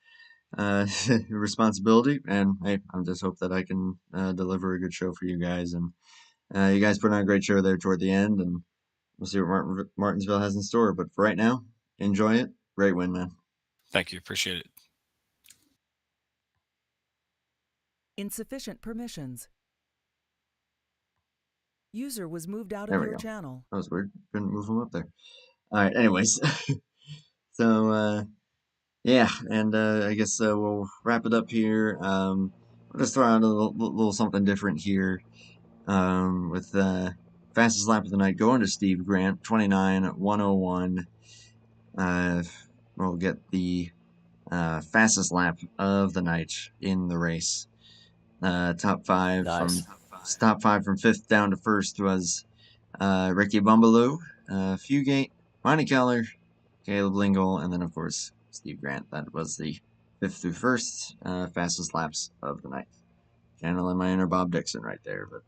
responsibility, and hey, I just hope that I can deliver a good show for you guys. And you guys put on a great show there toward the end, and we'll see what Martinsville has in store. But for right now, enjoy it. Great win, man. Thank you. Appreciate it. Insufficient permissions. User was moved out There of we your go. channel. That was weird. Couldn't move them up there. All right. Anyways, so yeah, and I guess we'll wrap it up here. We'll just throw out a little something different here with fastest lap of the night going to Steve Grant, 29:101. We'll get the fastest lap of the night in the race. Top five Nice. from fifth down to first was Ricky Bumbaloo, Fugate, Monty Keller, Caleb Lingle, and then of course Steve Grant. That was the fifth through first fastest laps of the night. Channeling my inner Bob Dixon right there, but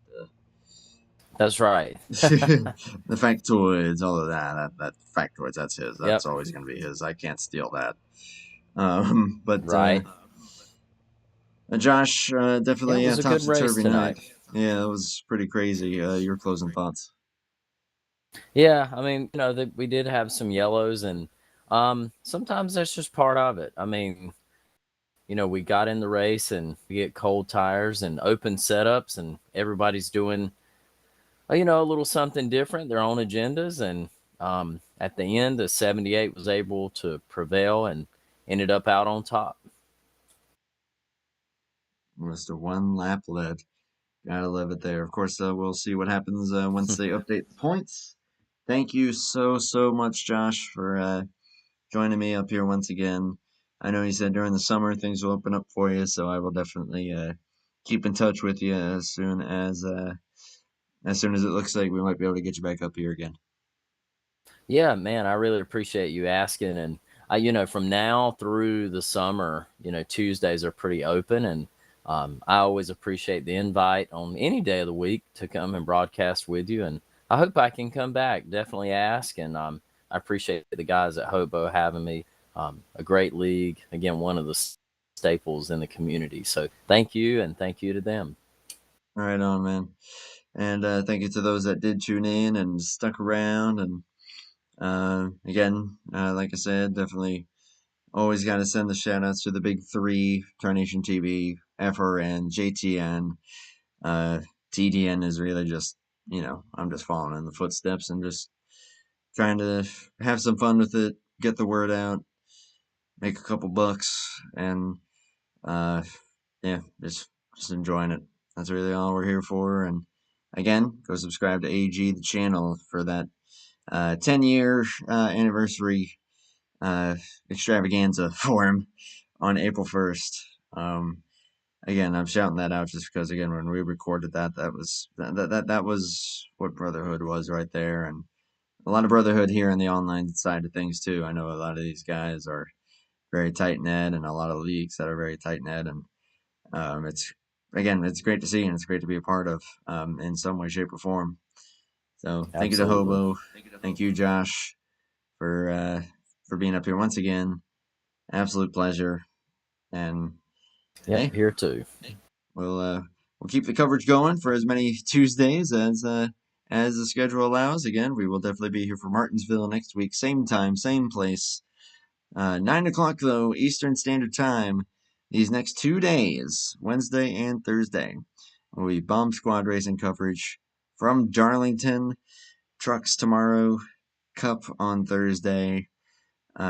That's right. the factoids, all of that factoids, that's his. That's Yep. always going to be his. I can't steal that. But Right. Josh, definitely Yeah, it was a good race topsy-turvy night. tonight. Yeah, it was pretty crazy. Your closing thoughts? Yeah, I mean, we did have some yellows, and sometimes that's just part of it. I mean, we got in the race and we get cold tires and open setups, and everybody's doing, a little something different, their own agendas. And at the end, the 78 was able to prevail and ended up out on top. Just a one lap led. Gotta love it there. Of course, we'll see what happens once they update the points. Thank you so much, Josh, for joining me up here once again. I know you said during the summer things will open up for you, so I will definitely keep in touch with you as soon as it looks like we might be able to get you back up here again. Yeah, man, I really appreciate you asking. And from now through the summer, Tuesdays are pretty open, and I always appreciate the invite on any day of the week to come and broadcast with you. And I hope I can come back. Definitely ask. And I appreciate the guys at Hobo having me. A great league. Again, one of the staples in the community. So thank you, and thank you to them. Right on, man. And thank you to those that did tune in and stuck around. And again, like I said, definitely always got to send the shout outs to the big three: TarnationTV, FRN, JTN. TDN is really just, I'm just following in the footsteps and just trying to have some fun with it, get the word out, make a couple bucks, and yeah, just enjoying it. That's really all we're here for. And again, go subscribe to AG the channel for that 10-year anniversary extravaganza for him on April 1st. Again, I'm shouting that out just because, again, when we recorded that was that was what brotherhood was right there, and a lot of brotherhood here on the online side of things too. I know a lot of these guys are very tight knit, and a lot of leagues that are very tight knit, and it's great to see, and it's great to be a part of in some way, shape, or form. So thank you to Absolutely. Hobo, thank you, Josh, for being up here once again. Absolute pleasure, and Yeah, hey, here too. we'll keep the coverage going for as many Tuesdays as the schedule allows. Again, we will definitely be here for Martinsville next week, same time, same place. 9 o'clock though, Eastern Standard Time. These next 2 days, Wednesday and Thursday, will be Bomb Squad racing coverage from Darlington. Trucks tomorrow, Cup on Thursday.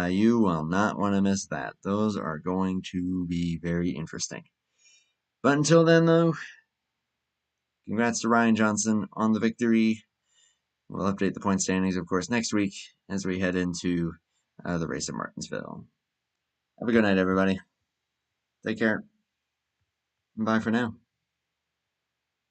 You will not want to miss that. Those are going to be very interesting. But until then, though, congrats to Ryan Johnson on the victory. We'll update the point standings, of course, next week as we head into the race at Martinsville. Have a good night, everybody. Take care. Bye for now.